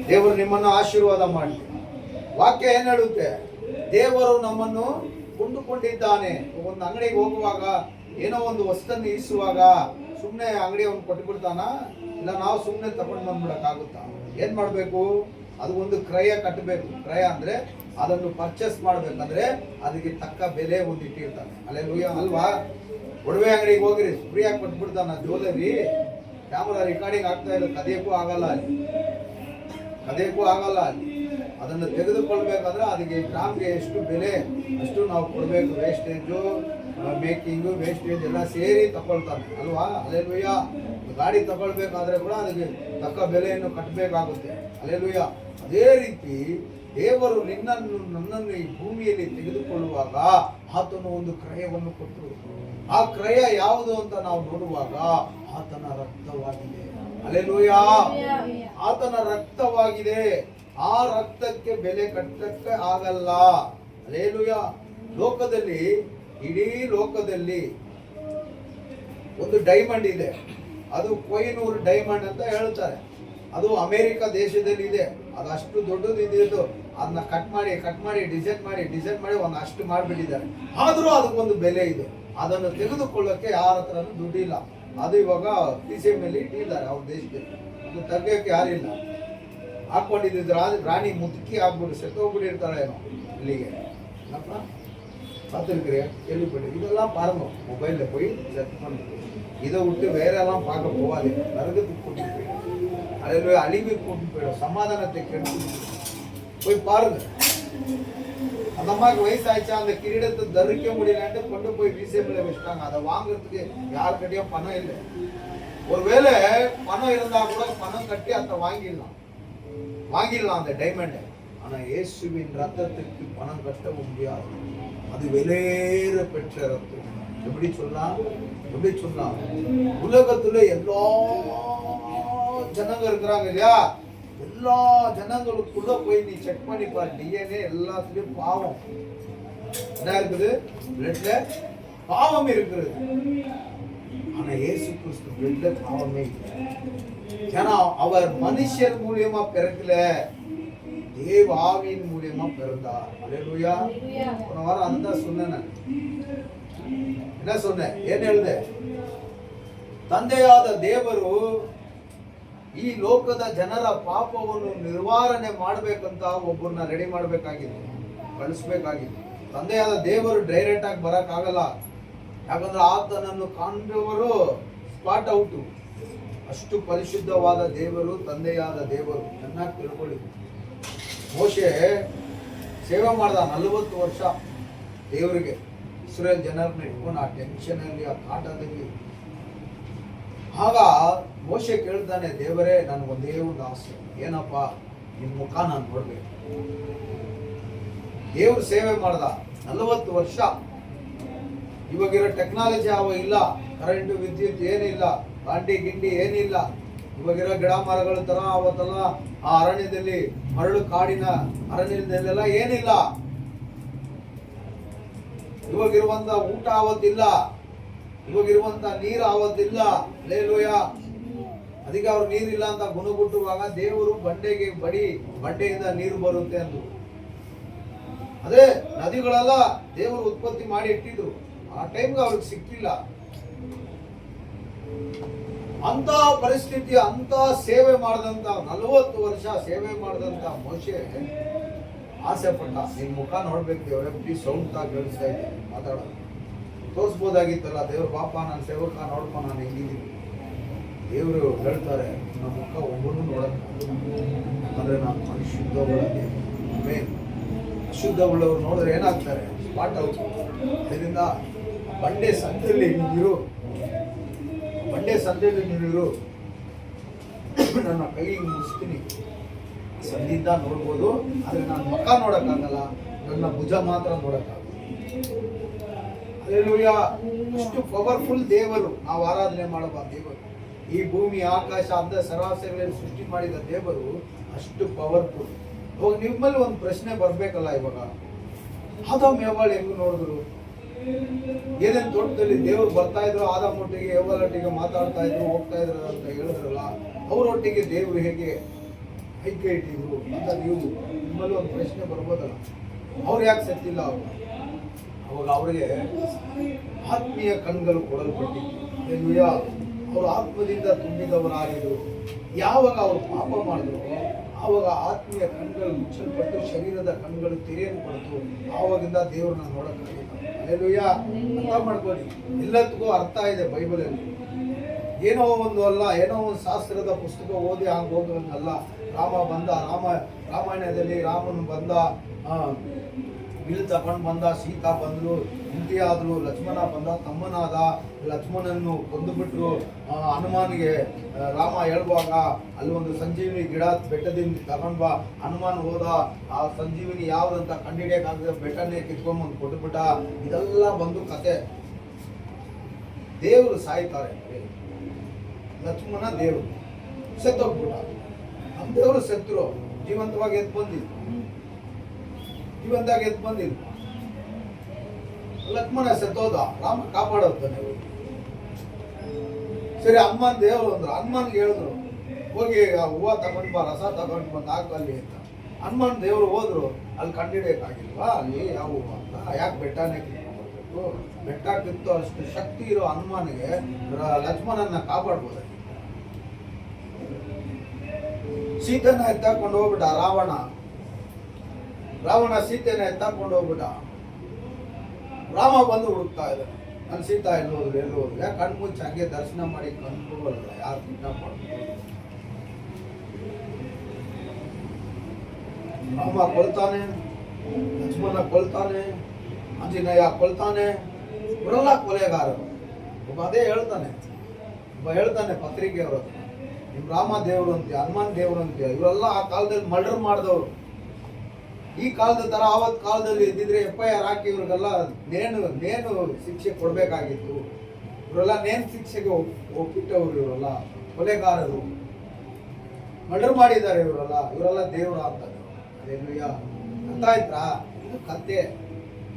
ದೇವರು ನಿಮ್ಮನ್ನು ಆಶೀರ್ವಾದ ಮಾಡಲಿ. ವಾಕ್ಯ ಏನ್ ಹೇಳುತ್ತೆ? ದೇವರು ನಮ್ಮನ್ನು ಕೊಂಡುಕೊಂಡಿದ್ದಾನೆ. ಒಂದು ಅಂಗಡಿಗೆ ಹೋಗುವಾಗ ಏನೋ ಒಂದು ವಸ್ತನ್ನು ಇರಿಸುವಾಗ ಸುಮ್ಮನೆ ಅಂಗಡಿಯವನು ಕೊಟ್ಟುಬಿಡ್ತಾನ? ಇಲ್ಲ ನಾವು ಸುಮ್ಮನೆ ತಗೊಂಡು ಬಂದ್ಬಿಡಕ್ಕಾಗುತ್ತಾ? ಏನ್ ಮಾಡ್ಬೇಕು? ಅದು ಒಂದು ಕ್ರಯ ಕಟ್ಟಬೇಕು. ಕ್ರಯ ಅಂದ್ರೆ ಅದನ್ನು ಪರ್ಚೇಸ್ ಮಾಡ್ಬೇಕಂದ್ರೆ ಅದಕ್ಕೆ ತಕ್ಕ ಬೆಲೆ ಒಂದು ಇಟ್ಟಿರ್ತಾನೆ. ಅಲ್ವಾ? ಒಡವೆ ಅಂಗಡಿಗೆ ಹೋಗಿರಿ, ಫ್ರೀಯಾಗಿ ಕೊಟ್ಬಿಡ್ತಾನ ಜ್ಯುವೆಲರಿ. ಕ್ಯಾಮರಾ ರೆಕಾರ್ಡಿಂಗ್ ಆಗ್ತಾ ಇಲ್ಲ, ಕದಿಯಕ್ಕೂ ಆಗಲ್ಲ ಅಲ್ಲಿ. ಅದನ್ನು ತೆಗೆದುಕೊಳ್ಬೇಕಾದ್ರೆ ಅದಕ್ಕೆ ಗ್ರಾಮ್ಗೆ ಎಷ್ಟು ಬೆಲೆ ಅಷ್ಟು ನಾವು ಕೊಡಬೇಕು. ವೇಸ್ಟೇಜು, ಮೇಕಿಂಗು, ವೇಸ್ಟೇಜ್ ಎಲ್ಲ ಸೇರಿ ತಗೊಳ್ತಾನೆ ಅಲ್ವಾ? ಅಲ್ಲೆಲೂಯ್ಯ. ಗಾಡಿ ತಗೊಳ್ಬೇಕಾದ್ರೆ ಕೂಡ ಅದಕ್ಕೆ ತಕ್ಕ ಬೆಲೆಯನ್ನು ಕಟ್ಟಬೇಕಾಗುತ್ತೆ. ಅಲ್ಲೆಲೂಯ್ಯ. ಅದೇ ರೀತಿ ದೇವರು ನನ್ನನ್ನು ಈ ಭೂಮಿಯಲ್ಲಿ ತೆಗೆದುಕೊಳ್ಳುವಾಗ ಆತನು ಒಂದು ಕ್ರಯವನ್ನು ಕೊಟ್ಟರು. ಆ ಕ್ರಯ ಯಾವುದು ಅಂತ ನಾವು ನೋಡುವಾಗ ಆತನ ರಕ್ತವಾಗಿದೆ. ಅಲ್ಲೆಲೂಯ್ಯ. ಆತನ ರಕ್ತವಾಗಿದೆ. ಆ ರಕ್ತಕ್ಕೆ ಬೆಲೆ ಕಟ್ಟಕ್ಕೆ ಆಗಲ್ಲ. ಅಲ್ಲೆಲೂಯ್ಯ. ಲೋಕದಲ್ಲಿ, ಇಡೀ ಲೋಕದಲ್ಲಿ ಒಂದು ಡೈಮಂಡ್ ಇದೆ. ಅದು ಕೊಹಿನೂರ್ ಡೈಮಂಡ್ ಅಂತ ಹೇಳ್ತಾರೆ. ಅದು ಅಮೆರಿಕ ದೇಶದಲ್ಲಿ ಇದೆ. ಅದು ಅಷ್ಟು ದೊಡ್ಡದು ಇದು. ಅದನ್ನ ಕಟ್ ಮಾಡಿ ಡಿಸೈನ್ ಮಾಡಿ ಒಂದು ಅಷ್ಟು ಮಾಡಿಬಿಟ್ಟಿದ್ದಾರೆ. ಆದರೂ ಅದಕ್ಕೊಂದು ಬೆಲೆ ಇದೆ. ಅದನ್ನು ತೆಗೆದುಕೊಳ್ಳೋಕೆ ಯಾರ ಹತ್ರನೂ ದುಡ್ಡಿಲ್ಲ. ಅದು ಇವಾಗ PCM ಅಲ್ಲಿ ಇಟ್ಟಿದ್ದಾರೆ ಅವ್ರ ದೇಶದಲ್ಲಿ. ಅದು ತೆಗಿಯೋಕೆ ಯಾರಿಲ್ಲ. ಹಾಕೊಂಡಿದ್ದ ರಾಣಿ ಮುದುಕಿ ಆಗ್ಬಿಟ್ಟು ಸೆತ್ತೋಗ್ಬಿಟ್ಟಿರ್ತಾಳೆ ಏನೋ ಇಲ್ಲಿಗೆ. பார்த்துருக்கிறியா? கேள்விப்பட்டு இதெல்லாம் பாருங்க. மொபைலில் போய் செக் பண்ணுறது. இதை விட்டு வேற எல்லாம் பார்க்க போகாது. நரகத்துக்கு கூட்டிட்டு போயிடும். அதில் அழிவுக்கு கூட்டிட்டு போயிடும். சமாதானத்தை கெடுத்து போய் பாருங்க. அந்த அம்மாவுக்கு வயசாயிடுச்சா, அந்த கிரீடத்தை தரிக்க முடியலன்ட்டு கொண்டு போய் PCMல வச்சுட்டாங்க. அதை வாங்குறதுக்கு யாருக்கிட்டையும் பணம் இல்லை. ஒருவேளை பணம் இருந்தா கூட பணம் கட்டி அதை வாங்கிடலாம் அந்த டைமண்டை. ஆனா இயேசுவின் ரத்தத்துக்கு பணம் கட்டவும் முடியாது. அது விலையேற பெற்ற ரத்தம். எப்படி சொல்லலாம்? உலகத்துல எல்லா ஜனங்க இருக்கிறாங்க இல்லையா? எல்லா ஜனங்களுக்குள்ள போய் நீ செக் பண்ணி பாரு. DNA எல்லாத்துலயும் பாவம் என்ன இருக்குது? பிளட்ல பாவம் இருக்கிறது. ஆனா இயேசு கிறிஸ்து பிளட்ல பாவமே இல்லை. ஏன்னா அவர் மனுஷர் மூலியமா பிறக்கல, தேவ ஆவியின் மூலியமா பிறந்தார். அல்லேலூயா. போன வாரம் அதுதான் சொன்னேன். என்ன சொன்னேன்? ಏನ್ ಹೇಳಿದೆ? ತಂದೆಯಾದ ದೇವರು ಈ ಲೋಕದ ಜನರ ಪಾಪವನ್ನು ನಿವಾರಣೆ ಮಾಡಬೇಕಂತ ಒಬ್ಬರನ್ನ ರೆಡಿ ಮಾಡಬೇಕಾಗಿತ್ತು, ಕಳಿಸ್ಬೇಕಾಗಿತ್ತು. ತಂದೆಯಾದ ದೇವರು ಡೈರೆಕ್ಟ್ ಆಗಿ ಬರಕ್ ಆಗಲ್ಲ. ಯಾಕಂದ್ರೆ ಆತನನ್ನು ಕಾಣುವವರು ಸ್ಪಾಟ್ ಔಟು. ಅಷ್ಟು ಪರಿಶುದ್ಧವಾದ ದೇವರು ತಂದೆಯಾದ ದೇವರು. ಚೆನ್ನಾಗಿ ತಿಳ್ಕೊಳ್ಳಿ. ಮೋಶೆ ಸೇವೆ ಮಾಡ್ದ 40 ವರ್ಷ ದೇವರಿಗೆ. ಇಸ್ರೇಲ್ ಜನರನ್ನ ಇಟ್ಕೊಂಡು ಆ ಟೆನ್ಷನ್ ಅಲ್ಲಿ, ಆ ಕಾಟದಲ್ಲಿ. ಆಗ ಮೋಶೆ ಕೇಳ್ತಾನೆ, ದೇವರೇ ನನಗೊಂದೇ ಒಂದು ಆಸೆ, ಏನಪ್ಪ? ನಿಮ್ ಮುಖ ನಾನು ನೋಡ್ಬೇಕು. ದೇವ್ರ ಸೇವೆ ಮಾಡ್ದ 40 ವರ್ಷ. ಇವಾಗಿರೋ ಟೆಕ್ನಾಲಜಿ ಅವ ಇಲ್ಲ, ಕರೆಂಟು ವಿದ್ಯುತ್ ಏನಿಲ್ಲ, ಬಾಂಡಿ ಗಿಂಡಿ ಏನಿಲ್ಲ. ಇವಾಗಿರೋ ಗಿಡ ಮರಗಳ ತರ ಅವತ್ತೆಲ್ಲ ಆ ಅರಣ್ಯದಲ್ಲಿ, ಮರಳು ಕಾಡಿನ ಅರಣ್ಯದಲ್ಲೆಲ್ಲ ಏನಿಲ್ಲ. ಇವಾಗಿರುವಂತ ಊಟ ಆವತ್ತಿಲ್ಲ, ಇವಾಗಿರುವಂತ ನೀರು ಆವತ್ತಿಲ್ಲ. ಲೇಲೂಯ. ಅದಕ್ಕೆ ಅವ್ರು ನೀರಿಲ್ಲ ಅಂತ ಗುಣಗುಟ್ಟುವಾಗ ದೇವರು ಬಂಡೆಯಿಂದ ನೀರು ಬರುತ್ತೆ ಅಂದ್ರು. ಅದೇ ನದಿಗಳೆಲ್ಲ ದೇವರು ಉತ್ಪತ್ತಿ ಮಾಡಿ ಇಟ್ಟಿದ್ರು. ಆ ಟೈಮ್ಗೆ ಅವ್ರಿಗೆ ಸಿಕ್ಕಿಲ್ಲ. ಅಂತ ಪರಿಸ್ಥಿತಿ, ಅಂತ ಸೇವೆ ಮಾಡಿದಂತ 40 ವರ್ಷ ಸೇವೆ ಮಾಡಿದಂತ ಮೋಶೆ ಆಸೆ ಪಟ್ಟ, ನಿನ್ ಮುಖ ನೋಡ್ಬೇಕು ದೇವ್ರೆ, ಪ್ಲೀಸ್ ಸೌಂಡ್ ತಾಗಿ ಕೇಳಿಸ್ತಾ ಇದ್ದೀನಿ, ಮಾತಾಡೋದು ತೋರಿಸ್ಬೋದಾಗಿತ್ತಲ್ಲ. ದೇವ್ರ ಪಾಪ ನನ್ನ ಸೇವಕ ನೋಡ್ಕೊಂಡು ನಾನು ಹೆಂಗಿದ್ದೀನಿ. ದೇವರು ಹೇಳ್ತಾರೆ, ನನ್ನ ಮುಖ ಒಬ್ಬರು ನೋಡಕ್ಕೆ, ಅಂದ್ರೆ ನಾನು ಪರಿಶುದ್ಧವುಳ್ಳ ದೇವರು. ಮೇನ್ ಅಶುದ್ಧವುಳ್ಳವ್ರು ನೋಡಿದ್ರೆ ಏನಾಗ್ತಾರೆ? Spot out. ಅದರಿಂದ ಬಂಡೆ ಸಂತೆಯಲ್ಲಿ ನೀರು ನನ್ನ ಕೈ ಮುಗಿಸ್ತೀನಿ. ಸಂಧಿಯಿಂದ ನೋಡ್ಬೋದು, ಆದ್ರೆ ನಾನು ಮುಖ ನೋಡಕ್ಕಾಗಲ್ಲ, ನನ್ನ ಭುಜ ಮಾತ್ರ ನೋಡಕ್ಕಾಗಲ್ಲ. ಅಲ್ಲೇಲೂಯಾ. ಅಷ್ಟು ಪವರ್ಫುಲ್ ದೇವರು ನಾವು ಆರಾಧನೆ ಮಾಡುವ ದೇವರು. ಈ ಭೂಮಿ ಆಕಾಶ ಅಂತ ಸರಾಸರಿಗಳಲ್ಲಿ ಸೃಷ್ಟಿ ಮಾಡಿದ ದೇವರು ಅಷ್ಟು ಪವರ್ಫುಲ್. ಇವಾಗ ನಿಮ್ಮಲ್ಲಿ ಒಂದು ಪ್ರಶ್ನೆ ಬರ್ಬೇಕಲ್ಲ, ಇವಾಗ ಆದಾಮ್ ಯವ್ವಾಳು ಹೆಂಗ್ ನೋಡಿದ್ರು? ಏನೇನು ತೋಟದಲ್ಲಿ ದೇವರು ಬರ್ತಾ ಇದ್ರು, ಆದಾಮೊಟ್ಟಿಗೆ ಯವ್ವನೊಟ್ಟಿಗೆ ಮಾತಾಡ್ತಾ ಇದ್ರು, ಹೋಗ್ತಾ ಇದ್ರು ಅಂತ ಹೇಳಿದ್ರಲ್ಲ, ಅವರೊಟ್ಟಿಗೆ ದೇವರು ಹೇಗೆ ಐಕ್ಯ ಇಟ್ಟಿದ್ರು ಅಂತ ನಿಮ್ಮಲ್ಲಿ ಒಂದು ಪ್ರಶ್ನೆ ಬರ್ಬೋದಲ್ಲ. ಅವ್ರು ಯಾಕೆ ಸತ್ತಿಲ್ಲ? ಅವಾಗ ಅವರಿಗೆ ಆತ್ಮೀಯ ಕಣ್ಗಳು ಕೊಡಲ್ಪಟ್ಟಿತ್ತು. ಅವರು ಆತ್ಮದಿಂದ ತುಂಬಿದವರಾಗಿದ್ರು. ಯಾವಾಗ ಅವರು ಪಾಪ ಮಾಡಿದ್ರು ಆವಾಗ ಆತ್ಮೀಯ ಕಣ್ಗಳು ಮುಚ್ಚಲ್ಪಟ್ಟು ಶರೀರದ ಕಣ್ಗಳು ತೆರೆಯಲ್ಪಡ್ತು. ಆವಾಗಿಂದ ದೇವ್ರನ್ನ ನೋಡಕ್ಕಾಗಿಲ್ಲ. ಅಲ್ಲೆಲ್ಲೂಯ್ಯ. ಅರ್ಥ ಮಾಡ್ಕೊಳ್ಳಿ, ಎಲ್ಲದಕ್ಕೂ ಅರ್ಥ ಇದೆ ಬೈಬಲಲ್ಲಿ. ಏನೋ ಒಂದು ಅಲ್ಲ, ಏನೋ ಒಂದು ಶಾಸ್ತ್ರದ ಪುಸ್ತಕ ಓದಿ ಹಂಗೆ ಹೋಗೋಂಗಲ್ಲ. ರಾಮ ಬಂದ, ರಾಮಾಯಣದಲ್ಲಿ ರಾಮನು ಬಂದ, ಬಿಲ್ ತಗೊಂಡು ಬಂದ, ಸೀತಾ ಬಂದ್ರು, ಇಂತಿ ಆದ್ರು, ಲಕ್ಷ್ಮಣ ಬಂದ, ತಮ್ಮನಾದ, ಲಕ್ಷ್ಮಣನ್ನು ಕೊಂದುಬಿಟ್ರು. ಹನುಮಾನಿಗೆ ರಾಮ ಹೇಳುವಾಗ ಅಲ್ಲಿ ಒಂದು ಸಂಜೀವಿನಿ ಗಿಡ ಬೆಟ್ಟದಿಂದ ತಗೊಂಡ್ ಬಾ, ಹನುಮಾನ್ ಹೋದ, ಆ ಸಂಜೀವಿನಿ ಯಾವ್ದಂತ ಕಂಡಿಡಿಯಕ್ಕಾಗದೆ ಬೆಟ್ಟನೇ ಕಿತ್ಕೊಂಡ್ಬಂದು ಕೊಟ್ಟುಬಿಟ್ಟ. ಇದೆಲ್ಲ ಬಂದು ಕತೆ. ದೇವರು ಸಾಯ್ತಾರೆ, ಲಕ್ಷ್ಮಣ ದೇವರು ಸತ್ತೋಗ್ಬಿಟ್ಟ. ನಮ್ಮ ದೇವರು ಸತ್ತರು, ಜೀವಂತವಾಗಿ ಎದ್ದು ಬಂದಿದ್ರು, ಜೀವಂತವಾಗಿ ಎದ್ದು ಬಂದಿದ್ರು. ಲಕ್ಷ್ಮಣ ಸತ್ತೋದ, ರಾಮ ಕಾಪಾಡೋತಾನೆ. ಸರಿ, ಹನುಮಾನ್ ದೇವರು ಅಂದ್ರು. ಹನುಮಾನ್ಗೆ ಹೇಳಿದ್ರು, ಹೋಗಿ ಹೂವು ತಗೊಂಡ್ ಬಾ, ರಸ ತಗೊಂಡು ಬಂದು ಹಾಕಲ್ಲಿ ಅಂತ. ಹನುಮಾನ್ ದೇವರು ಹೋದ್ರು, ಅಲ್ಲಿ ಕಂಡಿಡಿಯಕ್ಕಾಗಿಲ್ವಾ ಅಲ್ಲಿ ಯಾವ ಹೂವು ಅಂತ. ಯಾಕೆ ಬೆಟ್ಟನೇ ಕಿತ್ಕೊಂಡ್ಬರ್ಬೇಕು? ಬೆಟ್ಟ ಕಿತ್ತು ಅಷ್ಟು ಶಕ್ತಿ ಇರೋ ಹನುಮಾನಿಗೆ ಲಕ್ಷ್ಮಣನ ಕಾಪಾಡ್ಬೋದು. ಸೀತೆನ ಎತ್ತಾಕೊಂಡು ಹೋಗ್ಬಿಟ್ಟ ರಾವಣ ಸೀತೆನ ಎತ್ತಾಕೊಂಡು ಹೋಗ್ಬಿಟ್ಟ. ರಾಮ ಬಂದು ಹುಡುಕ್ತಾ ಇದ್ದಾನೆ, ನನ್ನ ಸೀತಾ ಎಲ್ಲಿ ಹೋದ್ರು. ಯಾಕೆ ಕಣ್ಣು ಮುಚ್ಚಿ ಹಂಗೆ ದರ್ಶನ ಮಾಡಿ ಕಂಡುಕೊಳ್ಳಲ್ಲ, ಯಾರು ಕಿಡ್ನಾಪ್ ಮಾಡ್ಬೋದು. ರಾಮ ಕೊಲ್ತಾನೆ, ಲಕ್ಷ್ಮಣ ಕೊಲ್ತಾನೆ, ಆಂಜನೇಯ ಕೊಲ್ತಾನೆ. ಇವರೆಲ್ಲ ಕೊಲೆಗಾರರು. ಒಬ್ಬ ಅದೇ ಹೇಳ್ತಾನೆ ಪತ್ರಿಕೆಯವರು, ನಿಮ್ ರಾಮ ದೇವರು ಅಂತೀಯ, ಹನುಮಾನ್ ದೇವರು ಅಂತೀಯ. ಇವರೆಲ್ಲ ಆ ಕಾಲದಲ್ಲಿ ಮರ್ಡರ್ ಮಾಡಿದವರು. ಈ ಕಾಲದ ತರ ಆವತ್ ಕಾಲದಲ್ಲಿ ಇದ್ದಿದ್ರೆ FIR ಹಾಕಿ ಇವ್ರಿಗೆಲ್ಲ ನೇನು ಶಿಕ್ಷೆ ಕೊಡ್ಬೇಕಾಗಿತ್ತು. ಇವರೆಲ್ಲ ನೇನ್ ಶಿಕ್ಷೆಗೆ ಒಪ್ಪಿಟ್ಟವರು. ಇವರೆಲ್ಲ ಕೊಲೆಗಾರರು, ಮರ್ಡರ್ ಮಾಡಿದ್ದಾರೆ ಇವರೆಲ್ಲ ದೇವರ ಅಂತ. ಅರ್ಥ ಆಯ್ತಾ? ಇದು ಕತೆ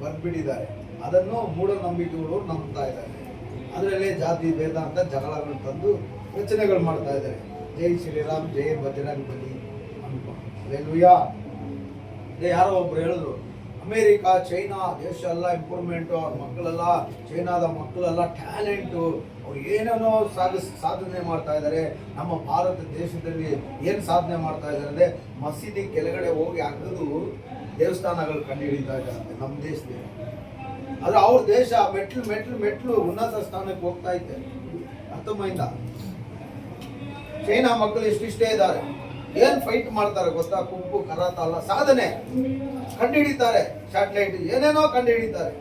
ಬರ್ಬಿಟ್ಟಿದ್ದಾರೆ. ಅದನ್ನು ಮೂಢನಂಬಿಕೆಗಳು ನಂಬ್ತಾ ಇದ್ದಾರೆ. ಅದರಲ್ಲೇ ಜಾತಿ ಭೇದ ಅಂತ ಜಗಳಗಳು ತಂದು ರಚನೆಗಳು ಮಾಡ್ತಾ ಇದ್ದಾರೆ. ಜೈ ಶ್ರೀರಾಮ್, ಜೈ ಬಜರಂಗ್ ಬಲಿ ಅನ್ಕೊಂಡು. ಯಾರೋ ಒಬ್ರು ಹೇಳಿದ್ರು, ಅಮೇರಿಕಾ, ಚೈನಾ ದೇಶ ಎಲ್ಲ ಇಂಪ್ರೂವ್ಮೆಂಟು, ಅವ್ರ ಮಕ್ಕಳೆಲ್ಲ, ಚೈನಾದ ಮಕ್ಕಳೆಲ್ಲ ಟ್ಯಾಲೆಂಟು, ಅವ್ರು ಏನೇನೋ ಸಾಧನೆ ಮಾಡ್ತಾ ಇದ್ದಾರೆ. ನಮ್ಮ ಭಾರತ ದೇಶದಲ್ಲಿ ಏನು ಸಾಧನೆ ಮಾಡ್ತಾ ಇದ್ದಾರೆ ಅಂದರೆ, ಮಸೀದಿ ಕೆಳಗಡೆ ಹೋಗಿ ಅಗದು ದೇವಸ್ಥಾನಗಳು ಕಂಡುಹಿಡಿತಾ ಇದ್ದಾರೆ ನಮ್ಮ ದೇಶದಲ್ಲಿ. ಆದರೆ ಅವ್ರ ದೇಶ ಮೆಟ್ಲು ಉನ್ನತ ಸ್ಥಾನಕ್ಕೆ ಹೋಗ್ತಾ ಇದ್ದೆ. ಅರ್ಥಮೈಂದ? ಚೈನಾ ಮಕ್ಕಳು ಇಷ್ಟಿಷ್ಟೇ ಇದ್ದಾರೆ. ಏನ್ ಫೈಟ್ ಮಾಡ್ತಾರೆ ಗೊತ್ತಾ? ಕುಂಪು ಕರಾತ ಅಲ್ಲ, ಸಾಧನೆ ಕಂಡುಹಿಡಿತಾರೆ. ಸ್ಯಾಟಲೈಟ್ ಏನೇನೋ ಕಂಡುಹಿಡಿತಾರೆ.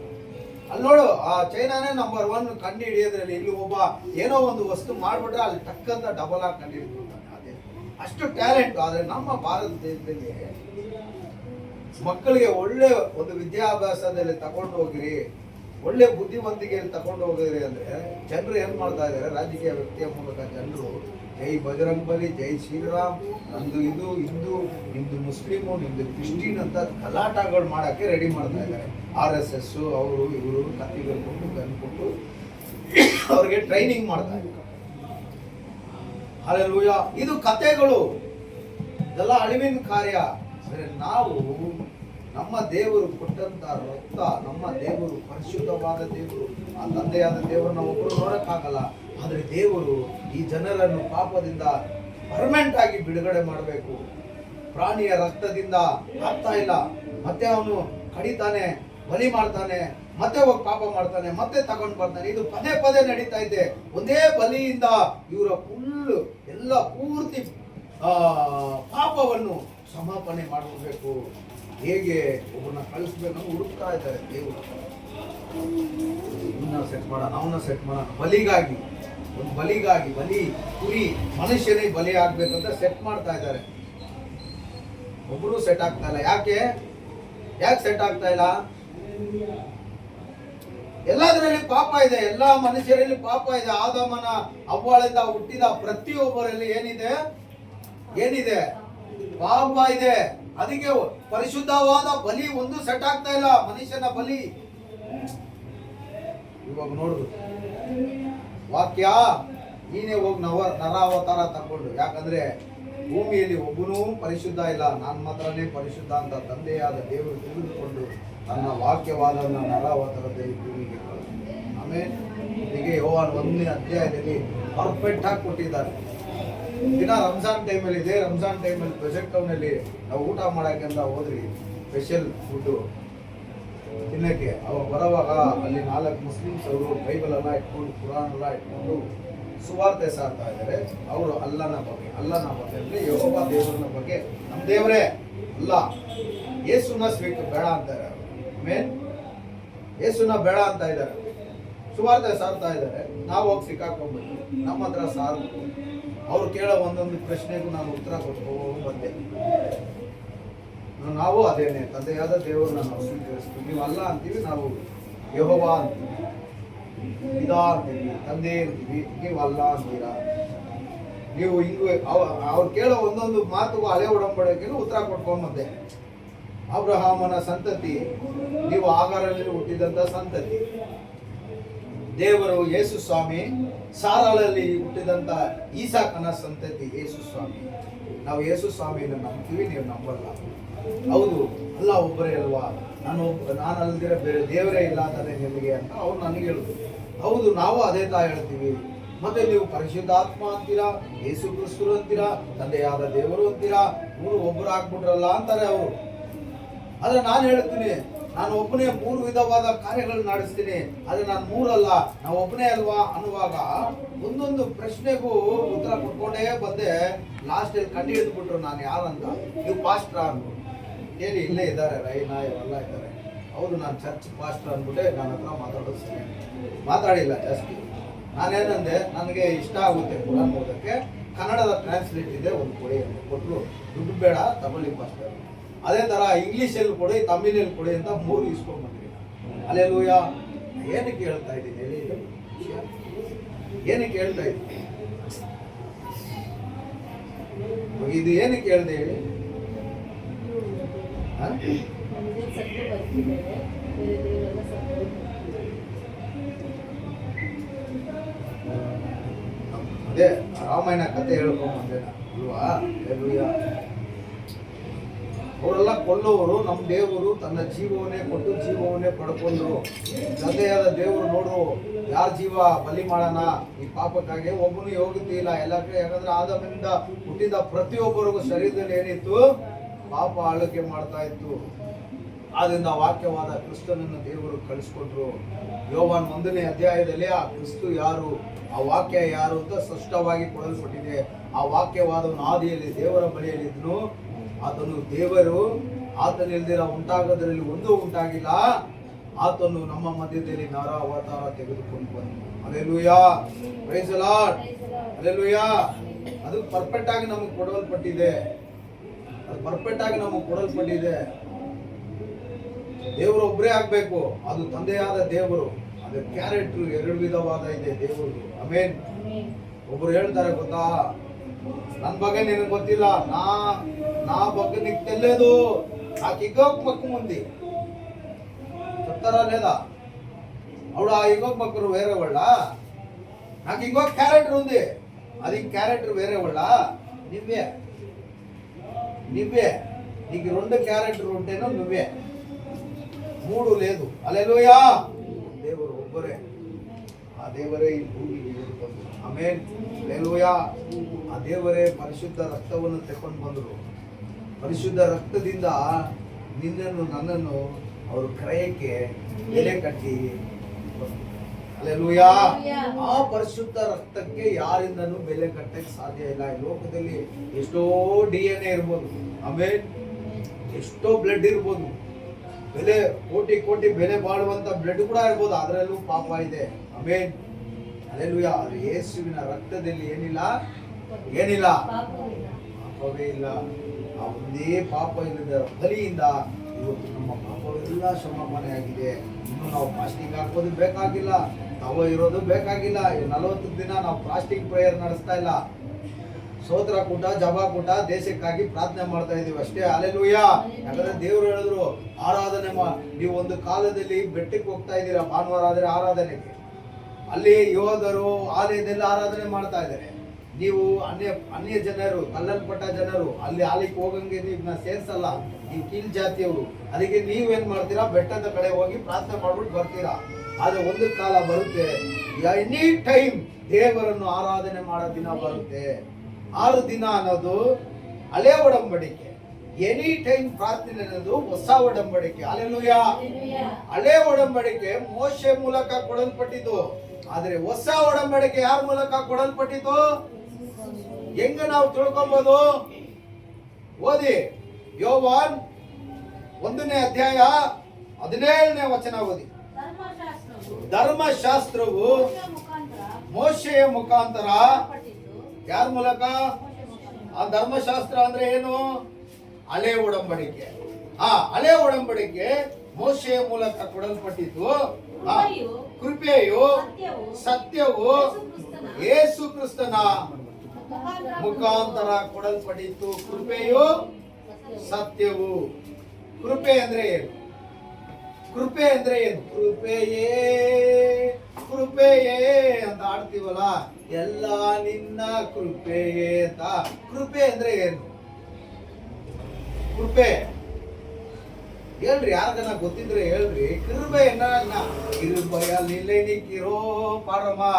ಅಲ್ಲಿ ನೋಡು, ಆ ಚೈನಾನೇ ನಂಬರ್ 1 ಕಂಡು ಹಿಡಿಯೋದ್ರಲ್ಲಿ. ಇಲ್ಲಿ ಒಬ್ಬ ಏನೋ ಒಂದು ವಸ್ತು ಮಾಡ್ಬಿಟ್ರೆ ಅಲ್ಲಿ ಟಕ್ಕಂತ ಡಬಲ್ ಆಗಿ ಕಂಡು ಹಿಡಿದ್ಬಿಡ್ತಾನೆ. ಅದೇ ಅಷ್ಟು ಟ್ಯಾಲೆಂಟ್. ಆದ್ರೆ ನಮ್ಮ ಭಾರತ ದೇಶದಲ್ಲಿ ಮಕ್ಕಳಿಗೆ ಒಳ್ಳೆ ಒಂದು ವಿದ್ಯಾಭ್ಯಾಸದಲ್ಲಿ ತಗೊಂಡು ಹೋಗಿರಿ, ಒಳ್ಳೆ ಬುದ್ಧಿವಂತಿಕೆಯಲ್ಲಿ ತಗೊಂಡು ಹೋಗಿರಿ ಅಂದ್ರೆ ಜನರು ಏನ್ ಮಾಡ್ತಾ ಇದ್ದಾರೆ? ರಾಜಕೀಯ ವ್ಯಕ್ತಿಯ ಮೂಲಕ ಜನರು ಜೈ ಬಜರಂಗ್ ಬಲಿ, ಜೈ ಶ್ರೀರಾಮ್, ನಂದು ಇದು ಹಿಂದೂ, ನಿಮ್ದು ಮುಸ್ಲಿಮು, ನಿಮ್ದು ಕ್ರಿಶ್ಚಿಯನ್ ಅಂತ ಗಲಾಟಗಳು ಮಾಡಕ್ಕೆ ರೆಡಿ ಮಾಡ್ತಾ ಇದ್ದಾರೆ. RSS ಅವರು ಇವರು ಕತ್ತಿಗಳು ಕೊಟ್ಟು ಗನ್ ಕೊಟ್ಟು ಅವ್ರಿಗೆ ಟ್ರೈನಿಂಗ್ ಮಾಡ್ತಾ ಇದ್ದಾರೆ. ಹಲ್ಲೆಲೂಯಾ. ಇದು ಕತೆಗಳು, ಇದೆಲ್ಲ ಅಳಿವಿನ ಕಾರ್ಯ. ನಾವು ನಮ್ಮ ದೇವರು ಕೊಟ್ಟಂತ ರಕ್ತ, ನಮ್ಮ ದೇವರು ಪರಿಶುದ್ಧವಾದ ದೇವರು, ಆ ತಂದೆಯಾದ ದೇವರನ್ನ ಒಬ್ಬರು ನೋಡಕ್ಕಾಗಲ್ಲ. ಆದರೆ ದೇವರು ಈ ಜನರನ್ನು ಪಾಪದಿಂದ ಪರ್ಮನೆಂಟ್ ಆಗಿ ಬಿಡುಗಡೆ ಮಾಡಬೇಕು. ಪ್ರಾಣಿಯ ರಕ್ತದಿಂದ ಆಗ್ತಾ ಇಲ್ಲ. ಮತ್ತೆ ಅವನು ಕಡಿತಾನೆ, ಬಲಿ ಮಾಡ್ತಾನೆ, ಮತ್ತೆ ಹೋಗಿ ಪಾಪ ಮಾಡ್ತಾನೆ, ಮತ್ತೆ ತಗೊಂಡು ಬರ್ತಾನೆ. ಇದು ಪದೇ ನಡೀತಾ ಇದೆ. ಒಂದೇ ಬಲಿಯಿಂದ ಇವರ ಫುಲ್ ಎಲ್ಲ ಪೂರ್ತಿ ಪಾಪವನ್ನು ಸಮಾಪನೆ ಮಾಡಬೇಕು. ಹೇಗೆ ಒಬ್ಬನ ಕಳಿಸ್ಬೇಕು ಹುಡುಕ್ತಾ ಇದ್ದಾರೆ ದೇವರು. ಇವನ್ನ ಸೆಟ್ ಮಾಡೋಣ, ಅವನ್ನ ಸೆಟ್ ಮಾಡೋಣ. ಬಲಿಗಾಗಿ ಬಲಿ ಕುರಿ ಮನುಷ್ಯನಿಗೆ ಬಲಿ ಆಗ್ಬೇಕಂತ ಸೆಟ್ ಮಾಡ್ತಾ ಇದ್ದಾರೆ. ಒಬ್ರು ಸೆಟ್ ಆಗ್ತಾ ಇಲ್ಲ. ಯಾಕೆ ಸೆಟ್ ಆಗ್ತಾ ಇಲ್ಲ? ಎಲ್ಲದರಲ್ಲಿ ಪಾಪ ಇದೆ. ಎಲ್ಲ ಮನುಷ್ಯರಲ್ಲಿ ಪಾಪ ಇದೆ. ಆದಾಮನ ಅವ್ವಾಳಿಂದ ಹುಟ್ಟಿದ ಪ್ರತಿಯೊಬ್ಬರಲ್ಲಿ ಏನಿದೆ? ಪಾಪ ಇದೆ. ಅದಕ್ಕೆ ಪರಿಶುದ್ಧವಾದ ಬಲಿ ಒಂದು ಸೆಟ್ ಆಗ್ತಾ ಇಲ್ಲ. ಮನುಷ್ಯನ ಬಲಿ ಇವಾಗ ನೋಡಿದ್ರು ವಾಕ್ಯ ನೀನೇ ಹೋಗಿ ನರಾವತಾರ ತಗೊಂಡು, ಯಾಕಂದ್ರೆ ಭೂಮಿಯಲ್ಲಿ ಒಬ್ಬನೂ ಪರಿಶುದ್ಧ ಇಲ್ಲ, ನಾನು ಮಾತ್ರನೇ ಪರಿಶುದ್ಧ ಅಂತ ತಂದೆಯಾದ ದೇವರು ತಿಳಿದುಕೊಂಡು ತನ್ನ ವಾಕ್ಯವಾದನ್ನ ನರಾವತಾರದಲ್ಲಿ ಭೂಮಿಗೆ ಕಳಿಸಿದ. ಆಮೇಲೆ ಹೀಗೆ ಯೋಹಾನ 1ನೇ ಅಧ್ಯಾಯದಲ್ಲಿ ಪರ್ಫೆಕ್ಟ್ ಆಗಿ ಕೊಟ್ಟಿದ್ದಾರೆ. ದಿನ ರಂಜಾನ್ ಟೈಮಲ್ಲಿ ಇದೆ, ರಂಜಾನ್ ಟೈಮಲ್ಲಿ ಪ್ರೊಜೆಕ್ಟ್ ಟೌನಲ್ಲಿ ನಾವು ಊಟ ಮಾಡೋಕ್ಕೆ ಅಂತ ಹೋದ್ರಿ, ಸ್ಪೆಷಲ್ ಫುಡ್ಡು ತಿನ್ನಕ್ಕೆ. ಅವಾಗ ಬರೋವಾಗ ಅಲ್ಲಿ 4 ಮುಸ್ಲಿಮ್ಸ್ ಅವರು ಬೈಬಲ್ ಎಲ್ಲ ಇಟ್ಕೊಂಡು ಕುರಾನ್ ಎಲ್ಲ ಇಟ್ಕೊಂಡು ಸುವಾರ್ತೆ ಸಾರ್ತಾ ಇದ್ದಾರೆ. ಅವರು ಅಲ್ಲನ ಬಗ್ಗೆ ಅಂದರೆ ಯೆಹೋವ ದೇವರನ ಬಗ್ಗೆ, ನಮ್ಮ ದೇವರೇ ಅಲ್ಲ, ಯೇಸುನ ಬೇಡ ಅಂತಾರೆ. ಮೇನ್ ಯೇಸುನ ಬೇಡ ಅಂತ ಇದ್ದಾರೆ, ಸುವಾರ್ತೆ ಸಾರ್ತಾ ಇದ್ದಾರೆ. ನಾವು ಹೋಗಿ ಸಿಕ್ಕಾಕೊಂಡ್ಬಿಟ್ಟು ನಮ್ಮ ಹತ್ರ ಸಾರು ಅವ್ರು ಕೇಳೋ ಒಂದೊಂದು ಪ್ರಶ್ನೆಗೂ ನಾನು ಉತ್ತರ ಕೊಟ್ಕೊಂಡು ಬಂದೆ. ನಾವು ಅದೇನೆ, ತಂದೆಯಾದ ದೇವರನ್ನ ನಾವು ಸ್ವೀಕರಿಸ್ತೀವಿ. ನೀವು ಅಲ್ಲ ಅಂತೀವಿ, ನಾವು ಯೆಹೋವ ಅಂತೀವಿ, ಪಿತಾ ಅಂತೀವಿ, ತಂದೆ ಅಂತೀವಿ. ನೀವು ಅಲ್ಲ ಅಂತೀರಾ. ನೀವು ಹಿಂಗೆ ಅವ್ರು ಕೇಳೋ ಒಂದೊಂದು ಮಾತುಗೂ ಹಳೆ ಒಡಂಬಡಿಕೆಗೂ ಉತ್ತರ ಕೊಟ್ಕೊಂಡ್ ಬಂದೆ. ಅಬ್ರಹಾಮನ ಸಂತತಿ, ನೀವು ಆಗಾರಲ್ಲಿ ಹುಟ್ಟಿದಂತ ಸಂತತಿ. ದೇವರು ಯೇಸು ಸ್ವಾಮಿ, ಸಾರಾಳಲ್ಲಿ ಹುಟ್ಟಿದಂತ ಈಸಾಕನ ಸಂತತಿ ಯೇಸು ಸ್ವಾಮಿ. ನಾವು ಯೇಸು ಸ್ವಾಮಿಯನ್ನು ನಂಬ್ತೀವಿ, ನೀವು ನಂಬಲ್ಲ. ಹೌದು, ಅಲ್ಲ ಒಬ್ಬರೇ ಅಲ್ವಾ, ನಾನು ಅಲ್ದಿರ ಬೇರೆ ದೇವರೇ ಇಲ್ಲ ಅಂತಾನೆ ನಿಮಗೆ ಅಂತ ಅವ್ರು ನನಗೆ ಹೇಳಿದ್ರು. ಹೌದು, ನಾವು ಅದೇ ತಾ ಹೇಳ್ತೀವಿ. ಮತ್ತೆ ನೀವು ಪರಿಶುದ್ಧಾತ್ಮ ಅಂತೀರಾ, ಯೇಸು ಕ್ರಿಸ್ತರು ಅಂತೀರಾ, ತಂದೆಯಾದ ದೇವರು ಅಂತೀರಾ, ಮೂರು ಒಬ್ಬರು ಆಗ್ಬಿಟ್ರಲ್ಲ ಅಂತಾರೆ ಅವರು. ಆದ್ರೆ ನಾನು ಹೇಳ್ತೀನಿ, ನಾನು ಒಬ್ಬನೇ 3 ವಿಧವಾದ ಕಾರ್ಯಗಳನ್ನು ನಡೆಸ್ತೀನಿ, ಆದ್ರೆ ನಾನು 3 ಅಲ್ಲ, ನಾವು ಒಬ್ಬನೇ ಅಲ್ವಾ ಅನ್ನುವಾಗ ಒಂದೊಂದು ಪ್ರಶ್ನೆಗೂ ಉತ್ತರ ಕೊಟ್ಕೊಂಡೇ ಬಂದೆ. ಲಾಸ್ಟ್ ಅಲ್ಲಿ ಕಂಡು ಹಿಡಿದ್ಬಿಟ್ರು ನಾನು ಯಾರಂತ. ನೀವು ಪಾಸ್ಟ್ರಾ ಅಂದ್ಬಿಟ್ಟು ಹೇಳಿ, ಇಲ್ಲೇ ಇದ್ದಾರೆ ರೈನಾ ಇವೆಲ್ಲ ಇದ್ದಾರೆ. ಹೌದು, ನಾನು ಚರ್ಚ್ ಪಾಸ್ಟರ್ ಅಂದ್ಬಿಟ್ಟೆ ನನ್ನ ಹತ್ರ ಮಾತಾಡೋದು ಸರಿ, ಮಾತಾಡಿಲ್ಲ ಜಾಸ್ತಿ. ನಾನೇನಂದೆ, ನನಗೆ ಇಷ್ಟ ಆಗುತ್ತೆ ಕುರಾನ್ ಓದೋಕ್ಕೆ, ಕನ್ನಡದ ಟ್ರಾನ್ಸ್ಲೇಟ್ ಇದೆ, ಒಂದು ಕೊಡಿ ಅಂತ ಕೊಟ್ಟರು. ದುಡ್ಡು ಬೇಡ ತಗೊಳ್ಳಿ ಪಾಸ್ಟರ್. ಅದೇ ಥರ ಇಂಗ್ಲೀಷಲ್ಲಿ ಕೊಡಿ, ತಮಿಳಲ್ಲಿ ಕೊಡಿ ಅಂತ 3 ಇಸ್ಕೊಂಡ್ಬಂದ್ರಿ. ಅಲ್ಲೆಲ್ಲೂಯ್ಯ. ಏನಕ್ಕೆ ಹೇಳ್ತಾ ಇದ್ದೀನಿ ಹೇಳಿ, ಏನಕ್ಕೆ ಹೇಳ್ತಾ ಇದ್ದೀನಿ, ಇದು ಏನಕ್ಕೆ ಹೇಳ್ದೆ ಹೇಳಿ. ಅದೇ ರಾಮಾಯಣ ಕಥೆ ಹೇಳ್ಕೊಂಡ್ಬಂದೆ ಅಲ್ವಾ. ಅವರೆಲ್ಲ ಕೊಲ್ಲೋರು, ನಮ್ಮ ದೇವರು ತನ್ನ ಜೀವವನ್ನೇ ಕೊಟ್ಟು ಜೀವವನ್ನೇ ಪಡ್ಕೊಂಡ್ರು. ತಂದೆಯಾದ ದೇವರು ನೋಡ್ರು, ಯಾರ ಜೀವ ಬಲಿ ಮಾಡೋಣ ಈ ಪಾಪಕ್ಕಾಗಿ, ಒಬ್ಬನು ಯೋಗ್ಯತೆ ಇಲ್ಲ ಎಲ್ಲಕ್ಕೆ. ಯಾಕಂದ್ರೆ ಆದಮಿಂದ ಹುಟ್ಟಿದ ಪ್ರತಿಯೊಬ್ಬರಿಗೂ ಶರೀರದಲ್ಲಿ ಏನಿತ್ತು, ಪಾಪ ಆಳ್ವಿಕೆ ಮಾಡ್ತಾ ಇತ್ತು. ಆದ್ರಿಂದ ವಾಕ್ಯವಾದ ಕ್ರಿಸ್ತನನ್ನು ದೇವರು ಕಳಿಸ್ಕೊಟ್ರು. ಯೋಹಾನ 1ನೇ ಅಧ್ಯಾಯದಲ್ಲಿ ಆ ಕ್ರಿಸ್ತು ಯಾರು, ಆ ವಾಕ್ಯ ಯಾರು ಅಂತ ಸ್ಪಷ್ಟವಾಗಿ ಕೊಡಲ್ಪಟ್ಟಿದೆ. ಆ ವಾಕ್ಯವಾದವನು ಆದಿಯಲ್ಲಿ ದೇವರ ಬಳಿಯಲ್ಲಿದ್ದನು, ಆತನು ದೇವರು, ಆತನಿಲ್ದಿರ ಉಂಟಾಗೋದ್ರಲ್ಲಿ ಒಂದೂ ಉಂಟಾಗಿಲ್ಲ. ಆತನು ನಮ್ಮ ಮಧ್ಯದಲ್ಲಿ ನರ ಅವತಾರ ತೆಗೆದುಕೊಂಡು ಬಂದನು. Hallelujah, praise the lord, hallelujah. ಅದು ಪರ್ಫೆಕ್ಟ್ ಆಗಿ ನಮಗೆ ಕೊಡಲ್ಪಟ್ಟಿದೆ, ಅದು ಪರ್ಫೆಕ್ಟ್ ಆಗಿ ನಮಗೆ ಕೊಡಲ್ಪಟ್ಟಿದೆ. ದೇವರು ಒಬ್ಬರೇ ಆಗ್ಬೇಕು, ಅದು ತಂದೆಯಾದ ದೇವರು. ಅದ್ರ ಕ್ಯಾರೆಕ್ಟರ್ 2 ವಿಧವಾದ ಇದೆ ದೇವರು. ಆಮೇನ್. ಒಬ್ರು ಹೇಳ್ತಾರೆ ಗೊತ್ತಾ, ನನ್ನ ಬಗ್ಗೆ ನಿನಗೆ ಗೊತ್ತಿಲ್ಲ, నా ಬಗ್ಗೆ నీకు తెలియదు, నాకు ఇగోక్ పక్కన ఉంది చెప్తారా లేదా? అప్పుడు ఆ ఇగోక్ పక్కన వేరే వాళ్ళ, నాకు ఇంకొక క్యారెక్టర్ ఉంది, అది క్యారెక్టర్ వేరే వాళ్ళ. నువ్వే నీకు 2 క్యారెక్టర్ ఉంటేనో నువ్వే, 3 లేదు. హల్లెలూయా. ದೇವರು ಒಬ್ಬರೇ, ಆ ದೇವರೇ ಈ ಭೂಮಿಗೆ ಬಂದರು. ಆಮೇನ್, ಹಲ್ಲೆಲೂಯಾ. ಆ ದೇವರೇ ಪರಿಶುದ್ಧ ರಕ್ತವನ್ನು ತೆಕೊಂಡು ಬಂದರು. ಪರಿಶುದ್ಧ ರಕ್ತದಿಂದ ನಿನ್ನನ್ನು ನನ್ನನ್ನು ಅವರು ಕ್ರಯಕ್ಕೆ ಬೆಲೆ ಕಟ್ಟಿ, ಹಲ್ಲೆಲೂಯಾ. ಆ ಪರಿಶುದ್ಧ ರಕ್ತಕ್ಕೆ ಯಾರಿಂದನೂ ಬೆಲೆ ಕಟ್ಟಕ್ಕೆ ಸಾಧ್ಯ ಇಲ್ಲ. ಈ ಲೋಕದಲ್ಲಿ ಎಷ್ಟೋ DNA ಇರ್ಬೋದು, ಆಮೇಲೆ ಎಷ್ಟೋ ಬ್ಲಡ್ ಇರ್ಬೋದು, ಬೆಲೆ ಕೋಟಿ ಬೆಲೆ ಬಾಳುವಂತ ಬ್ಲಡ್ ಕೂಡ ಇರ್ಬೋದು, ಅದರಲ್ಲೂ ಪಾಪ ಇದೆ. ಆಮೇಲೆ ಹಲ್ಲೆಲೂಯಾ. ಯೇಸುವಿನ ರಕ್ತದಲ್ಲಿ ಏನಿಲ್ಲ ಪಾಪವೇ ಇಲ್ಲ. ಆ ಒಂದೇ ಪಾಪ ಇಲ್ಲದ ಬಲಿಯಿಂದ ಇವತ್ತು ನಮ್ಮ ಪಾಪವೆಲ್ಲ ಕ್ಷಮಾಪಣೆ ಆಗಿದೆ. ಇನ್ನು ನಾವು ಫಾಸ್ಟಿಂಗ್ ಹಾಕೋದು ಬೇಕಾಗಿಲ್ಲ, ತವ ಇರೋದು ಬೇಕಾಗಿಲ್ಲ. 40 ದಿನ ನಾವು ಫಾಸ್ಟಿಂಗ್ ಪ್ರೇಯರ್ ನಡೆಸ್ತಾ ಇಲ್ಲ, ಸ್ತೋತ್ರ ಕೂಟ, ಜಪಾ ಕೂಟ, ದೇಶಕ್ಕಾಗಿ ಪ್ರಾರ್ಥನೆ ಮಾಡ್ತಾ ಇದೀವಿ ಅಷ್ಟೇ. ಹಲ್ಲೆಲೂಯಾ. ಯಾಕಂದ್ರೆ ದೇವರು ಹೇಳಿದ್ರು, ಆರಾಧನೆ ನೀವು ಒಂದು ಕಾಲದಲ್ಲಿ ಬೆಟ್ಟಕ್ಕೆ ಹೋಗ್ತಾ ಇದ್ದೀರಾ, ಭಾನುವಾರ ಆದ್ರೆ ಆರಾಧನೆಗೆ ಅಲ್ಲಿ ಯೋಧರು ಆಲಯದಲ್ಲಿ ಆರಾಧನೆ ಮಾಡ್ತಾ ಇದ್ದಾರೆ. ನೀವು ಅನ್ಯ ಜನರು, ಕಲ್ಲಲ್ಪಟ್ಟ ಜನರು, ಅಲ್ಲಿ ಆಲಯಕ್ಕೆ ಹೋಗಂಗೆ ನೀವು ಸೇರ್ಸಲ್ಲ. ನೀವು ಕೀಳ್ ಜಾತಿಯವರು. ಅದಕ್ಕೆ ನೀವೇನ್ ಮಾಡ್ತೀರಾ, ಬೆಟ್ಟದ ಕಡೆ ಹೋಗಿ ಪ್ರಾರ್ಥನೆ ಮಾಡ್ಬಿಟ್ಟು ಬರ್ತೀರಾ. ಆದ್ರೆ ಒಂದು ಕಾಲ ಬರುತ್ತೆ, ಎನಿ ಟೈಮ್ ದೇವರನ್ನು ಆರಾಧನೆ ಮಾಡೋ ದಿನ ಬರುತ್ತೆ. 6 ದಿನ ಅನ್ನೋದು ಹಳೆ ಒಡಂಬಡಿಕೆ, ಎನಿ ಟೈಮ್ ಪ್ರಾರ್ಥನೆ ಅನ್ನೋದು ಹೊಸ ಒಡಂಬಡಿಕೆ. ಹಲ್ಲೆಲೂಯಾ. ಹಳೆ ಒಡಂಬಡಿಕೆ ಮೋಶೆ ಮೂಲಕ ಕೊಡಲ್ಪಟ್ಟಿದ್ದು, ಆದ್ರೆ ಹೊಸ ಒಡಂಬಡಿಕೆ ಯಾರ ಮೂಲಕ ಕೊಡಲ್ಪಟ್ಟಿದ್ದು? ಹೆಂಗ ನಾವು ತಿಳ್ಕೊಬಹುದು? ಓದಿ, ಯೋವಾನ್ 1ನೇ ಅಧ್ಯಾಯ 17ನೇ ವಚನ ಓದಿ. ಧರ್ಮಶಾಸ್ತ್ರವು ಮೋಶೆಯ ಮುಖಾಂತರ, ಯಾರ ಮೂಲಕ? ಆ ಧರ್ಮಶಾಸ್ತ್ರ ಅಂದ್ರೆ ಏನು? ಹಳೆ ಒಡಂಬಡಿಕೆ. ಹಳೆ ಒಡಂಬಡಿಕೆ ಮೋಶೆಯ ಮೂಲಕ ಕೊಡಲ್ಪಟ್ಟಿದ್ದು. ಕೃಪೆಯು ಸತ್ಯವು ಯೇಸು ಕ್ರಿಸ್ತನ ಮುಖಾಂತರ ಕೊಡಲ್ಪಟ್ಟಿತ್ತು. ಕೃಪೆಯು ಸತ್ಯವು. ಕೃಪೆ ಅಂದ್ರೆ ಏನು? ಕೃಪೆ ಅಂದ್ರೆ ಏನು? ಕೃಪೆಯೇ ಕೃಪೆಯೇ ಅಂತ ಆಡ್ತೀವಲ್ಲ, ಎಲ್ಲ ನಿನ್ನ ಕೃಪೆಯೇ ಅಂತ. ಕೃಪೆ ಅಂದ್ರೆ ಏನು? ಕೃಪೆ ಹೇಳ್ರಿ, ಯಾರ್ಗನ ಗೊತ್ತಿದ್ರೆ ಹೇಳ್ರಿ. கிருபை என்ன? கிருபையால் நிலை நிற்கிறோ பாடுறோமா?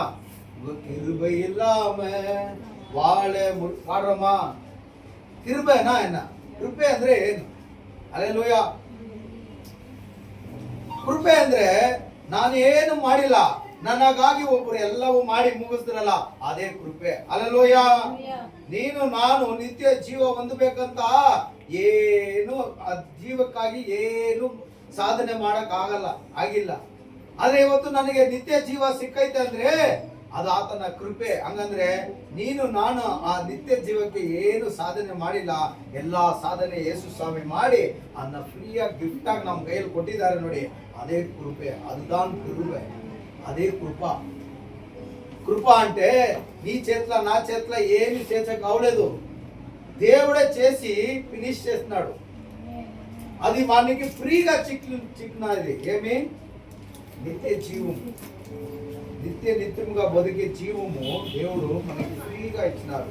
கிருபை இல்லாம வாழ பாடுறோமா? கிருபைனா என்ன? ಕೃಪೆ ಅಂದ್ರೆ ಏನು? ಹಲ್ಲೆಲೂಯಾ. ಕೃಪೆ ಅಂದ್ರೆ ನಾನೇನು ಮಾಡಿಲ್ಲ, ನನಗಾಗಿ ಒಬ್ಬರು ಎಲ್ಲವೂ ಮಾಡಿ ಮುಗಿಸ್ತಿರಲ್ಲ, ಅದೇ ಕೃಪೆ. ಹಲ್ಲೆಲೂಯಾ. ನೀನು ನಾನು ನಿತ್ಯ ಜೀವ ಹೊಂದಬೇಕಂತ ಏನು ಜೀವಕ್ಕಾಗಿ ಏನು ಸಾಧನೆ ಮಾಡಕ್ ಆಗಿಲ್ಲ. ಆದ್ರೆ ಇವತ್ತು ನನಗೆ ನಿತ್ಯ ಜೀವ ಸಿಕ್ಕೈತೆ ಅಂದ್ರೆ ಅದು ಆತನ ಕೃಪೆ. ಹಂಗಂದ್ರೆ ನೀನು ನಾನು ಆ ನಿತ್ಯ ಜೀವಕ್ಕೆ ಏನು ಸಾಧನೆ ಮಾಡಿಲ್ಲ, ಎಲ್ಲಾ ಸಾಧನೆ ಯೇಸು ಸ್ವಾಮಿ ಮಾಡಿ ಅನ್ನ ಫ್ರೀಯಾಗಿ ಗಿಫ್ಟ್ ಆಗಿ ನಮ್ಮ ಕೈಯಲ್ಲಿ ಕೊಟ್ಟಿದ್ದಾರೆ ನೋಡಿ, అదే కృపే. அதுதான் கிருபை, అదే కృప. కృప అంటే నీ చేతిలో నా చేతిలో ఏమి చేసక అవలేదు, దేవుడే చేసి ఫినిష్ చేస్తున్నాడు. అది మనకి ఫ్రీగా చిక్కినది. ఏమి? నిత్య జీవము. నిత్యముగా బతికే జీవము దేవుడు మనకి ఫ్రీగా ఇచ్చినాడు.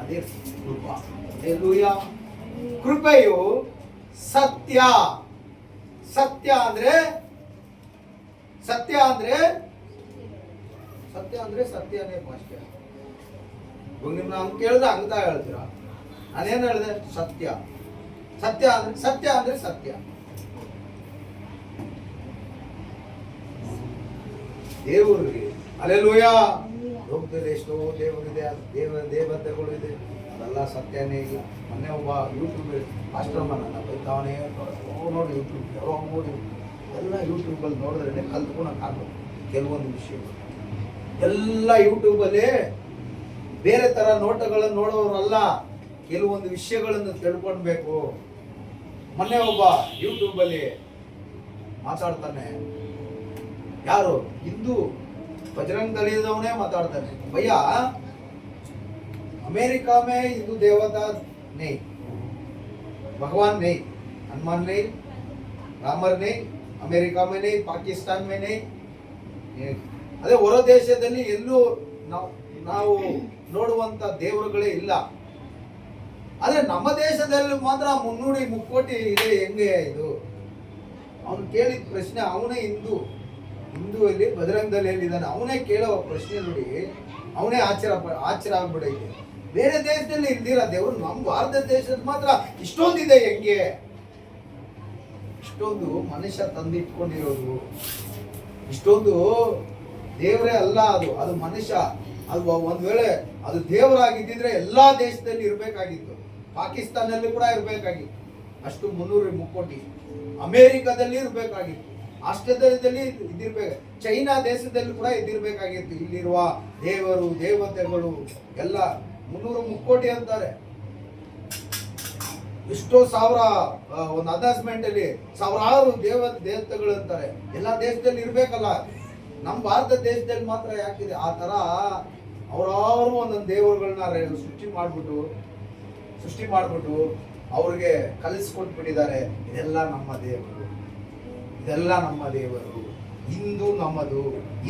అదే కృప. హల్లెలూయా. కృపయు సత్య. ಸತ್ಯ ಅಂದ್ರೆ ಸತ್ಯನೇ ಭಾಷೆ. ನಿಮ್ನ ಹಂಗ ಕೇಳಿದ್ರೆ ಹಂಗತಾ ಹೇಳ್ತೀರಾ? ನಾನೇನ್ ಹೇಳಿದೆ? ಸತ್ಯ. ಸತ್ಯ ಅಂದ್ರೆ ಸತ್ಯ. ದೇವರಿಗೆ ಹಲ್ಲೆಲೂಯಾ. ಲೋಕದಲ್ಲಿ ಎಷ್ಟೋ ದೇವರಿದೆ, ದೇವತೆಗಳು ಇದೆ, ಅದೆಲ್ಲ ಸತ್ಯನೇ ಇಲ್ಲ. ಮೊನ್ನೆ ಒಬ್ಬ ಯೂಟ್ಯೂಬ್ ಆಶ್ರಮ ನನ್ನ ಬೈತಾವನೇ ನೋಡಿ, ಯೂಟ್ಯೂಬ್ ಯಾವಾಗ ನೋಡಿ ಎಲ್ಲ ಯೂಟ್ಯೂಬಲ್ಲಿ ನೋಡಿದ್ರೆ ಕಲ್ತ್ಕೊಳಕ್ಕಾಗಲ್ಲ. ಕೆಲವೊಂದು ವಿಷಯಗಳು ಎಲ್ಲ ಯೂಟ್ಯೂಬಲ್ಲಿ ಬೇರೆ ತರ ನೋಟಗಳನ್ನು ನೋಡೋರಲ್ಲ, ಕೆಲವೊಂದು ವಿಷಯಗಳನ್ನು ತಿಳ್ಕೊಳ್ಬೇಕು. ಮೊನ್ನೆ ಒಬ್ಬ ಯೂಟ್ಯೂಬಲ್ಲಿ ಮಾತಾಡ್ತಾನೆ, ಯಾರು? ಹಿಂದೂ बजरंग दलितवने माताड़ताने, भैया अमेरिका में हिंदू देवता नहीं, भगवान नहीं, हनुमान नहीं, रामर नहीं, अमेरिका में नहीं, पाकिस्तान में नहीं, अದೇ ಹೊರ ದೇಶದಲ್ಲಿ ಎಲ್ಲೂ ನಾವು ನೋಡುವಂತ ದೇವರುಗಳೇ ಇಲ್ಲ. ಆದ್ರೆ ನಮ್ಮ ದೇಶದಲ್ಲಿ ಮಾತ್ರ 300 ಮುಕ್ಕೋಟಿ ಇದೆ. ಹೆಂಗೆ ಇದು? ಅವನು ಕೇಳಿದ ಪ್ರಶ್ನೆ, ಅವನೇ ಹಿಂದೂಯಲ್ಲಿ ಬಜರಂಗದಲ್ಲಿ ಎಲ್ಲಿದ್ದಾನೆ, ಅವನೇ ಕೇಳೋ ಪ್ರಶ್ನೆ ನೋಡಿ, ಅವನೇ ಆಶ್ಚರ್ಯ ಆಗ್ಬಿಡೈತೆ. ಬೇರೆ ದೇಶದಲ್ಲಿ ಇಲ್ದಿರ ದೇವರು ನಮ್ಮ ಭಾರತ ದೇಶದ ಮಾತ್ರ ಇಷ್ಟೊಂದಿದೆ. ಹೆಂಗೆ ಇಷ್ಟೊಂದು ಮನುಷ್ಯ ತಂದಿಟ್ಕೊಂಡಿರೋದು? ಇಷ್ಟೊಂದು ದೇವರೇ ಅಲ್ಲ, ಅದು ಮನುಷ್ಯ. ಅದು ಒಂದ್ ವೇಳೆ ಅದು ದೇವರಾಗಿದ್ದಿದ್ರೆ ಎಲ್ಲಾ ದೇಶದಲ್ಲಿ ಇರ್ಬೇಕಾಗಿತ್ತು. ಪಾಕಿಸ್ತಾನಲ್ಲಿ ಕೂಡ ಇರ್ಬೇಕಾಗಿತ್ತು, ಅಷ್ಟು 300 ಮುಕ್ಕೋಟಿ. ಅಮೇರಿಕಾದಲ್ಲಿ ಇರ್ಬೇಕಾಗಿತ್ತು, ಆಸ್ಟ್ರೇಲಿಯಾದಲ್ಲಿ ಇದ್ದಿರ್ಬೇಕು, ಚೈನಾ ದೇಶದಲ್ಲಿ ಕೂಡ ಇದ್ದಿರ್ಬೇಕಾಗಿತ್ತು. ಇಲ್ಲಿರುವ ದೇವರು ದೇವತೆಗಳು ಎಲ್ಲ 300 ಮುಕ್ಕೋಟಿ ಅಂತಾರೆ. ಎಷ್ಟೋ ಸಾವಿರ ಒಂದು ಅನಾನ್ಸ್ಮೆಂಟ್ ಅಲ್ಲಿ ಸಾವಿರಾರು ದೇವತೆಗಳು ಅಂತಾರೆ. ಎಲ್ಲಾ ದೇಶದಲ್ಲಿ ಇರ್ಬೇಕಲ್ಲ, ನಮ್ಮ ಭಾರತ ದೇಶದಲ್ಲಿ ಮಾತ್ರ ಯಾಕಿದೆ ಆ ತರ? ಅವರವರು ಒಂದೊಂದು ದೇವರುಗಳನ್ನ ಸೃಷ್ಟಿ ಮಾಡ್ಬಿಟ್ಟು ಅವ್ರಿಗೆ ಕಲಿಸ್ಕೊಟ್ಬಿಟ್ಟಿದ್ದಾರೆ. ಇದೆಲ್ಲ ನಮ್ಮ ದೇವರು, ಇಂದು ನಮ್ಮದು,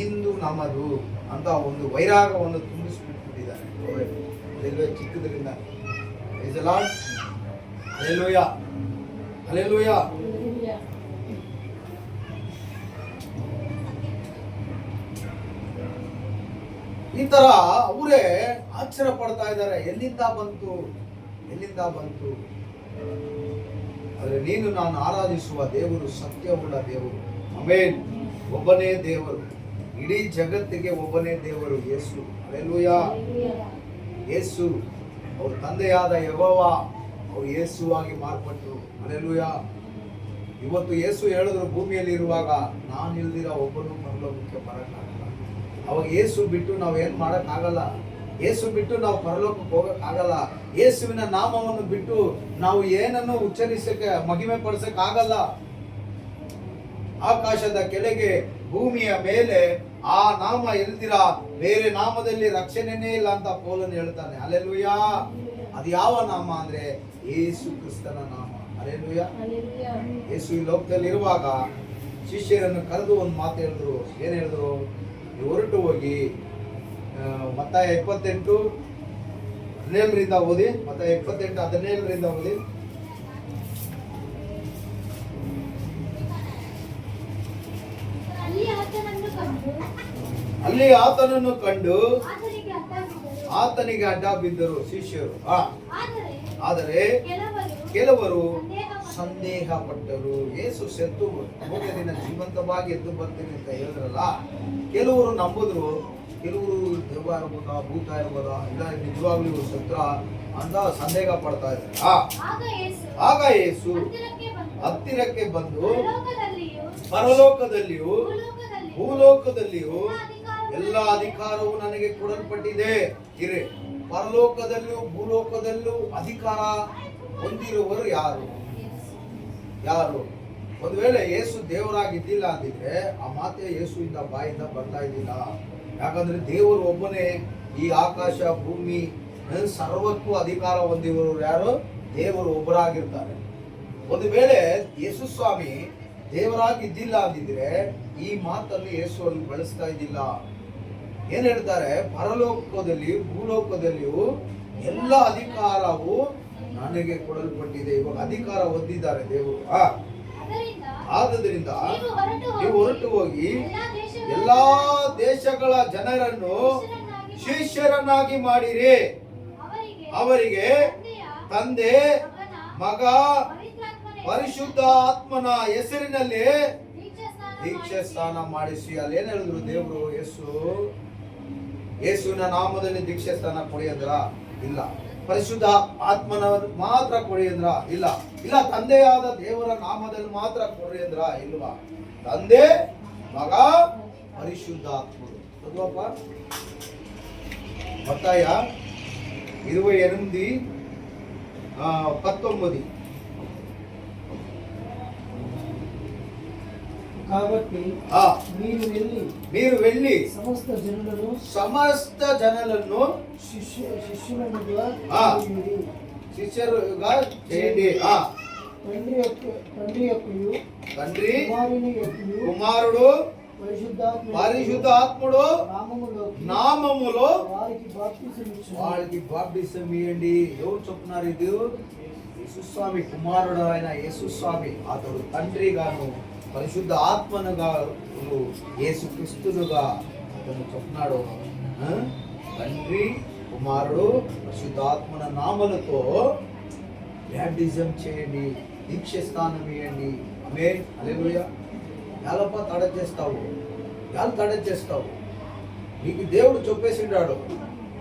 ಇಂದು ನಮ್ಮದು ಅಂತ ಒಂದು ವೈರಾಗವನ್ನು ತುಂಬಿಸ್ಬಿಟ್ಬಿಟ್ಟಿದ್ದಾರೆ ರೈಲ್ವೆ ಚಿಕ್ಕದ್ರಿಂದ. Hallelujah, hallelujah. ಈ ತರ ಅವರೇ ಆಶ್ಚರ್ಯ ಪಡ್ತಾ ಇದ್ದಾರೆ, ಎಲ್ಲಿಂದ ಬಂತು, ಎಲ್ಲಿಂದ ಬಂತು. ಆದರೆ ನೀನು ನಾನು ಆರಾಧಿಸುವ ದೇವರು ಸತ್ಯವುಳ್ಳ ದೇವರು. ಆಮೆನ್. ಒಬ್ಬನೇ ದೇವರು, ಇಡೀ ಜಗತ್ತಿಗೆ ಒಬ್ಬನೇ ದೇವರು, ಯೇಸು. ಹಲ್ಲೆಲೂಯಾ. ಯೇಸು ಅವ್ರ ತಂದೆಯಾದ ಯೆಹೋವ ಅವ್ರು ಯೇಸುವಾಗಿ ಮಾರ್ಪಟ್ಟರು. ಹಲ್ಲೆಲೂಯಾ. ಇವತ್ತು ಯೇಸು ಹೇಳಿದ್ರು, ಭೂಮಿಯಲ್ಲಿ ಇರುವಾಗ ನಾನು ಇಲ್ದಿರ ಒಬ್ಬನು ಪರಲೋಕಕ್ಕೆ ಬರಕ್ಕಾಗಲ್ಲ. ಅವಾಗ ಯೇಸು ಬಿಟ್ಟು ನಾವು ಏನು ಮಾಡೋಕ್ಕಾಗಲ್ಲ, ಯೇಸು ಬಿಟ್ಟು ನಾವು ಪರಲೋಕಕ್ಕೆ ಹೋಗೋಕ್ಕಾಗಲ್ಲ. ಯೇಸುವಿನ ನಾಮವನ್ನು ಬಿಟ್ಟು ನಾವು ಏನನ್ನು ಉಚ್ಚರಿಸಕ್ಕೆ, ಮಹಿಮೆ ಪಡಿಸಕ್ಕಾಗಲ್ಲ. ಆಕಾಶದ ಕೆಳಗೆ ಭೂಮಿಯ ಮೇಲೆ ಆ ನಾಮ ಇಲ್ದಿರ ಬೇರೆ ನಾಮದಲ್ಲಿ ರಕ್ಷಣೆನೇ ಇಲ್ಲ ಅಂತ ಪೌಲನು ಹೇಳ್ತಾನೆ. ಹಲ್ಲೆಲೂಯಾ. ಅದು ಯಾವ ನಾಮ ಅಂದ್ರೆ ಯೇಸು ಕ್ರಿಸ್ತನ ನಾಮ. ಹಲ್ಲೆಲೂಯಾ. ಯೇಸು ಈ ಲೋಕದಲ್ಲಿ ಇರುವಾಗ ಶಿಷ್ಯರನ್ನು ಕರೆದು ಒಂದು ಮಾತು ಹೇಳಿದ್ರು. ಏನ್ ಹೇಳಿದ್ರು? ನೀವು ಹೊರಟು ಹೋಗಿ, ಮತ್ತಾಯ 28:17 ಓದಿ. ಮತ್ತಾಯ 28:17 ಓದಿ. ಅಲ್ಲಿ ಆತನನ್ನು ಕಂಡು ಆತನಿಗೆ ಅಡ್ಡ ಬಿದ್ದರು ಶಿಷ್ಯರು. ಆದರೆ ಕೆಲವರು ಸಂದೇಹ ಪಟ್ಟರು. ಯೇಸು ಸತ್ತು 3ನೇ ದಿನ ಜೀವಂತವಾಗಿ ಎದ್ದು ಬರ್ತೀನಿ ಅಂತ ಹೇಳಿದ್ರಲ್ಲ, ಕೆಲವರು ನಂಬಿದ್ರು, ಕೆಲವರು ದೆವ್ವ ಇರ್ಬೋದಾ, ಭೂತ ಇರ್ಬೋದಾ, ಇಲ್ಲ ನಿಜವಾಗ್ಲೂ ಇವರು ಸತ್ರ ಅಂತ ಸಂದೇಹ ಪಡ್ತಾ ಇದ್ದಾರೆ. ಆಗ ಯೇಸು ಹತ್ತಿರಕ್ಕೆ ಬಂದು ಪರಲೋಕದಲ್ಲಿಯೂ ಭೂಲೋಕದಲ್ಲಿಯೂ ಎಲ್ಲ ಅಧಿಕಾರವು ನನಗೆ ಕೊಡಲ್ಪಟ್ಟಿದೆ. ಇರೇ ಪರಲೋಕದಲ್ಲಿಯೂ ಭೂಲೋಕದಲ್ಲೂ ಅಧಿಕಾರ ಹೊಂದಿರುವವರು ಯಾರು? ಯಾರು? ಒಂದು ವೇಳೆ ಯೇಸು ದೇವರಾಗಿದ್ದಿಲ್ಲ ಅಂದಿದ್ರೆ ಆ ಮಾತೆ ಯೇಸುವಿಂದ ಬಾಯಿಂದ ಬರ್ತಾ ಇದ್ದಿಲ್ಲ. ಯಾಕಂದ್ರೆ ದೇವರು ಒಬ್ಬನೇ. ಈ ಆಕಾಶ ಭೂಮಿ ಸರ್ವಕ್ಕೂ ಅಧಿಕಾರ ಹೊಂದಿರುವವರು ಯಾರು? ದೇವರು ಒಬ್ಬರಾಗಿರ್ತಾರೆ. ಒಂದು ವೇಳೆ ಯೇಸು ಸ್ವಾಮಿ ದೇವರಾಗಿದ್ದಿಲ್ಲ ಅಂದಿದ್ರೆ ಈ ಮಾತನ್ನು ಯೇಸು ಅಲ್ಲಿ ಬಳಸ್ತಾ ಇದ್ದಿಲ್ಲ. ಏನ್ ಹೇಳ್ತಾರೆ? ಪರಲೋಕದಲ್ಲಿ ಭೂಲೋಕದಲ್ಲಿಯೂ ಎಲ್ಲ ಅಧಿಕಾರವು ನನಗೆ ಕೊಡಲ್ಪಟ್ಟಿದೆ. ಇವಾಗ ಅಧಿಕಾರ ಹೊಂದಿದ್ದಾರೆ ದೇವರು. ಆದುದರಿಂದ ನೀವು ಹೊರಟು ಹೋಗಿ ಎಲ್ಲಾ ದೇಶಗಳ ಜನರನ್ನು ಶಿಷ್ಯರನ್ನಾಗಿ ಮಾಡಿರಿ. ಅವರಿಗೆ ತಂದೆ, ಮಗ, ಪರಿಶುದ್ಧ ಆತ್ಮನ ಹೆಸರಿನಲ್ಲಿ ದೀಕ್ಷೆ ಸ್ನಾನ ಮಾಡಿಸಿ. ಅಲ್ಲಿ ಏನ್ ಹೇಳಿದ್ರು ದೇವರು? ಯೇಸುವಿನ ನಾಮದಲ್ಲಿ ದೀಕ್ಷೆ ಸ್ನಾನ ಕೊಡಿ ಅಂದ್ರ? ಇಲ್ಲ. ಪರಿಶುದ್ಧ ಆತ್ಮನ ಮಾತ್ರ ಕೊಡಿ ಅಂದ್ರ? ಇಲ್ಲ. ಇಲ್ಲ. ತಂದೆಯಾದ ದೇವರ ನಾಮದಲ್ಲಿ ಮಾತ್ರ ಕೊಡಿ ಅಂದ್ರ? ಇಲ್ವಾ. ತಂದೆ, ಮಗ, ಪರಿಶುದ್ಧ ಆತ್ಮರು. ಅಲ್ವಪ್ಪ? ಮತ್ತಾಯ 28:19. కాబట్టి మీరు వెళ్ళి సమస్త జనులను శిష్యులుగా చేయండి. తండ్రి, కుమారుడు, పరిశుద్ధాత్ముడు నామములో వారికి బాప్టిజం ఇవ్వండి. ఎవరు చెప్తున్నారు? ఇది యేసుస్వామి కుమారుడు అయిన యేసుస్వామి. అతడు తండ్రి గాను పరిశుద్ధ ఆత్మనుగా యేసు క్రీస్తునుగా అతను చెప్తున్నాడు. తండ్రి, కుమారుడు, పరిశుద్ధాత్మన నామలతో బ్యాప్టిజం చేయండి, దీక్ష స్థానం ఇవ్వండి. ఆమేన్. హల్లెలూయా. యాలప్ప తడ చేస్తావు, యాలు తడ చేస్తావు? నీకు దేవుడు చెప్పేసిండాడు,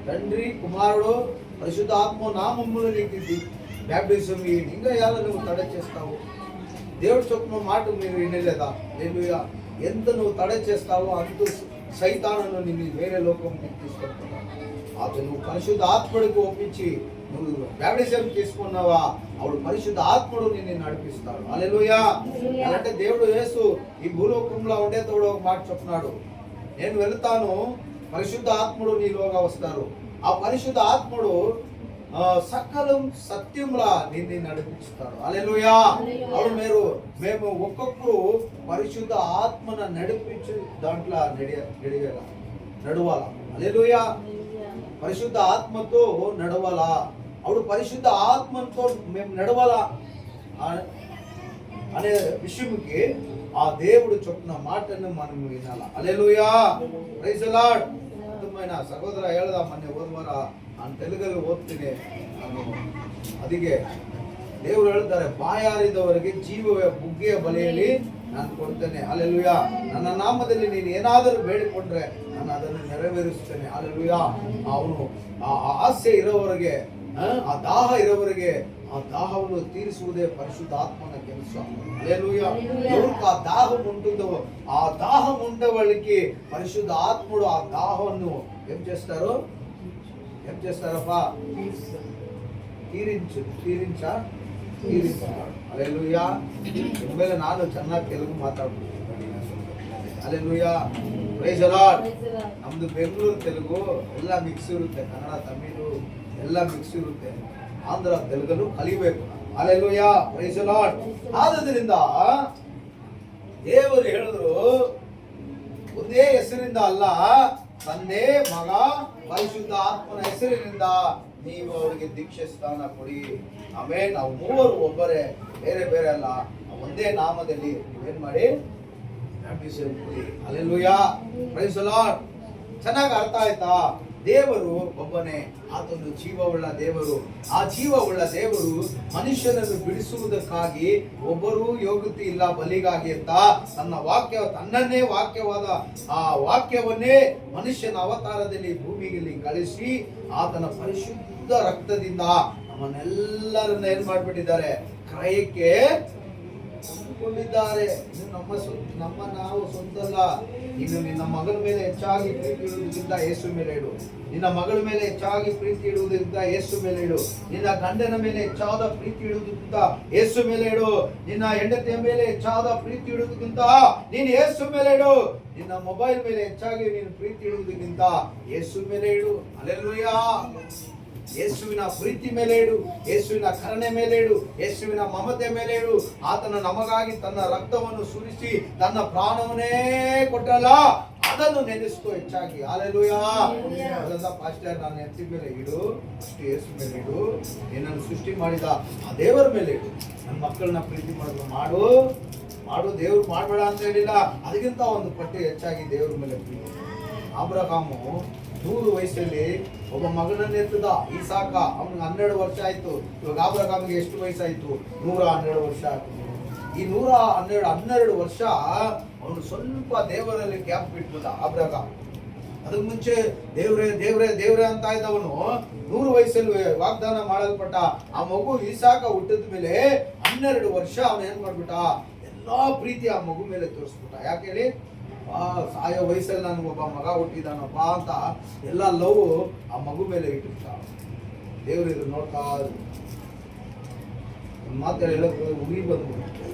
తండ్రి, కుమారుడు, పరిశుద్ధ ఆత్మ నామములో నీకు బ్యాప్టిజం ఇవ్వండి. ఇంకా యాల నువ్వు తడ చేస్తావు? దేవుడు చెప్పిన మాట మీరు వినలేదా? హల్లెలూయా. ఎంత నువ్వు తడ చేస్తావో అంత సైతానును నిన్ను వేరే లోకంకి తీసుకెళ్తాడు. అతను పరిశుద్ధ ఆత్ముడికి ఒప్పించి నువ్వు బ్యాప్టిజం తీసుకున్నావా, అప్పుడు పరిశుద్ధ ఆత్ముడు నిన్ను నడిపిస్తాడు. హల్లెలూయా. అంటే దేవుడు యేసు ఈ భూలోకంలో ఉండేటప్పుడు ఒక మాట చెప్తున్నాడు, నేను వెళ్తాను, పరిశుద్ధ ఆత్ముడు నీలోగా వస్తారు. ఆ పరిశుద్ధ ఆత్ముడు సకలం సత్యంలా నిన్ను నడిపిస్తాడు. హల్లెలూయా. అవును, మేము ఒక్కొక్కరు పరిశుద్ధ ఆత్మను నడిపించి దాంట్లో నడవాలా. హల్లెలూయా. పరిశుద్ధ ఆత్మతో నడవాలా. అప్పుడు పరిశుద్ధ ఆత్మతో మేము నడవాలా అనే విషయంకి ఆ దేవుడు చెప్పిన మాటను మనం వినాల. హల్లెలూయా. Praise the Lord. ಅರ್ಥమైన ಸಹೋದರ ಹೇಳ್ದ ಮೊನ್ನೆ ಹೋದ್ವಾರ ನಾನು ತೆಲುಗಲ್ಲಿ ಓದ್ತೀನಿ. ನಾನು ಅದಕ್ಕೆ ದೇವರು ಹೇಳ್ತಾರೆ, ಬಾಯಾರಿದವರಿಗೆ ಜೀವವೇ ಬುಗ್ಗೆಯ ಬಲೆಯಲ್ಲಿ ನಾನು ಕೊಡ್ತೇನೆ. ಹಲ್ಲೆಲೂಯಾ. ನನ್ನ ನಾಮದಲ್ಲಿ ನೀನು ಏನಾದರೂ ಬೇಡಿಕೊಂಡ್ರೆ ನಾನು ಅದನ್ನು ನೆರವೇರಿಸ್ತೇನೆ. ಹಲ್ಲೆಲೂಯಾ. ಅವನು ಆ ಆಸೆ ಇರೋವರೆಗೆ, ಆ ದಾಹ ಇರೋವರೆಗೆ ಆ దాహವನ್ನು తీర్చుವುదే పరిశుద్ధ ఆత్మన ಕೆಲಸ. హల్లెలూయా. ఎవరికి ఆ దాహం ఉంటుందో ఆ దాహం ఉండే వాళ్ళకి పరిశుద్ధ ఆత్ముడు ఆ దాహాన్ని ఏం చేస్తారప్పా? ತೀರಿಸ್ತಾడు. హల్లెలూయా. ಇನ್ಮೇಲೆ ನಾನು ಚೆನ್ನಾಗಿ ತೆಲುಗು ಮಾತಾಡ್ತೀನಿ. ಹల్లೆಲೂಯಾ. Praise the Lord. ನಮ್ದು ಬೆಂಗಳೂರು ತೆಲುಗು ಎಲ್ಲ ಮಿಕ್ಸ್ ಇರುತ್ತೆ, ಕನ್ನಡ ತಮಿಳು ಎಲ್ಲ ಮಿಕ್ಸ್ ಇರುತ್ತೆ. ಆಂಧ್ರ ತೆಲುಗನ್ನು ಕಲಿಬೇಕು. ಹಲ್ಲೆಲೂಯಾ. Praise the lord. ಆದ್ದರಿಂದ ದೇವರು ಹೇಳಿದ್ರು, ಒಂದೇ ಹೆಸರಿಂದ ಅಲ್ಲ, ತಂದೆ ಮಗ ಪರಿಶುದ್ಧ ಆತ್ಮನ ಹೆಸರಿನಿಂದ ನೀವು ಅವರಿಗೆ ದೀಕ್ಷೆ ಸ್ಥಾನ ಕೊಡಿ. ಆಮೇಲೆ ನಾವು ಮೂವರು ಒಬ್ಬರೇ, ಬೇರೆ ಬೇರೆ ಅಲ್ಲ, ಒಂದೇ ನಾಮದಲ್ಲಿ ಏನ್ ಮಾಡಿ ಬ್ಯಾಪ್ಟಿಸಮ್ ಕೊಡಿ. ಹಲ್ಲೆಲೂಯಾ. Praise the lord. ಚೆನ್ನಾಗಿ ಅರ್ಥ ಆಯ್ತಾ? ದೇವರು ಒಬ್ಬನೇ, ಆತನು ಜೀವವುಳ್ಳ ದೇವರು. ಆ ಜೀವವುಳ್ಳ ದೇವರು ಮನುಷ್ಯನನ್ನು ಬಿಡಿಸುವುದಕ್ಕಾಗಿ ಒಬ್ಬರೂ ಯೋಗ್ಯತೆ ಇಲ್ಲ ಬಲಿಗಾಗಿ ಅಂತ ತನ್ನನ್ನೇ ವಾಕ್ಯವಾದ ಆ ವಾಕ್ಯವನ್ನೇ ಮನುಷ್ಯನ ಅವತಾರದಲ್ಲಿ ಭೂಮಿಗೆ ಕಳಿಸಿ ಆತನ ಪರಿಶುದ್ಧ ರಕ್ತದಿಂದ ನಮ್ಮನ್ನೆಲ್ಲರನ್ನ ಏನ್ ಮಾಡ್ಬಿಟ್ಟಿದ್ದಾರೆ? ಕ್ರಯಕ್ಕೆ ಕೊಂಡಿದ್ದಾರೆ. ನಾವು ಸ್ವಂತಲ್ಲ. ಇನ್ನು ನಿನ್ನ ಮಗನ ಮೇಲೆ ಹೆಚ್ಚಾಗಿ ಪ್ರೀತಿ ಇಡುವುದಕ್ಕಿಂತ ಯೇಸು ಮೇಲೆ ಇಡು. ನಿನ್ನ ಮಗಳ ಮೇಲೆ ಹೆಚ್ಚಾಗಿ ಪ್ರೀತಿ ಇಡುವುದಕ್ಕಿಂತ ಯೇಸು ಮೇಲೆ ಇಡು. ನಿನ್ನ ಗಂಡನ ಮೇಲೆ ಹೆಚ್ಚಾದ ಪ್ರೀತಿ ಇಡುವುದಕ್ಕಿಂತ ಯೇಸು ಮೇಲೆ ಇಡು. ನಿನ್ನ ಹೆಂಡತಿಯ ಮೇಲೆ ಹೆಚ್ಚಾದ ಪ್ರೀತಿ ಇಡುವುದಕ್ಕಿಂತ ನೀನು ಯೇಸು ಮೇಲೆ ಇಡು. ನಿನ್ನ ಮೊಬೈಲ್ ಮೇಲೆ ಹೆಚ್ಚಾಗಿ ನೀನು ಪ್ರೀತಿ ಇಡುವುದಕ್ಕಿಂತ ಯೇಸು ಮೇಲೆ ಇಡು. ಹಲ್ಲೆಲೂಯಾ. ಯೇಸುವಿನ ಪ್ರೀತಿ ಮೇಲೆ ಇಡು, ಯೇಸುವಿನ ಕರುಣೆ ಮೇಲೆ ಇಡು, ಯೇಸುವಿನ ಮಮತೆ ಮೇಲೆ ಇಡು. ಆತನ ನಮಗಾಗಿ ತನ್ನ ರಕ್ತವನ್ನು ಸುರಿಸಿ ತನ್ನ ಪ್ರಾಣವನ್ನೇ ಕೊಟ್ಟಲ್ಲ, ಅದನ್ನು ನೆನೆಸ್ಕೋ ಹೆಚ್ಚಾಗಿ. ಹಲ್ಲೆಲೂಯಾ. ಪಾಸ್ಟರ್, ನಾನು ಹೆಂಡತಿ ಮೇಲೆ ಇಡು, ಅಷ್ಟು ಯೇಸು ಮೇಲೆ ಇಡು. ನಿನ್ನನ್ನು ಸೃಷ್ಟಿ ಮಾಡಿದ ಆ ದೇವರ ಮೇಲೆ ಇಡು. ನನ್ನ ಮಕ್ಕಳನ್ನ ಪ್ರೀತಿ ಮಾಡು. ದೇವ್ರು ಮಾಡಬೇಡ ಅಂತ ಹೇಳಿಲ್ಲ, ಅದಕ್ಕಿಂತ ಒಂದು ಪಟ್ಟು ಹೆಚ್ಚಾಗಿ ದೇವ್ರ ಮೇಲೆ ಪ್ರೀತಿ. ಅಬ್ರಹಾಮು 100 ವಯಸ್ಸಲ್ಲಿ ಒಬ್ಬ ಮಗನನ್ನು ಎತ್ತದ, ಈಸಾಕ. ಅವನಿಗೆ 12 ವರ್ಷ ಆಯ್ತು. ಇವಾಗ ಅಬ್ರಹಾಮಿಗೆ ಎಷ್ಟು ವಯಸ್ಸಾಯ್ತು? 112 ವರ್ಷ ಆಯ್ತು. ಈ 112 ವರ್ಷ ಅವನು ಸ್ವಲ್ಪ ದೇವರಲ್ಲಿ ಗ್ಯಾಪ್ ಬಿಟ್ಬಿಟ್ಟ ಅಬ್ರಹಾಮ್. ಅದಕ್ಕೆ ಮುಂಚೆ ದೇವ್ರೆ ಅಂತ ಇದ್ದವನು 100 ವಯಸ್ಸಲ್ಲಿ ವಾಗ್ದಾನ ಮಾಡಲ್ಪಟ್ಟ ಆ ಮಗು ಈಸಾಕ ಹುಟ್ಟಿದ ಮೇಲೆ 12 ವರ್ಷ ಅವನು ಏನ್ ಮಾಡ್ಬಿಟ್ಟ? ಎಲ್ಲಾ ಪ್ರೀತಿ ಆ ಮಗು ಮೇಲೆ ತೋರಿಸ್ಬಿಟ್ಟ. ಯಾಕೆ ಹೇಳಿ? ಸಾಯೋ ವಯಸ್ಸಲ್ಲಿ ನನಗೊಬ್ಬ ಮಗ ಹುಟ್ಟಿದಾನಪ್ಪ ಅಂತ ಎಲ್ಲ ಲವ್ ಆ ಮಗು ಮೇಲೆ ಇಟ್ಟಿರ್ತ. ದೇವ್ರು ಇದು ನೋಡ್ತಾ ಒಂದು ಮಾತು ಹೇಳಕ್ಕೆ ಉರಿ ಬಂದ್ಬಿಡುತ್ತೆ.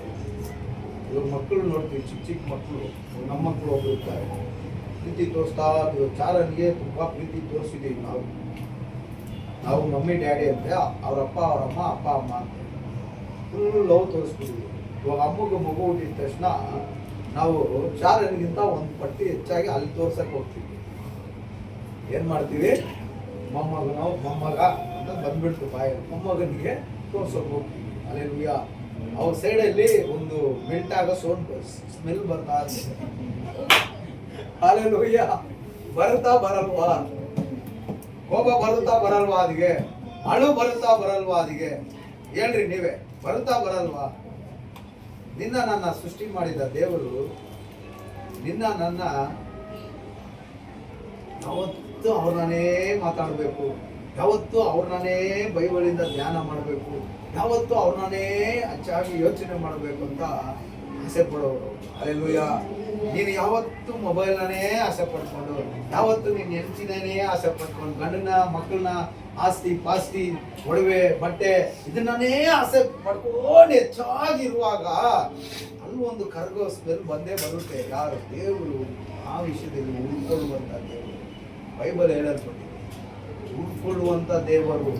ಇವಾಗ ಮಕ್ಕಳು ನೋಡ್ತೀವಿ, ಚಿಕ್ಕ ಮಕ್ಕಳು, ನಮ್ಮ ಮಕ್ಕಳು ಒಬ್ರು ಇರ್ತಾರೆ, ಪ್ರೀತಿ ತೋರಿಸ್ತಾ. ಚಾರನ್ಗೆ ತುಂಬಾ ಪ್ರೀತಿ ತೋರಿಸಿದೀವಿ ನಾವು ಮಮ್ಮಿ ಡ್ಯಾಡಿ ಅಂತೆ, ಅವ್ರಪ್ಪ ಅವರಮ್ಮ, ಅಪ್ಪ ಅಮ್ಮ ಅಂತ ಫುಲ್ ಲವ್ ತೋರಿಸ್ಬಿಟ್ಟಿದ್ವಿ. ಇವಾಗ ಅಮ್ಮಗೆ ಮಗು ಹುಟ್ಟಿದ ತಕ್ಷಣ ನಾವು ಚಾರನ್ಗಿಂತ ಒಂದು ಪಟ್ಟಿ ಹೆಚ್ಚಾಗಿ ಅಲ್ಲಿ ತೋರ್ಸಕ್ ಹೋಗ್ತೀವಿ. ಏನ್ ಮಾಡ್ತೀವಿ? ಮೊಮ್ಮಗ ಅಂತ ಬಂದ್ಬಿಡ್ತು ಬಾಯಲ್ಲಿ, ಮೊಮ್ಮಗನಿಗೆ ತೋರ್ಸಕ್ ಹೋಗ್ತೀವಿ. ಹಲ್ಲೆಲೂಯಾ. ಅವ್ರ ಸೈಡಲ್ಲಿ ಒಂದು ಮೆಲ್ಟಾಗ ಸ್ಮೆಲ್ ಬರ್ತಾ ಇರ್ತದೆ. ಹಲ್ಲೆಲೂಯಾ. ಬರುತ್ತಾ ಬರಲ್ವಾ? ಕೋಪ ಬರುತ್ತಾ ಬರಲ್ವಾ? ಅದಿಗೆ ಅಳು ಬರುತ್ತಾ ಬರಲ್ವಾ? ಅದಿಗೆ ಹೇಳ್ರಿ ನೀವೇ, ಬರುತ್ತಾ ಬರಲ್ವಾ? ನಿನ್ನ ನನ್ನ ಸೃಷ್ಟಿ ಮಾಡಿದ ದೇವರು ನಿನ್ನ ನನ್ನ ಯಾವತ್ತೂ ಅವ್ರನ್ನೇ ಮಾತಾಡಬೇಕು, ಯಾವತ್ತೂ ಅವ್ರನ್ನೇ ಬೈಬಲಿಂದ ಧ್ಯಾನ ಮಾಡಬೇಕು, ಯಾವತ್ತೂ ಅವ್ರನ್ನೇ ಹೆಚ್ಚಾಗಿ ಯೋಚನೆ ಮಾಡಬೇಕು ಅಂತ ಆಸೆ ಪಡೋರು. ಹಲ್ಲೆಲೂಯಾ. ನೀನು ಯಾವತ್ತೂ ಮೊಬೈಲ್ನೇ ಆಸೆ ಪಡ್ಕೊಂಡು, ಯಾವತ್ತೂ ನೀನು ಹೆಂಡತಿನೇ ಆಸೆ ಪಡ್ಕೊಂಡು, ಗಂಡನ ಮಕ್ಕಳನ್ನ ಆಸ್ತಿ ಪಾಸ್ತಿ ಒಡವೆ ಬಟ್ಟೆ ಇದನ್ನೇ ಆಸೆ ಪಡ್ಕೊಂಡು ಹೆಚ್ಚಾಗಿರುವಾಗ ಅಲ್ಲಿ ಒಂದು ಕರಗೋ ಸ್ಮೆಲ್ ಬಂದೇ ಬರುತ್ತೆ. ಯಾರು? ದೇವರು ಆ ವಿಷಯದಲ್ಲಿ ಹುಡುಕೊಳ್ಳುವಂಥ ದೇವರು. ಬೈಬಲ್ ಹೇಳಲ್ಪಟ್ಟಿದೆ, ಹುಡುಕೊಳ್ಳುವಂಥ ದೇವರು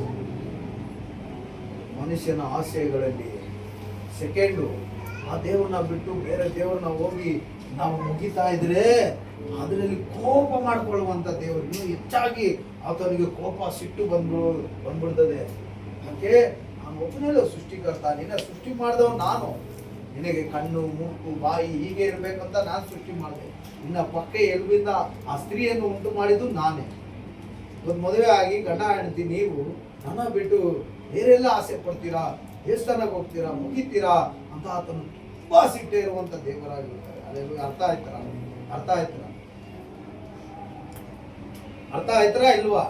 ಮನುಷ್ಯನ ಆಸೆಗಳಲ್ಲಿ ಸೆಕೆಂಡು ಆ ದೇವ್ರನ್ನ ಬಿಟ್ಟು ಬೇರೆ ದೇವ್ರನ್ನ ಹೋಗಿ ನಾವು ಮುಗಿತಾ ಇದ್ರೆ ಅದರಲ್ಲಿ ಕೋಪ ಮಾಡ್ಕೊಳ್ಳುವಂಥ ದೇವರು ಇನ್ನೂ ಹೆಚ್ಚಾಗಿ ಆತನಿಗೆ ಕೋಪ ಸಿಟ್ಟು ಬಂದ್ಬಿಡ್ತದೆ. ಯಾಕೆ ನಾನು ಒಬ್ಬನೆಲ್ಲ ಸೃಷ್ಟಿಕರ್ತ, ನಿನ್ನ ಸೃಷ್ಟಿ ಮಾಡಿದವ ನಾನು, ನಿನಗೆ ಕಣ್ಣು ಮೂಗು ಬಾಯಿ ಹೀಗೆ ಇರಬೇಕಂತ ನಾನು ಸೃಷ್ಟಿ ಮಾಡಿದೆ. ನಿನ್ನ ಪಕ್ಕ ಎಲ್ಬಿಂದ ಆ ಸ್ತ್ರೀಯನ್ನು ಉಂಟು ಮಾಡಿದ್ದು ನಾನೇ. ಒಂದು ಮದುವೆ ಆಗಿ ಗಂಡ ಹೆಂಡತಿ ನೀವು ನನ್ನ ಬಿಟ್ಟು ಬೇರೆಲ್ಲ ಆಸೆ ಪಡ್ತೀರಾ, ದೇವಸ್ಥಾನಕ್ಕೆ ಹೋಗ್ತೀರಾ, ಮುಗಿತೀರಾ ಅಂತ ಆತನು ತುಂಬಾ ಸಿಟ್ಟೆ ಇರುವಂತ ದೇವರಾಗಿರ್ತಾರೆ. ಅದೆಲ್ಲ ಅರ್ಥ ಆಯ್ತಾರ? ಅರ್ಥ ಆಯ್ತಾರ ಇಲ್ವಾ?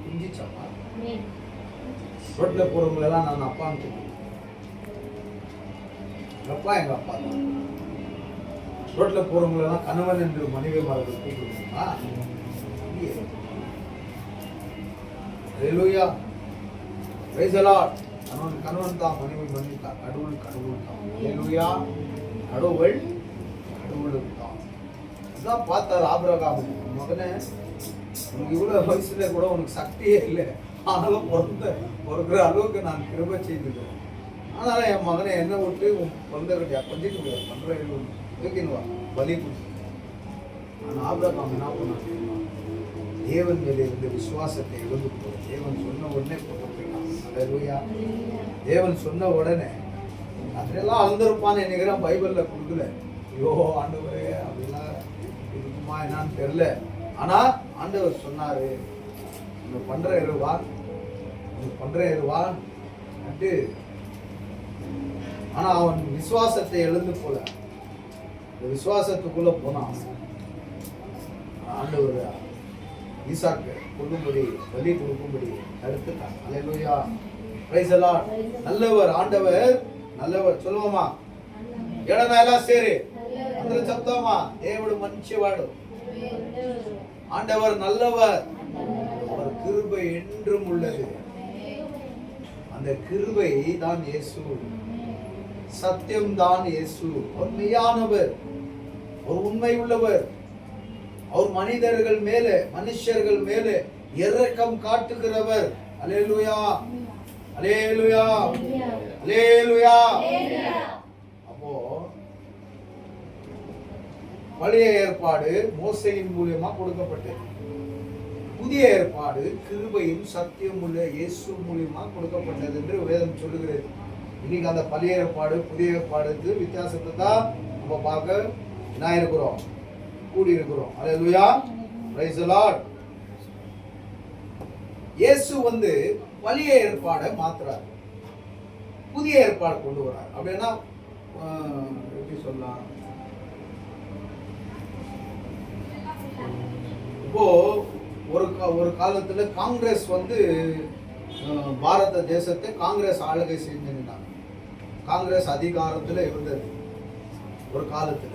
ಇಂಜಿಚಮ್ಮ ರೊಟ್ಲೆ ಪೂರ್ವಗಳೆಲ್ಲ ನನ್ನ ಅಪ್ಪ ಅಂತೀನಿ. ಅಪ್ಪ ಹೆಂಗಪ್ಪ ರೊಟ್ಲೆ ಪೂರ್ವಗಳೆಲ್ಲ ಕನವನೆಂದ್ರು ಮನೆಗೆ ಮಾಡಬೇಕು. Hallelujah. Praise the Lord. கணவன் தான் மனைவி தான், கடவுள் தான். Hallelujah. கடவுள் தான். அதான் பார்த்தார் ஆபிரகாம், மகனே உனக்கு இவ்வளோ வயசுல கூட உனக்கு சக்தியே இல்லை, ஆனாலும் பொறுக்கிற அளவுக்கு நான் கிருபை செய்திருக்கேன். அதனால என் மகனை என்ன விட்டு பிறந்தவர்கிட்ட கொஞ்சம் பண்றேன் பலி கொடுத்து. ஆனால் ஆபிரகாம் என்ன பண்ணான்? தேவன் மேலே இருந்த விசுவாசத்தை இழந்து போய் தேவன் சொன்ன உடனே கொண்டு போயிட்டான். அல்லேலூயா. தேவன் சொன்ன உடனே அதெல்லாம் அழுந்திருப்பான்னு நினைக்கிறேன், பைபிள்ல கொடுக்கல. ஐயோ ஆண்டவரே அப்படிலாம் இருக்குமா என்னான்னு தெரியல. ஆனா ஆண்டவர் சொன்னாரு, உங்க பண்ற இருவா அட்டு. ஆனா அவன் விசுவாசத்தை எழுந்து போல, இந்த விசுவாசத்துக்குள்ள போனான். ஆண்டவர் ஈசாக்கு கொடுக்கும்படி பலி கொடுக்கும்படி தடுத்துட்டான். அல்லேலூயா. Praise the Lord. நல்லவர் ஆண்டவர், நல்லவர் சொல்லுவோமா? ఎడన ఎలా సేరి అందరూ చెప్తామా? దేవుడు మంచివాడు, ஆண்டவர் நல்லவர், அவர் கிருபை என்றும் உள்ளது. அந்த கிருபை தான் இயேசு, சத்தியம் தான் இயேசு. அவர் மெய்யானவர், அவர் உண்மை உள்ளவர். அவர் மனிதர்கள் மேலே, மனுஷர்கள் மேலே இரக்கம் காட்டுகிறவர். அல்லேலூயா, அல்லேலூயா, அல்லேலூயா. அப்போ பழைய ஏற்பாடு மோசையின் மூலமா கொடுக்கப்பட்டது, புதிய ஏற்பாடு கிருபையும் சத்தியம் உள்ள இயேசு மூலமா கொடுக்கப்பட்டது என்று வேதம் சொல்லுகிறது. இன்னைக்கு அந்த பழைய ஏற்பாடு புதிய ஏற்பாடு வித்தியாசத்தை தான் நம்ம பார்க்க என்ன இருக்கிறோம், கூடி இருக்கிறோம். Hallelujah. Praise the Lord. Yesu பழைய ஏற்பாடை மாத்துறார், புதிய ஏற்பாடு கொண்டு வரார். அப்படின்னா எப்படி சொல்லலாம்? இப்போ ஒரு காலத்துல காங்கிரஸ் பாரத தேசத்தை காங்கிரஸ் ஆளுகை செஞ்சிருந்தாங்க. காங்கிரஸ் அதிகாரத்துல இருந்தது ஒரு காலத்துல.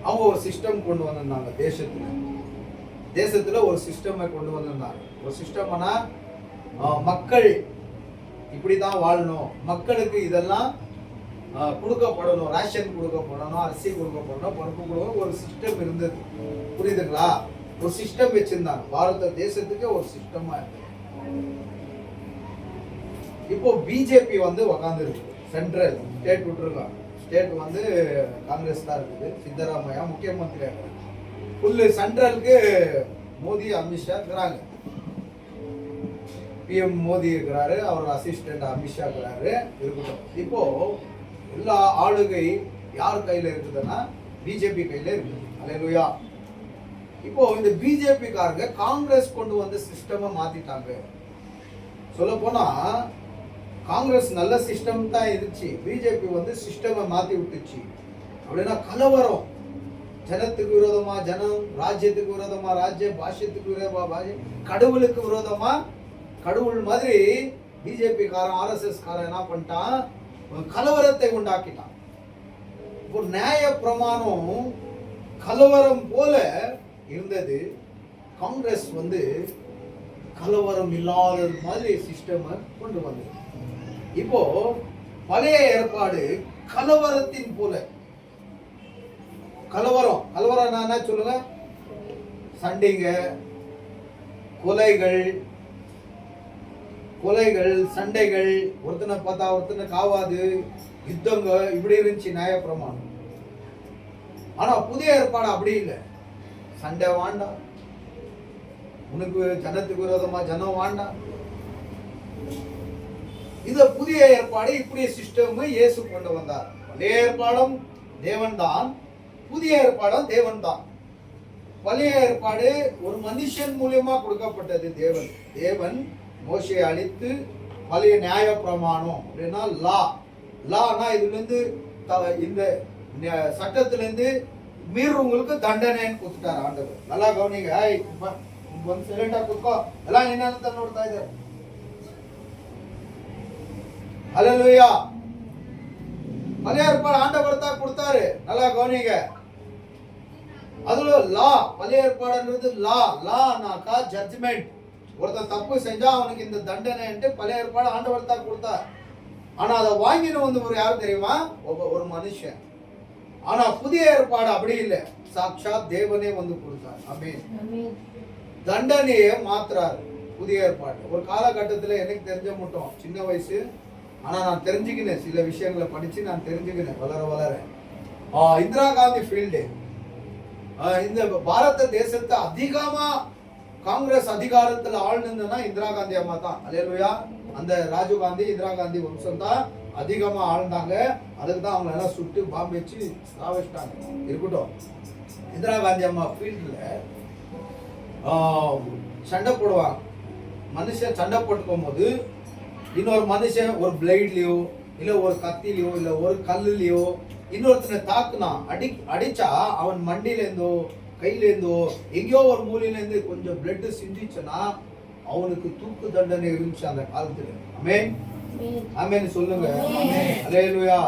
அவங்க ஒரு சிஸ்டம் கொண்டு வந்திருந்தாங்க தேசத்துல ஒரு சிஸ்டமை கொண்டு வந்திருந்தாங்க. ஒரு சிஸ்டம்னா மக்கள் இப்படிதான் வாழணும், மக்களுக்கு இதெல்லாம் கொடுக்கப்படணும், ரேஷன் கொடுக்கப்படணும், அரிசி கொடுக்கப்படணும், பருப்பு கொடுக்கணும், ஒரு சிஸ்டம் இருந்தது. புரியுதுங்களா? ஒரு சிஸ்டம் வச்சிருந்தாங்க. பாரத தேசத்துக்கு ஒரு சிஸ்டமா இருக்கு. இப்போ பிஜேபி உக்காந்து இருக்கு, சென்ட்ரல் ஸ்டேட் விட்டுருக்காங்க. ஸ்டேட் காங்கிரஸ் தான் இருக்குது. சித்தராமையா முக்கியமந்திரியா இருக்காங்க. ஃபுல்லு சென்ட்ரலுக்கு மோடி அமித்ஷா இருக்கிறாங்க. பிஎம் மோடி இருக்கிறாரு, அவர் அசிஸ்டன்ட் அமித்ஷா இருக்கிறாரு. இருக்கட்டும். இப்போ எல்லா ஆளுகை யார் கையில இருக்குதுன்னா பிஜேபி கையில இருக்குது. அல்லேலூயா. இப்போ இந்த பிஜேபி காரங்க காங்கிரஸ் கொண்டு வந்து சிஸ்டமை மாத்திட்டாங்க. சொல்ல போனா காங்கிரஸ் நல்ல சிஸ்டம் தான் இருந்துச்சு, பிஜேபி சிஸ்டமை மாத்தி விட்டுச்சு. அப்படின்னா கலவரம், ஜனத்துக்கு விரோதமா ஜனம், ராஜ்யத்துக்கு விரோதமா ராஜ்யம், பாஷ்யத்துக்கு விரோதமா பாஷ்யம், கடவுளுக்கு விரோதமா கடவுள் மாதிரி பிஜேபி காரன் ஆர்எஸ்எஸ் காரன் என்ன பண்ணிட்டான்? கலவரத்தை உண்டாக்கிட்டான். இப்போ நியாய பிரமாணம் கலவரம் போல இருந்தது. காங்கிரஸ் கலவரம் இல்லாத மாதிரி சிஸ்டம் கொண்டு வந்தது. இப்போ பழைய ஏற்பாடு கலவரத்தின் போல. கலவரம் என்ன சொல்லுங்க? சண்டைங்க, கொலைகள், கொலைகள், சண்டைகள், ஒருத்தனை பார்த்தா ஒருத்தனை காவாது, யுத்தங்க, இப்படி இருந்துச்சு நியாயப்பிரமாணம். ஆனா புதிய ஏற்பாடு அப்படி இல்லை. சண்டை வாண்டாம், உனக்கு ஜனத்துக்கு விரோதமா ஜனம் வாண்டாம். இந்த புதிய ஏற்பாடு இப்படி சிஸ்டம் இயேசு கொண்டு வந்தார். பழைய ஏற்பாடும் தேவன் தான், புதிய ஏற்பாடும் தேவன் தான். பழைய ஏற்பாடு ஒரு மனுஷன் மூலியமா கொடுக்கப்பட்டது. தேவன் மோசையை அழித்து பழைய நியாய பிரமாணம் அப்படின்னா லானா இதுல இருந்து இந்த சட்டத்திலிருந்து மீறவங்களுக்கு தண்டனைன்னு கொடுத்துட்டார் ஆண்டவர். நல்லா கவனிங்க. ಒಂದು ಸೈಲೆಂಟ್ ಆಗಿ ಕೂತ್ಕೋ. ಎಲ್ಲ ಏನಂತ ನೋಡ್ತಾ ಇದ್ದಾರೆ. ஹல்லேலூயா. பழைய ஏற்பாடு ஆண்டவர் தான் கொடுத்தாரு. நல்லா கவனிங்க. அதுல லா, பழைய ஏற்பாடுன்றது லானாக்கா ஜட்ஜ்மெண்ட். ஒருத்தன் தப்பு செஞ்சா அவனுக்கு இந்த தண்டனைன்ட்டு பழைய ஏற்பாடு ஆண்டவர் தான் கொடுத்தார். ஆனா அதை வாங்கின வந்து ஒரு யாரு தெரியுமா? ஒரு மனுஷன். ஆனா புதிய ஏற்பாடு அப்படி இல்லை. சாட்சாத் தேவனே வந்து கொடுத்தார். ஆமென். தண்டனையை மாத்துறாரு புதிய ஏற்பாடு. ஒரு காலகட்டத்தில் எனக்கு தெரிஞ்ச மட்டும் சின்ன வயசு, ஆனா நான் தெரிஞ்சுக்கினேன், சில விஷயங்களை படிச்சு நான் தெரிஞ்சுக்கினேன் வளர இந்திரா காந்தி ஃபீல்டு. இந்த பாரத தேசத்தை அதிகமா காங்கிரஸ் அதிகாரத்தில் ஆழ்ந்ததுன்னா இந்திரா காந்தி அம்மா தான். அல்லேலூயா. அந்த ராஜீவ் காந்தி, இந்திரா காந்தி வம்சம் தான் அதிகமா ஆழ்ந்தாங்க. அதுக்கு தான் அவங்க எல்லாம் சுட்டு பாம்பு வச்சு சாவச்சிட்டாங்க. இருக்கட்டும். இந்திரா காந்தி அம்மா ஃபீல்டுல சண்டை போடுவாங்க. மனுஷன் சண்டை போட்டுக்கும் போது இன்னொரு மனுஷன் ஒரு பிளேட்லயோ இல்ல ஒரு கத்திலையோ இல்ல ஒரு கல்லுலயோ இன்னொருத்தனை தாக்குனா அடிச்சா அவன் மண்டியில இருந்தோ கையில இருந்தோ எங்கேயோ ஒரு மூலையில இருந்து கொஞ்சம் பிளட் சிந்திச்சுன்னா அவனுக்கு தூக்கு தண்டனை இருந்துச்சு அந்த காலத்துல. ஆமென் ஆமென் சொல்லுங்க. அல்லேலூயா.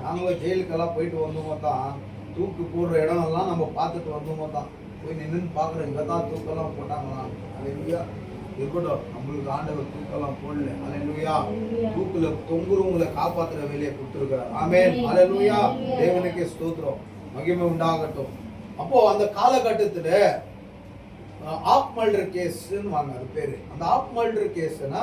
நாங்க ஜெயிலுக்கெல்லாம் போயிட்டு வந்தோமோ தான், தூக்கு போடுற இடம் எல்லாம் நம்ம பார்த்துட்டு வந்தோமோ தான், போய் நின்று பார்க்குறோம், இங்கே தான் தூக்கெல்லாம் போட்டாங்களாம். அல்லேலூயா. இருக்கட்டும், நம்மளுக்கு ஆண்டவர் தூக்கெல்லாம் போடல. அல்லேலூயா. தூக்குல தொங்குறவங்களை காப்பாத்துற வேலையை கொடுத்துருக்கிறார். ஆமென். அல்லேலூயா. தேவனுக்கே ஸ்தோத்திரம், மகிமை உண்டாகட்டும். அப்போ அந்த காலகட்டத்துல ஆப் மர்டர் கேஸ்ன்னு வாங்க அது பேரு. அந்த ஆப் மர்டர் கேஸ்னா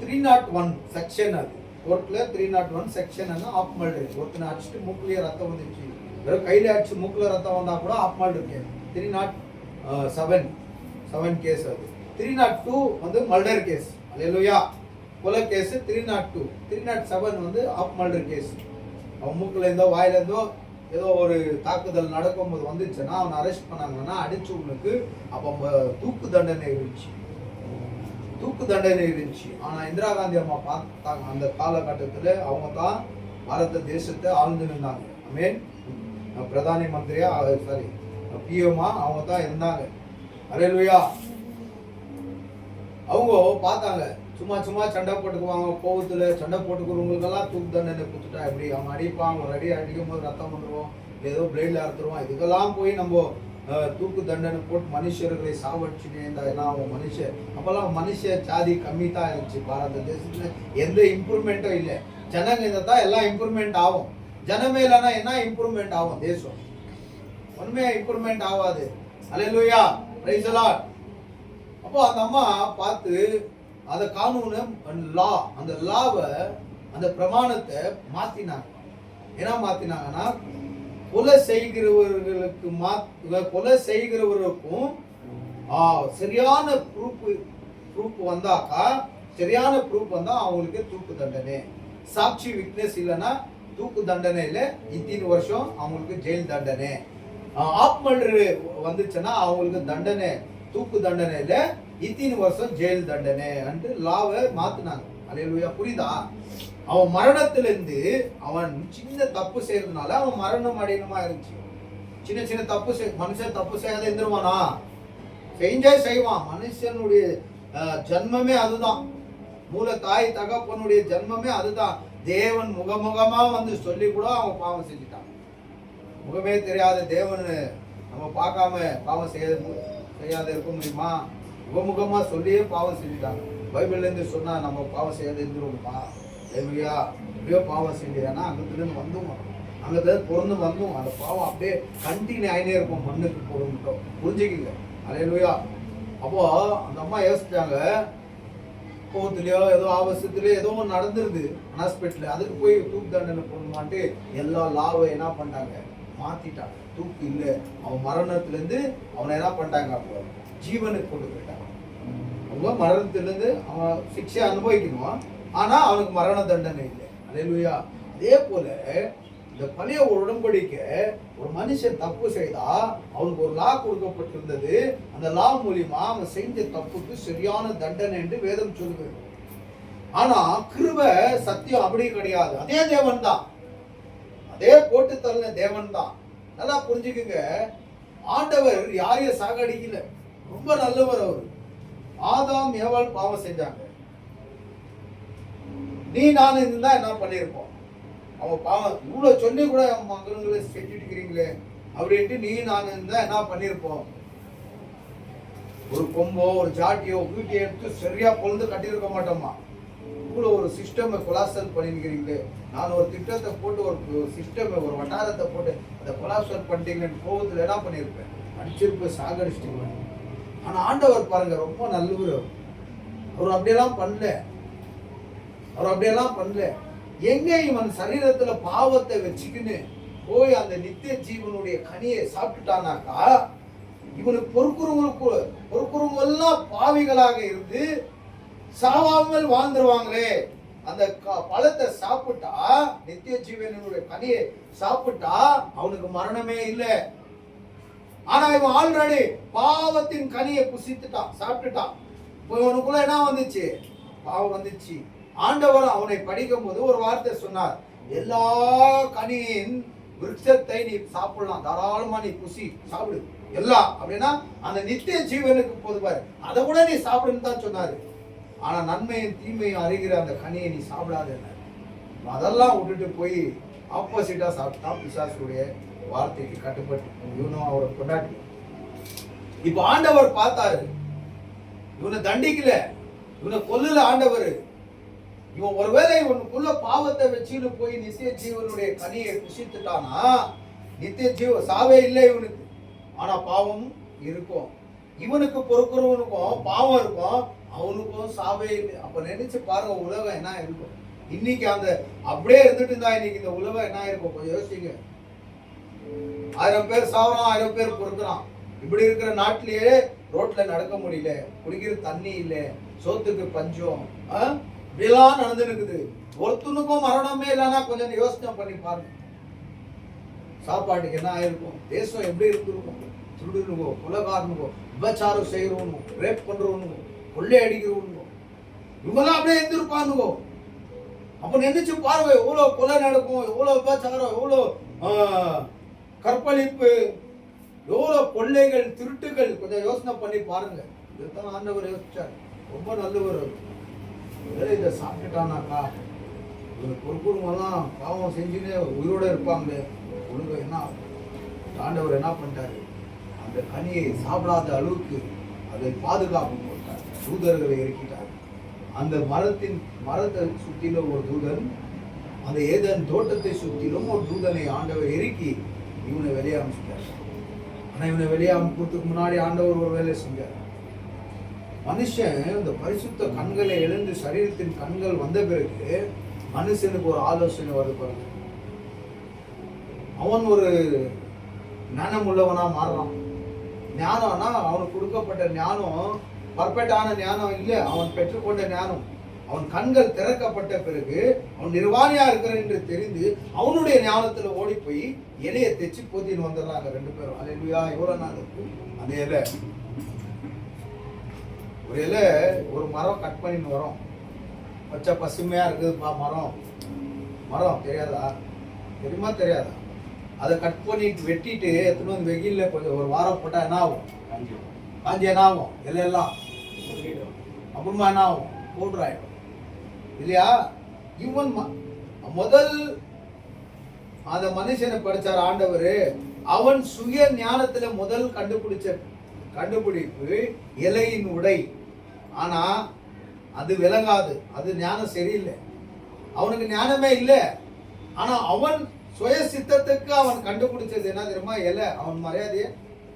301 செக்ஷன். அது கோர்ட்ல 301 செக்ஷன் ஆப் மர்டர். ஒருத்தனை அடிச்சுட்டு மூக்குலயே ரத்தம் வந்துச்சு, வெறும் கையில அடிச்சு மூக்குல ரத்தம் வந்தா கூட ஆப் மர்டர் கேஸ். 307 கேஸ். அது 302 வந்து மர்டர் கேஸ். அல்லேலூயா. கொலை கேஸ் 302. 307 வந்து ஆப் மர்டர் கேஸ். அவன் மூக்குல இருந்தோ வாயில இருந்தோ ஏதோ ஒரு தாக்குதல் நடக்கும்போது வந்துச்சுன்னா அவனை அரெஸ்ட் பண்ணாங்கன்னா அடிச்சவனுக்கு அப்போ தூக்கு தண்டனை இருந்துச்சு. ஆனா இந்திரா காந்தி அம்மா பார்த்தாங்க அந்த காலகட்டத்தில் அவங்க தான் பாரத தேசத்தை ஆழ்ந்து நின்றாங்க. ஆமென். பிரதானி மந்திரியா பிஎம்மா அவங்க தான் இருந்தாங்க. அல்லேலூயா. அவங்க பார்த்தாங்க, சும்மா சண்டை போட்டுக்குவாங்க, கோவத்துல சண்டை போட்டுக்கிறவங்களுக்கெல்லாம் தூக்கு தண்டனை கொடுத்துட்டா எப்படி? அவன் அடிப்பான், ஒரு அடி அடிக்கும் போது ரத்தம் வந்துடுவோம், ஏதோ பிளேட்ல அறுத்துருவான். இதுக்கெல்லாம் போய் நம்ம தூக்கு தண்டனை போட்டு மனுஷர்களை சாவடிச்சுட்டு இருந்தா அவன் மனுஷன். அப்பெல்லாம் மனுஷ சாதி கம்மி தான் இருந்துச்சு பாரத தேசத்துல. எந்த இம்ப்ரூவ்மெண்ட்டும் இல்லை. ஜனங்க இருந்தா எல்லாம் இம்ப்ரூவ்மெண்ட் ஆகும். ஜனமே இல்லைன்னா என்ன இம்ப்ரூவ்மெண்ட் ஆகும்? தேசம் உண்மையா இம்ப்ரூவ்மெண்ட் ஆகாது. அல்லேலூயா. Praise the Lord. அப்போ அந்த அம்மா பார்த்து அந்த கானூனை அந்த லாவை அந்த பிரமாணத்தை மாத்தினாங்க. என்ன மாத்தினாங்கன்னா, கொலை செய்கிறவருக்கும் சரியான ப்ரூஃப் வந்தாக்கா, சரியான ப்ரூஃப் வந்தா அவங்களுக்கு தூக்கு தண்டனை. சாட்சி விட்னஸ் இல்லைன்னா தூக்கு தண்டனை இல்லை, 18 வருஷம் அவங்களுக்கு ஜெயில் தண்டனை. ஆப் மர்டர் வந்துச்சுன்னா அவங்களுக்கு தண்டனை தூக்கு தண்டனை இல்லை, 18 வருஷம் ஜெயில் தண்டனை என்று லாவை மாத்தினாங்க. அல்லேலூயா. புரியுதா? அவன் மரணத்திலிருந்து அவன் சின்ன தப்பு செய்யறதுனால அவன் மரணம் அடையணுமா இருந்துச்சு. சின்ன தப்பு மனுஷன் தப்பு செய்யாத இருந்துருவானா? செஞ்சே செய்வான். மனுஷனுடைய ஜன்மமே அதுதான். மூல தாய் தகப்பனுடைய ஜன்மமே அதுதான். தேவன் முகமுகமா வந்து சொல்லி கூட அவன் பாவம் செஞ்சுட்டான். முகமே தெரியாத தேவன் நம்ம பார்க்காம பாவம் செய்யாத இருக்க முடியுமா? முகமுகமா சொல்லியே பாவம் செஞ்சுட்டாங்க. பைபிள்ல இருந்து சொன்னா நம்ம பாவம் செய்யாத இருந்துருவோம்ப்பா. இல்லையா? எப்படியோ பாவம் செஞ்சேன்னா அங்கத்துலேருந்து வந்தும் அங்கத்துலேருந்து பொருந்து வந்தும் அந்த பாவம் அப்படியே கண்டினியூ ஆயினே இருக்கும். மண்ணுக்கு பொருந்துட்டோம். புரிஞ்சுக்கிங்க. அல்லேலூயா. அப்போ அந்த அம்மா யோசிச்சாங்க, கோவத்திலயோ ஏதோ ஆபசத்திலயோ ஏதோ ஒன்று நடந்துருது ஹாஸ்பிட்டல், அதுக்கு போய் தூக்கு தண்டனை போடணுமான்ட்டு எல்லா லாவை என்ன பண்ணிட்டாங்க, மாத்திட்டாங்க. தூக்கு இல்லை, அவன் மரணத்திலேருந்து அவனை என்ன பண்ணிட்டாங்க, அப்போ ஜீவனுக்கு கொண்டு போயிட்டாங்க. அவங்க மரணத்திலேருந்து அவன் சிக்ஷை அனுபவிக்கணும், ஆனா அவனுக்கு மரண தண்டனை இல்லை. அல்லேலூயா. அதே போல இந்த பழைய உடன்படிக்கை, ஒரு மனுஷன் தப்பு செய்தா அவனுக்கு ஒரு லா கொடுக்கப்பட்டிருந்தது. அந்த லா மூலியமா அவன் செஞ்ச தப்புக்கு சரியான தண்டனை என்று வேதம் சொல்லுகிறது. ஆனா கிருபை சத்தியம் அப்படி கிடையாது. அதே தேவன் தான், அதே போட்டு தள்ள தேவன் தான். நல்லா புரிஞ்சுக்குங்க. ஆண்டவர் யாரையும் சாகடிக்கல, ரொம்ப நல்லவர் அவர். ஆதாம் ஏவாள் பாவம் செஞ்சாங்க, நீ நான் இருந்தா என்ன பண்ணிருப்போம்? அவன் பாவம் இவ்வளவு சொல்லி கூட அவன் மகன்களை செஞ்சுட்டு இருக்கிறீங்களே அப்படின்ட்டு நீ நான் இருந்தா என்ன பண்ணிருப்போம்? ஒரு கொம்போ ஒரு ஜாட்டியோ வீட்டை எடுத்து சரியா பொழுது கட்டியிருக்க மாட்டோமா? இவ்வளவு ஒரு சிஸ்டம் கொலாசல் பண்ணிருக்கிறீங்களே, நான் ஒரு திட்டத்தை போட்டு ஒரு சிஸ்டம் ஒரு வட்டாரத்தை போட்டு அதை கொலாசல் பண்ணிட்டீங்கன்னு கோபத்துல என்ன பண்ணிருப்பேன்? அடிச்சிருப்ப சாகடிச்சிட்டு. ஆனா ஆண்டவர் பாருங்க, ரொம்ப நல்லவர். அவர் அப்படியெல்லாம் பண்ணல, அவர் அப்படியெல்லாம் பண்ணல. எங்க இவன் சரீரத்துல பாவத்தை வச்சுக்கின்னு போய் அந்த நித்திய ஜீவனுடைய கனியை சாப்பிட்டுட்டானாக்கா, இவனுக்கு பொறுக்குறவங்க எல்லாம் பாவிகளாக இருந்து சாவாமல் வாழ்ந்துருவாங்களே. அந்த பழத்தை சாப்பிட்டா, நித்திய ஜீவனுடைய கனியை சாப்பிட்டா அவனுக்கு மரணமே இல்லை. ஆனா இவன் ஆல்ரெடி பாவத்தின் கனியை புசித்துட்டான், சாப்பிட்டுட்டான். இவனுக்குள்ள என்ன வந்துச்சு? பாவம் வந்துச்சு. ஆண்டவர் அவனை படிக்கும் போது ஒரு வார்த்தை சொன்னார், எல்லா கனியின் விருட்சத்தை நீ சாப்பிடலாம், தாராளமா நீ புசி சாப்பிடு எல்லாம். அப்படின்னா அந்த நித்திய ஜீவனுக்கு பொதுவாரு அதை கூட நீ சாப்பிடுன்னு தான் சொன்னாரு. ஆனா நன்மையும் தீமையும் அறிகிற அந்த கனியை நீ சாப்பிடாத, அதெல்லாம் விட்டுட்டு போய் ஆப்போசிட்டா சாப்பிட்டான். பிசாசுடைய வார்த்தைக்கு கட்டுப்பட்டு இவனும் அவரை கொண்டாடி. இப்ப ஆண்டவர் பார்த்தாரு, இவனை தண்டிக்கல, இவனை கொல்லல ஆண்டவர். இவன் ஒருவேளை இவனுக்குள்ள பாவத்தை வச்சுன்னு போய் நித்திய ஜீவனுடைய கனியை புசித்துட்டானா, நித்திய ஜீவ சாவே இல்லை இவனுக்கு, ஆனா பாவம் இருக்கும். இவனுக்கு பொறுக்கிறவனுக்கும் பாவம் இருக்கும், அவனுக்கும் சாவே இல்லை. அப்ப நினைச்சு பாருங்க உலகம் என்ன இருக்கும் இன்னைக்கு. அந்த அப்படியே இருந்துட்டு இருந்தா இன்னைக்கு இந்த உலகம் என்ன இருக்கும்? கொஞ்சம் யோசிங்க. 1000 பேர் சாவறான், 1000 பேர் பொறுக்கிறான். இப்படி இருக்கிற நாட்டிலேயே ரோட்ல நடக்க முடியல, குடிக்கிற தண்ணி இல்லை, சோத்துக்கு பஞ்சம், இப்படியெல்லாம் நடந்து இருக்குது. ஒருத்தனுக்கும் மரணமே இல்லைன்னா கொஞ்சம் யோசனை பண்ணி பாருங்க, சாப்பாட்டுக்கு என்ன ஆயிருக்கும்? தேசம் எப்படி இருந்திருக்கும்? திருடுனுங்கோ, கொலைகாரனுங்கோ, விபச்சாரம் செய்யறவனுங்கோ, ரேப் பண்றவனுங்கோ, கொள்ளை அடிக்கிறவனுங்கோ, இவங்கெல்லாம் அப்படியே இருந்திருப்பானுங்கோ. அப்ப நினைச்சு பாருங்க, எவ்வளவு கொலை நடக்கும், எவ்வளவு விபச்சாரம், எவ்வளவு கற்பழிப்பு, எவ்வளவு கொள்ளைகள், திருட்டுகள். கொஞ்சம் யோசனை பண்ணி பாருங்க. இதுதான் ஆண்டவர் யோசிச்சார். ரொம்ப நல்லவர். இதை சாப்பிட்டுட்டானாக்கா இவனுக்கு பொறுப்புலாம் பாவம் செஞ்சுன்னு உயிரோட இருப்பாங்களே, ஒழுங்கு என்ன ஆண்டவர் என்ன பண்ணிட்டாரு? அந்த கனியை சாப்பிடாத அளவுக்கு அதை பாதுகாப்பு போட்டார், தூதர்களை இறக்கிட்டார். அந்த மரத்தை சுற்றிலும் ஒரு தூதன், அந்த ஏதேன் தோட்டத்தை சுற்றிலும் ஒரு தூதனை ஆண்டவர் இறக்கி இவனை வெளியே அனுப்பிச்சிட்டார். ஆனா இவனை வெளியே அனுப்புறதுக்கு முன்னாடி ஆண்டவர் ஒரு வேலை செஞ்சார். மனுஷன் இந்த பரிசுத்த கண்களை எழுந்து சரீரத்தின் கண்கள் வந்த பிறகு மனுஷனுக்கு ஒரு ஆலோசனை வருது பாருங்க. அவன் ஒரு ஞானம் உள்ளவனா மாறுறான். ஞானம்னா அவனுக்கு கொடுக்கப்பட்ட ஞானம் பர்ஃபெக்டான ஞானம் இல்லை, அவன் பெற்றுக்கொண்ட ஞானம். அவன் கண்கள் திறக்கப்பட்ட பிறகு அவன் நிர்வாணியா இருக்கிறான் என்று தெரிந்து அவனுடைய ஞானத்துல ஓடி போய் இலையை தைச்சு போத்தின்னு வந்துடுறாங்க 2 பேரும். அல்லேலூயா. எவ்வளவு நாள் இருக்கு அந்த இலை? ஒரு இலை, ஒரு மரம் கட் பண்ணின்னு வரோம், பச்சை பசுமையா இருக்குதுப்பா மரம் தெரியாதா? தெரியுமா தெரியாதா? அதை கட் பண்ணிட்டு வெட்டிட்டு எத்தனை வந்து வெயில்ல கொஞ்சம் ஒரு வாரம் போட்டா என்ன ஆகும்? காஞ்சி என்ன ஆகும்? இலையெல்லாம் அப்புறமா என்ன ஆகும்? பவுடர் ஆயிடும் இல்லையா? இவன் முதல் அந்த மனுஷனை படிச்சார் ஆண்டவர். அவன் சுய ஞானத்துல முதல் கண்டுபிடிப்பு இலையின் உடை. ஆனா அது விளங்காது, அது ஞானம் சரியில்லை, அவனுக்கு ஞானமே இல்லை. ஆனா அவன் சுய சித்தத்துக்கு அவன் கண்டுபிடிச்சது என்ன தெரியுமா? இலை. அவன் மரியாதைய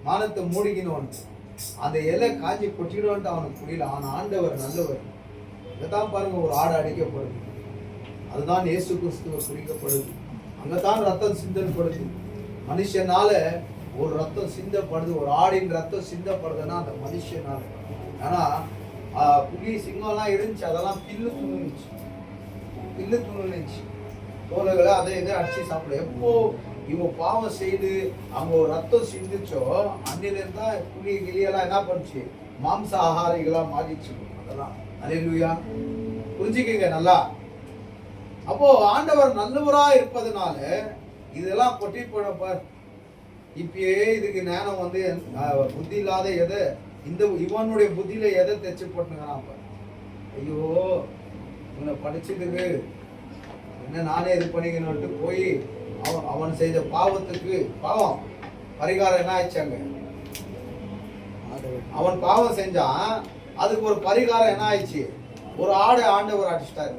மானத்தை மூடிக்கணும், அந்த இலை காஞ்சி கொட்டிடுவான்ட்டு அவனுக்கு புரியல. ஆனா ஆண்டவர் நல்லவர். இங்கதான் பாருங்க ஒரு ஆடு அடிக்கப்படுது, அதுதான் இயேசு கிறிஸ்துவ குறிக்கப்படுது. அங்கதான் ரத்தம் சிந்தப்படுது. மனுஷனால ஒரு ரத்தம் சிந்தப்படுது, ஒரு ஆடின் ரத்தம் சிந்தப்படுதுன்னா அந்த மனுஷனால. ஆனா புலி சிங்கம்லாம் இருந்துச்சு, அதெல்லாம் பில்லு துணுச்சு தோலைகளை அதை இதை அடிச்சு சாப்பிட. எப்போ இவன் பாவம் செய்து அவங்க ஒரு ரத்தம் சிந்திச்சோ அன்னிலிருந்து தான் புலி கிளியெல்லாம் என்ன பண்ணுச்சு, மாம்ச ஆகாரிகளா மாறிச்சு. அதெல்லாம் அல்லேலூயா, புரிஞ்சுக்கங்க நல்லா. அப்போ ஆண்டவர் நல்லவரா இருப்பதனால இதெல்லாம் கொட்டி போனப்பார். இப்பயே இதுக்கு ஞானம் வந்து புத்தி இல்லாத எதை இந்த இவனுடைய புத்தியில எதை தைச்சு போட்டுங்கிறான். ஐயோ இவனை படிச்சதுக்கு என்ன நானே இது பண்ணிக்கணும்ட்டு போய் அவன் செய்த பாவத்துக்கு பாவம் பரிகாரம் என்ன ஆயிடுச்சாங்க. அவன் பாவம் செஞ்சான், அதுக்கு ஒரு பரிகாரம் என்ன ஆயிடுச்சு, ஒரு ஆடை ஆண்டவர் அடிச்சிட்டாரு.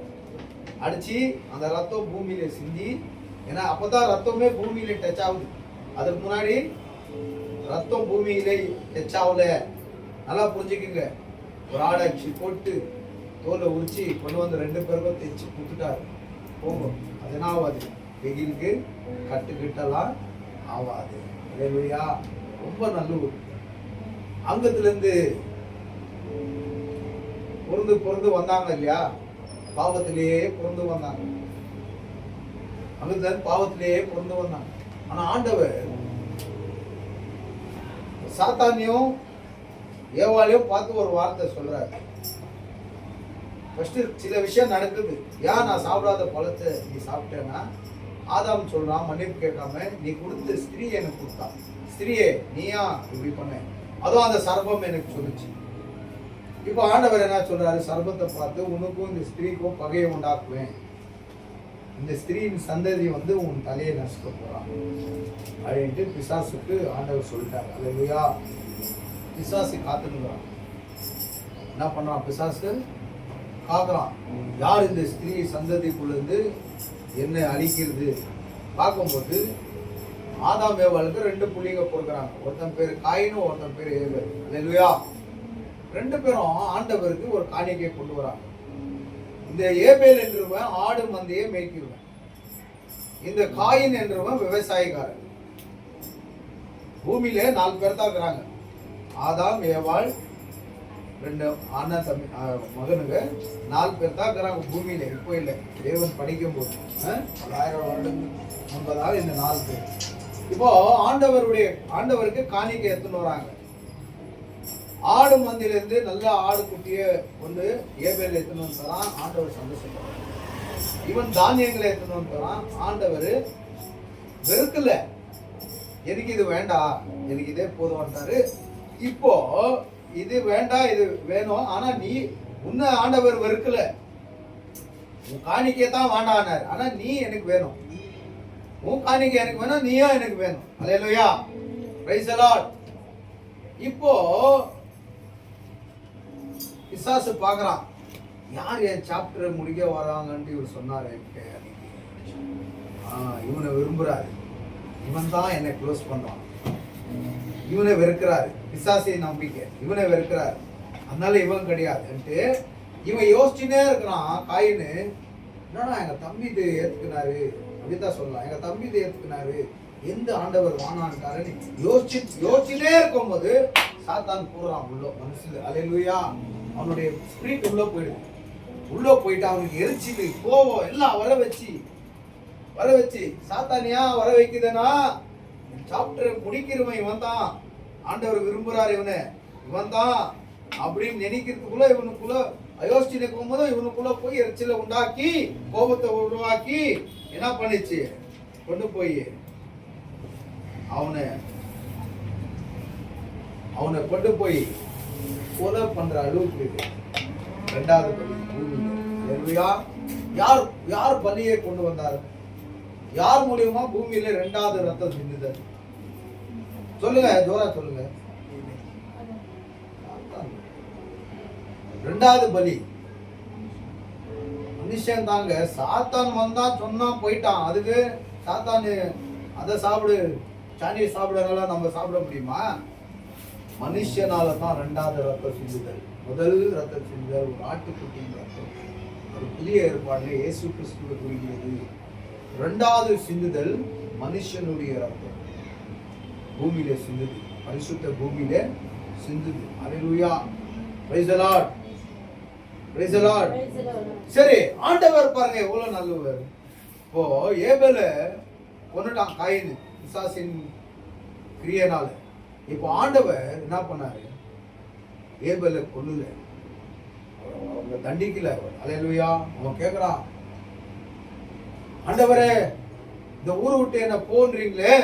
அடிச்சு அந்த ரத்தம் பூமியில சிந்தி, ஏன்னா அப்பதான் ரத்தமே பூமியில டச் ஆகுது. அதுக்கு முன்னாடி ரத்தம் பூமியில டச் ஆகல. நல்லா புரிஞ்சுக்குங்க. ஒரு ஆடை அடிச்சு போட்டு தோலை உரிச்சு கொண்டு வந்து 2 பேருக்கும் தைச்சு கொடுத்துட்டாரு. போகும், அது என்ன ஆகாது, வெயிலுக்கு கட்டுக்கிட்டெல்லாம் ஆகாது. இல்லையா, ரொம்ப நல்ல அங்கத்துல இருந்து பொருந்து வந்தாங்க இல்லையா, பாவத்திலேயே பொருந்து வந்தாங்க. அங்கத்துல பாவத்திலேயே பொருந்து வந்தாங்க. ஆனா ஆண்டவர் சாத்தானியும் ஏவாளையும் பார்த்து ஒரு வார்த்தை சொல்றாரு. ஃபர்ஸ்ட் சில விஷயம் நடக்குது. ஏன் நான் சாப்பிடாத பழத்தை நீ சாப்பிட்டேன்னா, ஆதாம் சொல்றான் மன்னிப்பு கேட்காம, நீ கொடுத்த ஸ்திரீ எனக்கு கொடுத்தான். ஸ்திரீயே நீயா இப்படி பண்ண, அதுவும் அந்த சர்பம் எனக்கு சொல்லுச்சு. இப்போ ஆண்டவர் என்ன சொல்றாரு, சர்பத்தை பார்த்து உனக்கும் இந்த ஸ்திரீக்கும் பகையை உண்டாக்குவேன், இந்த ஸ்திரீயின் சந்ததி வந்து உன் தலையை நசுக்க போறான் அப்படின்ட்டு பிசாசுக்கு ஆண்டவர் சொல்லிட்டாரு. அல்லேலூயா. பிசாசு காத்துக்கிறான். என்ன பண்றான் பிசாசு, காக்குறான். யார் இந்த ஸ்திரீ சந்ததிக்குள்ள இருந்து என்ன அழிக்கிறது பார்க்கும்போது ஆதாம் ஏவாளுக்கு 2 புள்ளிங்க பொறுக்கிறாங்க. ஒருத்தன் பேர் காயினும் ஒருத்தன் பேர் ஏவேல். அல்லேலூயா. 2 பேரும் ஆண்டவருக்கு ஒரு காணிக்கை கொண்டு வராங்க. இந்த ஏபேல் என்றவன் ஆடு மந்தையை மேய்க்கிறவன், இந்த காயின் என்றவன் விவசாயிக்காரன். பூமியில 4 பேர் தான் இருக்கிறாங்க. ஆதாம் ஏவாள் 2 அண்ணன் தம்பி மகனுங்க 4 பேர் தான் இருக்கிறாங்க பூமியில. இப்போ இல்லை, தேவன் படிக்கும் போது 1000 வருடங்கள் முன்பதாக இந்த 4 பேர். இப்போ ஆண்டவருக்கு காணிக்கை எடுத்துன்னு வராங்க. ஆடு மந்திலிருந்து நல்ல ஆடு குட்டியை கொண்டு ஏபேல் எடுத்துன்னு வந்து தரான். ஆண்டவர் சந்தோஷப்படுறார். இவன் தானியங்களை எடுத்துன்னு வந்து தரான். ஆண்டவர் வெறுக்கல, எனக்கு இது வேண்டாம், எனக்கு இதே போதும்ட்டாரு. இப்போ இது வேண்டாம் இது வேணும், ஆனா நீ உன்னை ஆண்டவர் வெறுக்கல, உன் காணிக்கை தான் வேண்டான்னாரு. ஆனா நீ எனக்கு வேணும், உன் காணிக்கை எனக்கு வேணும், நீயும் எனக்கு வேணும். அல்லேலூயா, பிரைஸ் தி லார்ட். இப்போ பிசாசு பார்க்கறான், யார் என் சாப்டர் முடிக்க வராங்கன்னு இவர் சொன்னாரு. இவனை விரும்புறாரு, இவன் தான் என்னை க்ளோஸ் பண்றான், இவனை வெறுக்கிறாரு. பிசாசிய நம்பிக்கை இவனை வெறுக்கிறாரு, அதனால இவன் கிடையாதுன்ட்டு இவன் யோசிச்சுனே இருக்கிறான். காயின்னு என்னடா எங்க தம்பி இது ஏத்துக்கினாரு அப்படிதான் சொல்லலாம், எங்க தம்பி இது ஏத்துக்கினாரு, எந்த ஆண்டவர் வானான்ட்டாருன்னு யோசிச்சுனே இருக்கும்போது சாத்தான் கூடுறான் உள்ள மனசுல. அல்லேலூயா. அவனுடைய ஸ்பிரிட் உள்ள போயிட்டு அவனுக்கு எரிச்சல் கோவம் எல்லாம் வர வச்சு சாத்தானியா வர வைக்குதுன்னா, சாப்டர் முடிக்கிறவன் இவன் தான், ஆண்டவர் விரும்புறாரு இவன் தான் அப்படின்னு நினைக்கிறதுக்குள்ள இவனுக்குள்ள அயோசிச்சு நிற்கும் போது இவனுக்குள்ள போய் எரிச்சலை உண்டாக்கி கோபத்தை உருவாக்கி என்ன பண்ணிச்சு, கொண்டு போய் அவனை கொண்டு போய் கொலை பண்ற அளவுக்கு 2வது பலி பூமியில. யார் பலியை கொண்டு வந்தாரு, யார் மூலியமா பூமியில 2வது ரத்தம் சிந்துதல் சொல்லுங்க, ஜோரா சொல்லுங்க. 2வது பலி மனுஷன் தாங்க. சாத்தான் வந்தா சொன்னா போயிட்டான். அதுக்கு சாத்தான் அதை சாப்பிடு சாணியை சாப்பிடறனால நம்ம சாப்பிட முடியுமா? மனுஷனால தான் 2வது ரத்தம் சிந்துதல். முதல் ரத்தம் சிந்த ஒரு ஆட்டுக்குட்டியின் ரத்தம். அது புதிய ஏற்பாடுல இயேசு கிறிஸ்துவை குறிக்கிறது. இரண்டாவது சிந்துதல் மனுஷனுடைய ரத்தம் பூமியில சிந்துது, பரிசுத்த பூமியில சிந்துது. Hallelujah, praise the Lord, praise the Lord. சரி, ஆண்டவர் பாருங்க எவ்வளவு நல்லவர். இப்போ ஏபேல கொன்னுட்டான் காயின், பிசாசின் கிரியைனால. இப்போ ஆண்டவர் என்ன பண்ணாரு? ஏபேல கொல்லல, அவங்க தண்டிக்கல. அல்லேலூயா. அவன் கேக்குறான், ஆண்டவரே இந்த ஊரை விட்டு என்ன போன்றீங்களே,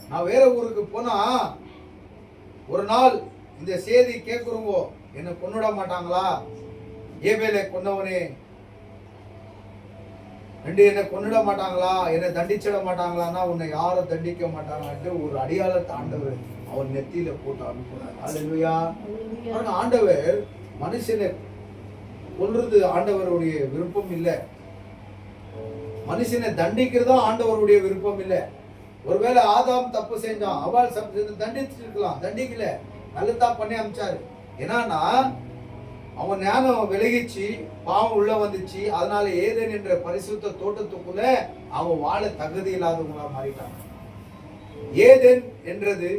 நான் வேற ஊருக்கு போனா ஒரு நாள் இந்த செய்தி கேட்குறவங்க என்ன கொன்னுட மாட்டாங்களா? ஏபேலை கொன்னவனே என்ன கொன்னுட மாட்டாங்களா? என்னை தண்டிச்சிட மாட்டாங்களான்னா உன்னை யாரும் தண்டிக்க மாட்டாங்கன்ட்டு ஒரு அடியாளத்தை ஆண்டவர் அவன் நெத்தியில போட்டு அனுப்புறார். அல்லேலூயா. ஆண்டவர் மனுஷனை கொல்றது ஆண்டவருடைய விருப்பம் இல்லை. மனுஷனை தண்டிக்கிறதும் ஆண்டவருடைய விருப்பம் இல்லை. ஒருவேளை ஆதாம் தப்பு செஞ்சான், அவள் தண்டிச்சிருக்கலாம், தண்டிக்கல, நல்லதான் பண்ணி அமிச்சாரு. ஏன்னா அவன் ஞானம் விலகிச்சு, பாவம் உள்ள வந்துச்சு. அதனால ஏதேன் என்ற பரிசுத்த தோட்டத்துக்குள்ள அவன் வாழ தகுதி இல்லாதவங்களா மாறிட்டான். ஏதேன் என்றது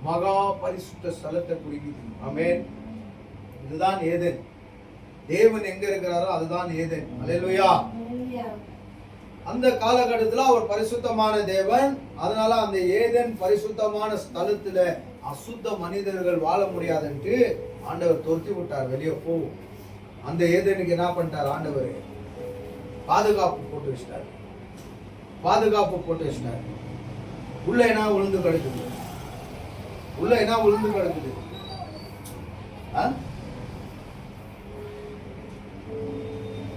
மகா பரிசுத்த ஸ்தலத்தை குறிக்குது. ஆமென். இதுதான் ஏதேன். தேவன் எங்க இருக்கிறாரோ அதுதான் ஏதேன். அல்லேலூயா. அந்த காலகட்டத்தில் அவர் பரிசுத்தமான தேவன். அதனால அந்த ஏதேன் பரிசுத்தமான ஸ்தலத்துல அசுத்த மனிதர்கள் வாழ முடியாதுன்ட்டு ஆண்டவர் துரத்தி விட்டார், வெளியே போ. அந்த ஏதேனுக்கு என்ன பண்ணிட்டார் ஆண்டவர்? பாதுகாப்பு போட்டு வச்சிட்டார், பாதுகாப்பு போட்டு வச்சிட்டார். உள்ள என்ன விழுந்து கிடக்குது? உள்ள என்ன விழுந்து கிடக்குது?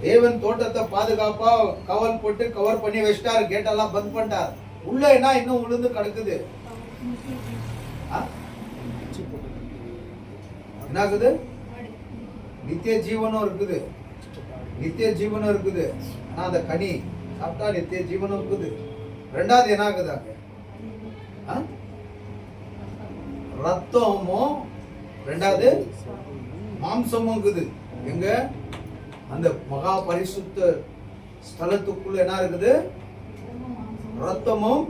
தேவன் தோட்டத்தை பாதுகாப்பா கவர் போட்டு கவர் பண்ணி வச்சிட்டாரு, கேட்டெல்லாம் பந்த் பண்ணிட்டார். உள்ள என்ன இன்னும் விழுந்து கிடக்குது? என்ன இருக்குது? நித்திய ஜீவனும் இருக்குது, நித்திய ஜீவனும் இருக்குது. ஆனா அந்த கனி சாப்பிட்டா நித்திய ஜீவனும் இருக்குது. ரெண்டாவது என்ன ஆகுது? அங்க ரத்தமும் ரெண்டாவது மாம்சமும் இருக்குது. எங்க? அந்த மகா பரிசுத்த ஸ்தலத்துக்குள்ள என்ன இருக்குது? ரத்தமும்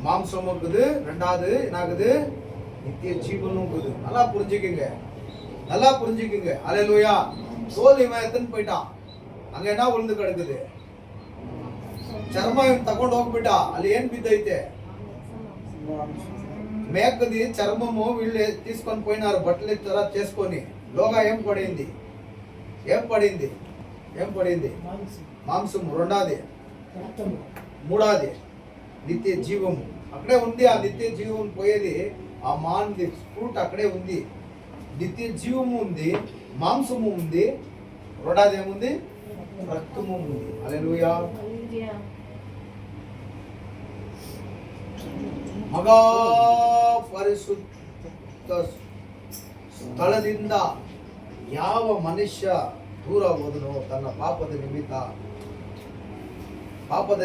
மாம்சமும் இருக்குது. ரெண்டாவது என்ன ஆகுது? நித்திய ஜீவனும் இருக்குது. நல்லா புரிஞ்சுக்குங்க, நல்லா புரிஞ்சுக்குங்க. அல்லேலூயா. தோல் இவன் எத்தனை போயிட்டான், அங்க என்ன விழுந்து கிடக்குது? ಚರ್ಮ ತಗೊಂಡು ಹೋಗ್ಬಿಟ್ಟ, ಅಲ್ಲಿ ಏನ್ ಬಿದ್ದೈತೆ? మేకది చర్మము వీళ్ళు తీసుకొని పోయినారు, బట్టలు త్వర చేసుకొని. లోగా ఏం పడింది? ఏం పడింది? ఏం పడింది? మాంసము. రెండాది, మూడాది నిత్య జీవము. అక్కడే ఉంది. ఆ నిత్య జీవం పోయేది ఆ మాన్ది ఫ్రూట్ అక్కడే ఉంది. నిత్య జీవము ఉంది, మాంసము ఉంది, రెండాది ఏముంది? రక్తము ఉంది. హల్లెలూయా. ಮಗಾ ಪರಿಶುದ್ಧ ಸ್ಥಳದಿಂದ ಯಾವ ಮನುಷ್ಯ ದೂರ ಹೋದನೋ ತನ್ನ ಪಾಪದ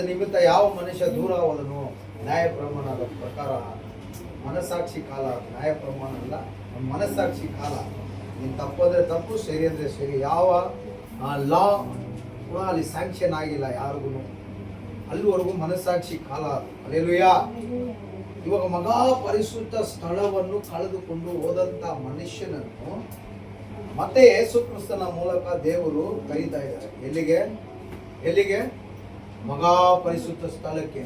ನಿಮಿತ್ತ ಯಾವ ಮನುಷ್ಯ ದೂರ ಹೋದನೋ, ನ್ಯಾಯ ಪ್ರಮಾಣದ ಪ್ರಕಾರ ಮನಸ್ಸಾಕ್ಷಿ ಕಾಲ, ನ್ಯಾಯ ಪ್ರಮಾಣ ಅಲ್ಲ, ಮನಸ್ಸಾಕ್ಷಿ ಕಾಲ. ನೀನು ತಪ್ಪಂದ್ರೆ ತಪ್ಪು, ಸರಿ ಅಂದ್ರೆ ಸರಿ. ಯಾವ ಲಾ ಕೂಡ ಅಲ್ಲಿ ಸ್ಯಾಂಕ್ಷನ್ ಆಗಿಲ್ಲ ಯಾರಿಗೂ, ಅಲ್ಲಿವರೆಗೂ ಮನಸ್ಸಾಕ್ಷಿ ಕಾಲ. ಹಲ್ಲೆಲೂಯಾ. ಇವಾಗ ಮಗಾ ಪರಿಶುದ್ಧ ಸ್ಥಳವನ್ನು ಕಳೆದುಕೊಂಡು ಹೋದಂತ ಮನುಷ್ಯನನ್ನು ಮತ್ತೆ ಯೇಸು ಕ್ರಿಸ್ತನ ಮೂಲಕ ದೇವರು ಕರೀತಾ ಇದ್ದಾರೆ. ಎಲ್ಲಿಗೆ? ಎಲ್ಲಿಗೆ? ಮಗಾ ಪರಿಶುದ್ಧ ಸ್ಥಳಕ್ಕೆ.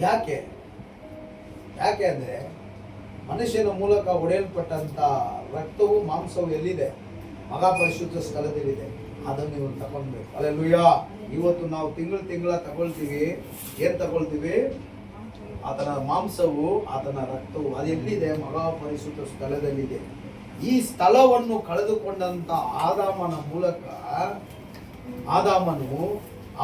ಯಾಕೆ? ಯಾಕೆ ಅಂದ್ರೆ ಮನುಷ್ಯನ ಮೂಲಕ ಒಡೆಯಲ್ಪಟ್ಟಂತ ರಕ್ತವು ಮಾಂಸವು ಎಲ್ಲಿದೆ? ಮಗಾ ಪರಿಶುದ್ಧ ಸ್ಥಳದಲ್ಲಿದೆ. ಅದನ್ನು ನೀವು ತಗೊಳ್ಬೇಕು. ಹಲ್ಲೆಲೂಯಾ. ಇವತ್ತು ನಾವು ತಿಂಗಳ ತಗೊಳ್ತೀವಿ. ಏನ್ ತಗೊಳ್ತೀವಿ? ಆತನ ಮಾಂಸವು, ಆತನ ರಕ್ತವು. ಅದೆಲ್ಲಿದೆ? ಮಗಾ ಪರಿಶುದ್ಧ ಸ್ಥಳದಲ್ಲಿದೆ. ಈ ಸ್ಥಳವನ್ನು ಕಳೆದುಕೊಂಡಂತ ಆದಾಮನ ಮೂಲಕ ಆದಾಮನು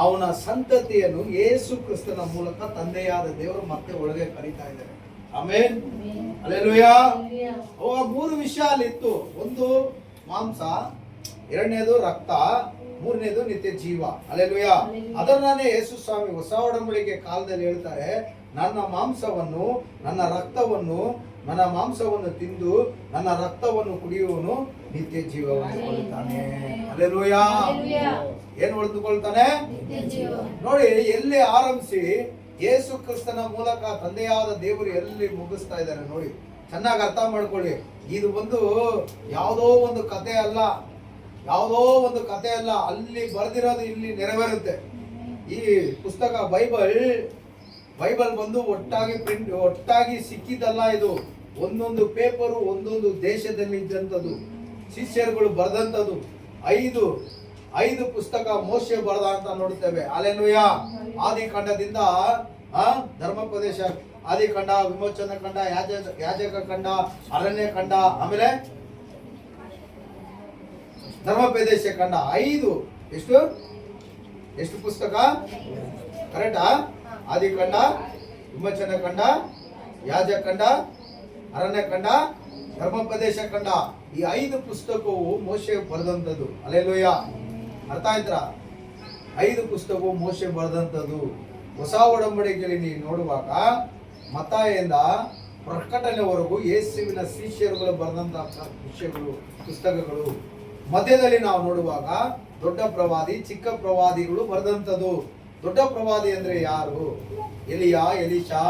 ಅವನ ಸಂತತಿಯನ್ನು ಯೇಸು ಕ್ರಿಸ್ತನ ಮೂಲಕ ತಂದೆಯಾದ ದೇವರು ಮತ್ತೆ ಒಳಗೆ ಕರೀತಾ ಇದ್ದಾರೆ. ಆಮೆನ್. ಹಲ್ಲೆಲೂಯಾ. ಅವಾಗ ಮೂರು ವಿಷಯ ಅಲ್ಲಿತ್ತು. ಒಂದು ಮಾಂಸ, ಎರಡನೇದು ರಕ್ತ, ಮೂರನೇದು ನಿತ್ಯ ಜೀವ. ಹಲ್ಲೆಲೂಯಾ. ಅದನ್ನೇ ಯೇಸು ಸ್ವಾಮಿ ಹೊಸ ಒಡಂಬಡಿಕೆ ಕಾಲದಲ್ಲಿ ಹೇಳ್ತಾರೆ, ನನ್ನ ಮಾಂಸವನ್ನು ನನ್ನ ರಕ್ತವನ್ನು ನನ್ನ ಮಾಂಸವನ್ನು ತಿಂದು ನನ್ನ ರಕ್ತವನ್ನು ಕುಡಿಯುವನು ನಿತ್ಯ ಜೀವವನ್ನು ಹೊಂದುತ್ತಾನೆ. ಹಲ್ಲೆಲೂಯಾ. ಏನು ಹೊಂದಿಕೊಳ್ತಾನೆ? ನೋಡಿ, ಎಲ್ಲಿ ಆರಂಭಿಸಿ ಯೇಸು ಕ್ರಿಸ್ತನ ಮೂಲಕ ತಂದೆಯಾದ ದೇವರು ಎಲ್ಲಿ ಮುಗಿಸ್ತಾ ಇದ್ದಾರೆ ನೋಡಿ. ಚೆನ್ನಾಗಿ ಅರ್ಥ ಮಾಡ್ಕೊಳ್ಳಿ. ಇದು ಒಂದು ಯಾವುದೋ ಒಂದು ಕತೆ ಅಲ್ಲ, ಯಾವುದೋ ಒಂದು ಕತೆ ಅಲ್ಲ. ಅಲ್ಲಿ ಬರೆದಿರೋದು ಇಲ್ಲಿ ನೆರವೇರುತ್ತೆ. ಈ ಪುಸ್ತಕ ಬೈಬಲ್ ಬಂದು ಒಟ್ಟಾಗಿ ಸಿಕ್ಕಿದ್ದಲ್ಲ. ಇದು ಒಂದೊಂದು ಪೇಪರು ಒಂದೊಂದು ದೇಶದಲ್ಲಿ ಇದ್ದಂಥದ್ದು, ಶಿಷ್ಯರುಗಳು ಬರೆದಂಥದ್ದು. ಐದು ಪುಸ್ತಕ ಮೋಶೆ ಬರೆದ ಅಂತ ನೋಡ್ತೇವೆ. ಹಲ್ಲೆಲೂಯಾ. ಆದಿಕಾಂಡದಿಂದ ಧರ್ಮೋಪದೇಶ, ಆದಿಕಾಂಡ, ವಿಮೋಚನ ಕಂಡ, ಯಾಜಕ ಕಂಡ, ಅರಣ್ಯ ಕಂಡ, ಆಮೇಲೆ ಧರ್ಮೋಪದೇಶ ಕಂಡ. ಎಷ್ಟು ಪುಸ್ತಕ? ಕರೆಕ್ಟಾ? ಆದಿಕಾಂಡ, ವಿಮೋಚನ ಕಂಡ, ಯಾಜಕ ಕಂಡ, ಅರಣ್ಯ ಕಂಡ, ಧರ್ಮೋಪದೇಶ ಕಂಡ. ಈ 5 ಪುಸ್ತಕವು ಮೋಶೆ ಬರೆದಂಥದ್ದು. ಹಲ್ಲೆಲೂಯಾ. ಅರ್ಥ ಆಯ್ತಾ? 5 ಪುಸ್ತಕವು ಮೋಶೆ ಬರೆದಂಥದ್ದು. ಹೊಸ ಒಡಂಬಡಿಕೆಯಲ್ಲಿ ನೀವು ನೋಡುವಾಗ ಮತ್ತಾಯದಿಂದ ಪ್ರಕಟಣೆವರೆಗೂ ಯೇಸುವಿನ ಶಿಷ್ಯರುಗಳು ಬರೆದಂತಹ ವಿಷಯಗಳು, ಪುಸ್ತಕಗಳು. ಮಧ್ಯದಲ್ಲಿ ನಾವು ನೋಡುವಾಗ ದೊಡ್ಡ ಪ್ರವಾದಿ, ಚಿಕ್ಕ ಪ್ರವಾದಿಗಳು ಬರೆದಂಥದ್ದು. ದೊಡ್ಡ ಪ್ರವಾದಿ ಅಂದ್ರೆ ಯಾರು? ಎಲಿಯಾ, ಎಲಿಷಾ,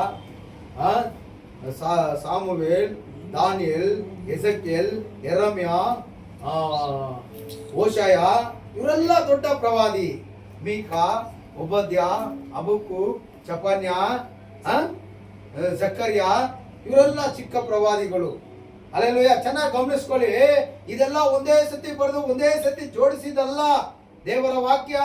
ಸಾಮುವೇಲ್, ದಾನಿಯೇಲ್, ಎಸೆಕಿಯೇಲ್, ಯೆರೆಮೀಯ, ಹೋಶೇಯ, ಇವರೆಲ್ಲ ದೊಡ್ಡ ಪ್ರವಾದಿ. ಮೀಕಾ, ಒಬದ್ಯ, ಅಬುಕು, ಚಪನ್ಯ, ಜಕರ್ಯ, ಇವರೆಲ್ಲ ಚಿಕ್ಕ ಪ್ರವಾದಿಗಳು. ಹಲ್ಲೆಲೂಯಾ. ಚೆನ್ನಾಗಿ ಗಮನಿಸ್ಕೊಳ್ಳಿ. ಇದೆಲ್ಲ ಒಂದೇ ಸತಿ ಬರೆದು ಒಂದೇ ಸತಿ ಜೋಡಿಸಿದಲ್ಲ ದೇವರ ವಾಕ್ಯ.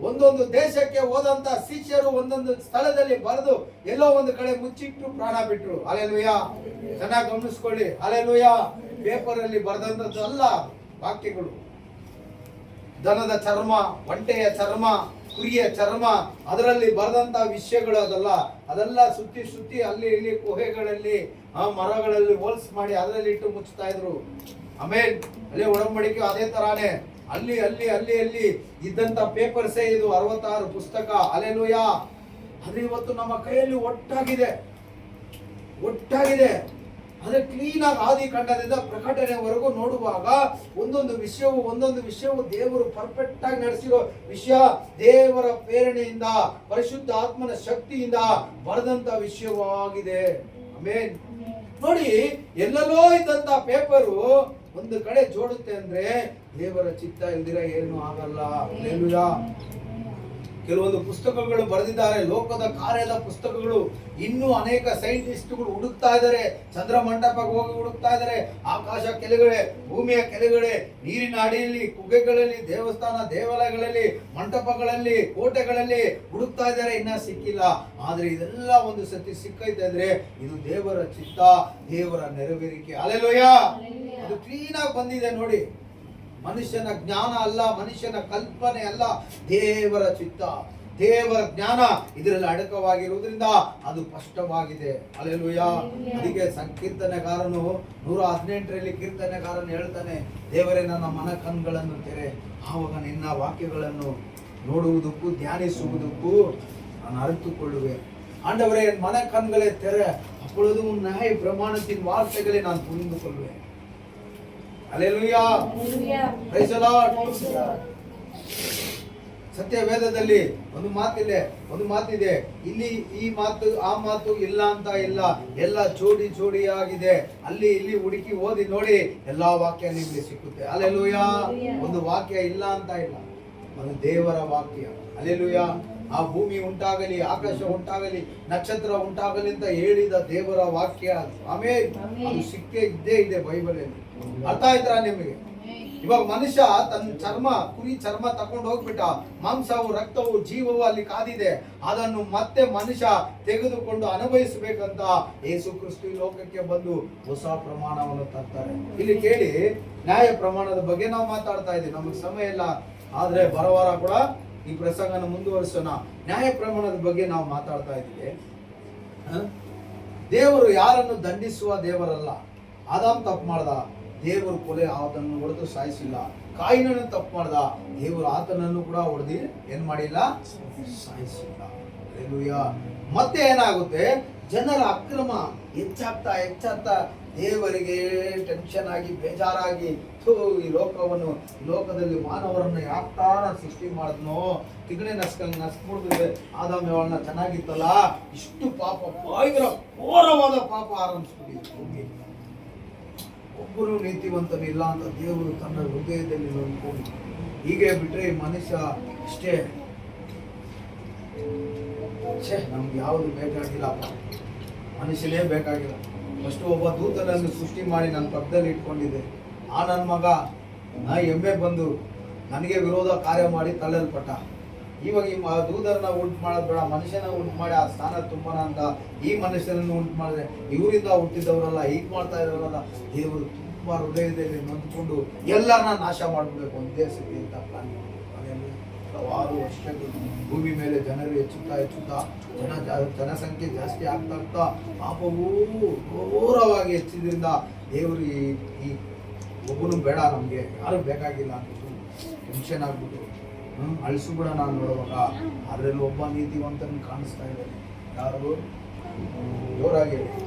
ಒಂದೊಂದು ದೇಶಕ್ಕೆ ಹೋದಂತ ಶಿಷ್ಯರು ಒಂದೊಂದು ಸ್ಥಳದಲ್ಲಿ ಬರೆದು ಎಲ್ಲೋ ಒಂದು ಕಡೆ ಮುಚ್ಚಿಟ್ಟು ಪ್ರಾಣ ಬಿಟ್ರು. ಹಲ್ಲೆಲೂಯಾ. ಚೆನ್ನಾಗಿ ಗಮನಿಸ್ಕೊಳ್ಳಿ. ಹಲ್ಲೆಲೂಯಾ. ಪೇಪರ್ ಅಲ್ಲಿ ಬರೆದಂಥದ್ದು ಅಲ್ಲ ವಾಕ್ಯಗಳು. ದನದ ಚರ್ಮ, ಒಂಟೆಯ ಚರ್ಮ, ಕುರಿಯ ಚರ್ಮ, ಅದರಲ್ಲಿ ಬರೆದಂತ ವಿಷಯಗಳು ಅದೆಲ್ಲ ಸುತ್ತಿ ಅಲ್ಲಿ ಇಲ್ಲಿ ಗುಹೆಗಳಲ್ಲಿ, ಮರಗಳಲ್ಲಿ ಹೋಲ್ಸ್ ಮಾಡಿ ಅದರಲ್ಲಿ ಇಟ್ಟು ಮುಚ್ಚುತ್ತಾ ಇದ್ರು. ಆಮೇಲೆ ಅಲ್ಲಿ ಒಡಂಬಡಿಕೆ ಅದೇ ತರಾನೇ ಅಲ್ಲಿ ಇದ್ದಂತ ಪೇಪರ್ಸೇ ಇದು 66 ಪುಸ್ತಕ. ಹಲ್ಲೆಲೂಯಾ. ಅದು ಇವತ್ತು ನಮ್ಮ ಕೈಯಲ್ಲಿ ಒಟ್ಟಾಗಿದೆ. ಅದೇ ಕ್ಲೀನ್ ಆಗಿ ಆದಿಕಾಂಡದಿಂದ ಪ್ರಕಟಣೆವರೆಗೂ ನೋಡುವಾಗ ಒಂದೊಂದು ವಿಷಯವು ದೇವರು ಪರ್ಫೆಕ್ಟ್ ಆಗಿ ನಡೆಸಿರೋ ವಿಷಯ. ದೇವರ ಪ್ರೇರಣೆಯಿಂದ, ಪರಿಶುದ್ಧ ಆತ್ಮನ ಶಕ್ತಿಯಿಂದ ಬರೆದಂತ ವಿಷಯವಾಗಿದೆ. ಆಮೇನ್. ನೋಡಿ, ಎಲ್ಲೆಲ್ಲೋ ಇದ್ದಂತ ಪೇಪರು ಒಂದು ಕಡೆ ಜೋಡುತ್ತೆ ಅಂದ್ರೆ ದೇವರ ಚಿತ್ತ ಇಲ್ದಿರ ಏನು ಆಗಲ್ಲ. ಹಲ್ಲೆಲೂಯಾ. ಕೆಲವೊಂದು ಪುಸ್ತಕಗಳು ಬರೆದಿದ್ದಾರೆ, ಲೋಕದ ಕಾರ್ಯದ ಪುಸ್ತಕಗಳು. ಇನ್ನೂ ಅನೇಕ ಸೈಂಟಿಸ್ಟ್ಗಳು ಹುಡುಕ್ತಾ ಇದ್ದಾರೆ. ಚಂದ್ರ ಮಂಟಪಕ್ಕೆ ಹೋಗಿ ಹುಡುಕ್ತಾ ಇದ್ದಾರೆ. ಆಕಾಶ ಕೆಳಗಡೆ, ಭೂಮಿಯ ಕೆಳಗಡೆ, ನೀರಿನ ಅಡಿಯಲ್ಲಿ, ಕುಗೆಗಳಲ್ಲಿ, ದೇವಸ್ಥಾನ, ದೇವಾಲಯಗಳಲ್ಲಿ, ಮಂಟಪಗಳಲ್ಲಿ, ಕೋಟೆಗಳಲ್ಲಿ ಹುಡುಕ್ತಾ ಇದ್ದಾರೆ. ಇನ್ನ ಸಿಕ್ಕಿಲ್ಲ. ಆದ್ರೆ ಇದೆಲ್ಲ ಒಂದು ಸತಿ ಸಿಕ್ಕೈತೆ ಅಂದ್ರೆ ಇದು ದೇವರ ಚಿತ್ತ, ದೇವರ ನೆರವೇರಿಕೆ. ಹಲ್ಲೆಲೂಯಾ. ಅದು ಕ್ಲೀನ್ ಆಗಿ ಬಂದಿದೆ ನೋಡಿ. ಮನುಷ್ಯನ ಜ್ಞಾನ ಅಲ್ಲ, ಮನುಷ್ಯನ ಕಲ್ಪನೆ ಅಲ್ಲ, ದೇವರ ಚಿತ್ತ, ದೇವರ ಜ್ಞಾನ ಇದರಲ್ಲಿ ಅಡಕವಾಗಿರುವುದರಿಂದ ಅದು ಸ್ಪಷ್ಟವಾಗಿದೆ. ಹಲ್ಲೆಲೂಯಾ. ಅದಕ್ಕೆ ಸಂಕೀರ್ತನೆಗಾರನು 118ರಲ್ಲಿ ಕೀರ್ತನೆಗಾರನು ಹೇಳ್ತಾನೆ, ದೇವರೇ ನನ್ನ ಮನ ಕಣ್ಗಳನ್ನು ತೆರೆ, ಆವಾಗ ನಿನ್ನ ವಾಕ್ಯಗಳನ್ನು ನೋಡುವುದಕ್ಕೂ ಧ್ಯಾನಿಸುವುದಕ್ಕೂ ನಾನು ಅರಿತುಕೊಳ್ಳುವೆ. ಆಂಡವರೇ, ಮನ ಕಣ್ಗಳೇ ತೆರೆ, ಅಪ್ಪೊழுது ನ್ಯಾಯ ಪ್ರಮಾಣத்தின் ವಾರ್ತೆಗಳೇ ನಾನು ತಿಳಿದುಕೊಳ್ಳುವೆ. ಹಲ್ಲೆಲೂಯಾ. Praise the lord. ಸತ್ಯ ವೇದದಲ್ಲಿ ಒಂದು ಮಾತಿದೆ. ಇಲ್ಲಿ ಈ ಮಾತು ಆ ಮಾತು ಇಲ್ಲ ಅಂತ ಇಲ್ಲ, ಎಲ್ಲ ಜೋಡಿಯಾಗಿದೆ. ಅಲ್ಲಿ ಇಲ್ಲಿ ಹುಡುಕಿ ಓದಿ ನೋಡಿ, ಎಲ್ಲಾ ವಾಕ್ಯ ನಿಮಗೆ ಸಿಕ್ಕುತ್ತೆ. ಹಲ್ಲೆಲೂಯಾ. ಒಂದು ವಾಕ್ಯ ಇಲ್ಲ ಅಂತ ಇಲ್ಲ, ಅದು ದೇವರ ವಾಕ್ಯ. ಹಲ್ಲೆಲೂಯಾ. ಆ ಭೂಮಿ ಉಂಟಾಗಲಿ, ಆಕಾಶ ಉಂಟಾಗಲಿ, ನಕ್ಷತ್ರ ಉಂಟಾಗಲಿ ಅಂತ ಹೇಳಿದ ದೇವರ ವಾಕ್ಯ. ಆಮೇಲೆ ಅದು ಸಿಕ್ಕೇ ಇದ್ದೇ ಇದೆ ಬೈಬಲಲ್ಲಿ. ಅರ್ಥ ಆಯ್ತಾ ನಿಮಗೆ? ಇವಾಗ ಮನುಷ್ಯ ತನ್ನ ಕುರಿ ಚರ್ಮ ತಕೊಂಡು ಹೋಗ್ಬಿಟ್ಟ, ಮಾಂಸವು, ರಕ್ತವು, ಜೀವವು ಅಲ್ಲಿ ಕಾದಿದೆ. ಅದನ್ನು ಮತ್ತೆ ಮನುಷ್ಯ ತೆಗೆದುಕೊಂಡು ಅನುಭವಿಸಬೇಕಂತ ಯೇಸು ಕ್ರಿಸ್ತು ಈ ಲೋಕಕ್ಕೆ ಬಂದು ಹೊಸ ಪ್ರಮಾಣವನ್ನು ತರ್ತಾರೆ. ಇಲ್ಲಿ ಕೇಳಿ, ನ್ಯಾಯ ಪ್ರಮಾಣದ ಬಗ್ಗೆ ನಾವು ಮಾತಾಡ್ತಾ ಇದ್ದೀವಿ. ನಮಗೆ ಸಮಯ ಇಲ್ಲ, ಆದ್ರೆ ಬರವಾರ ಕೂಡ ಈ ಪ್ರಸಂಗನ ಮುಂದುವರಿಸೋಣ. ನ್ಯಾಯ ಪ್ರಮಾಣದ ಬಗ್ಗೆ ನಾವು ಮಾತಾಡ್ತಾ ಇದ್ದೀವಿ. ದೇವರು ಯಾರನ್ನು ದಂಡಿಸುವ ದೇವರಲ್ಲ. ಆದಾಮ್ ತಪ್ಪು ಮಾಡ್ದ, ದೇವರು ಕೊಲೆ ಆತನನ್ನು ಹೊಡೆದು ಸಾಯಿಸಿಲ್ಲ. ಕಾಯಿನನ್ನು ತಪ್ಪು ಮಾಡ್ದ, ದೇವರು ಆತನನ್ನು ಕೂಡ ಹೊಡೆದು ಏನ್ ಮಾಡಿಲ್ಲ, ಸಾಯಿಸಿಲ್ಲ. ಹಲ್ಲೆಲೂಯಾ. ಮತ್ತೆ ಏನಾಗುತ್ತೆ, ಜನರ ಅಕ್ರಮ ಹೆಚ್ಚಾಗ್ತಾ ಹೆಚ್ಚಾಗ್ತಾ ದೇವರಿಗೆ ಟೆನ್ಷನ್ ಆಗಿ ಬೇಜಾರಾಗಿ, ಈ ಲೋಕದಲ್ಲಿ ಮಾನವರನ್ನ ಯಾಕ್ತಾರ ಸೃಷ್ಟಿ ಮಾಡಿದ್ನೋ, ತಿಗಣೆ ನಸ್ಬಿಡ್ದಿದೆ ಆದಾಮ್ಯವಳನ್ನ, ಚೆನ್ನಾಗಿತ್ತಲ್ಲ, ಇಷ್ಟು ಪಾಪ, ಭಯಂಕರ ಘೋರವಾದ ಪಾಪ ಆರಂಭಿಸ್ಬಿಟ್ಟಿದೆ. ಒಬ್ಬರು ನೀತಿವಂತನಿಲ್ಲ ಅಂತ ದೇವರು ತನ್ನ ಹೃದಯದಲ್ಲಿ ನೋಡ್ಕೊಂಡು, ಹೀಗೆ ಬಿಟ್ರೆ ಈ ಮನುಷ್ಯ ಇಷ್ಟೇ, ನಮ್ಗೆ ಯಾವುದು ಬೇಕಾಗಿಲ್ಲಪ್ಪ, ಮನುಷ್ಯನೇ ಬೇಕಾಗಿಲ್ಲ. ಫಸ್ಟ್ ಒಬ್ಬ ದೂತನನ್ನು ಸೃಷ್ಟಿ ಮಾಡಿ ನನ್ನ ಪಕ್ಕದಲ್ಲಿ ಇಟ್ಕೊಂಡಿದ್ದೆ, ಆ ನನ್ನ ಮಗ ಎಮ್ಮೆ ಬಂದು ನನಗೆ ವಿರೋಧ ಕಾರ್ಯ ಮಾಡಿ ತಳ್ಳಲ್ಪಟ್ಟ. ಇವಾಗ ಈ ದೂತರನ್ನ ಉಂಟು ಮಾಡೋದು ಬೇಡ, ಮನುಷ್ಯನ ಉಂಟು ಮಾಡಿ ಆ ಸ್ಥಾನ ತುಂಬನ ಅಂತ ಈ ಮನುಷ್ಯನನ್ನು ಉಂಟು ಮಾಡಿದ್ರೆ, ಇವರಿಂದ ಹುಟ್ಟಿದವರಲ್ಲ, ಹೀಗೆ ಮಾಡ್ತಾ ಇರೋರಲ್ಲ, ದೇವರು ತುಂಬ ಹೃದಯದಲ್ಲಿ ನೊಂದ್ಕೊಂಡು ಎಲ್ಲರನ್ನ ನಾಶ ಮಾಡಬೇಕು ಒಂದೇ ಸತಿ ಅಂತ ಪ್ಲಾನ್ ಮಾಡಿ ಹಲವಾರು ವರ್ಷಗಳು ಭೂಮಿ ಮೇಲೆ ಜನರು ಹೆಚ್ಚುತ್ತಾ ಜನಸಂಖ್ಯೆ ಜಾಸ್ತಿ ಆಗ್ತಾ ಪಾಪವೂ ಘೋರವಾಗಿ ಹೆಚ್ಚಿದ್ರಿಂದ ದೇವರು ಈ ಒಬ್ಬನು ಬೇಡ, ನಮಗೆ ಯಾರು ಬೇಕಾಗಿಲ್ಲ ಅಂದ್ಬಿಟ್ಟು ಟೆನ್ಷನ್ ಆಗ್ಬಿಟ್ಟು ಅಳಿಸ್ಬಿಡೋಣ ನಾನು ನೋಡುವಾಗ ಅದರಲ್ಲಿ ಒಬ್ಬ ನೀತಿವಂತನ ಕಾಣಿಸ್ತಾ ಇದ್ದಾರೆ. ಯಾರು? ಜೋರಾಗಿ ಹೇಳಿ,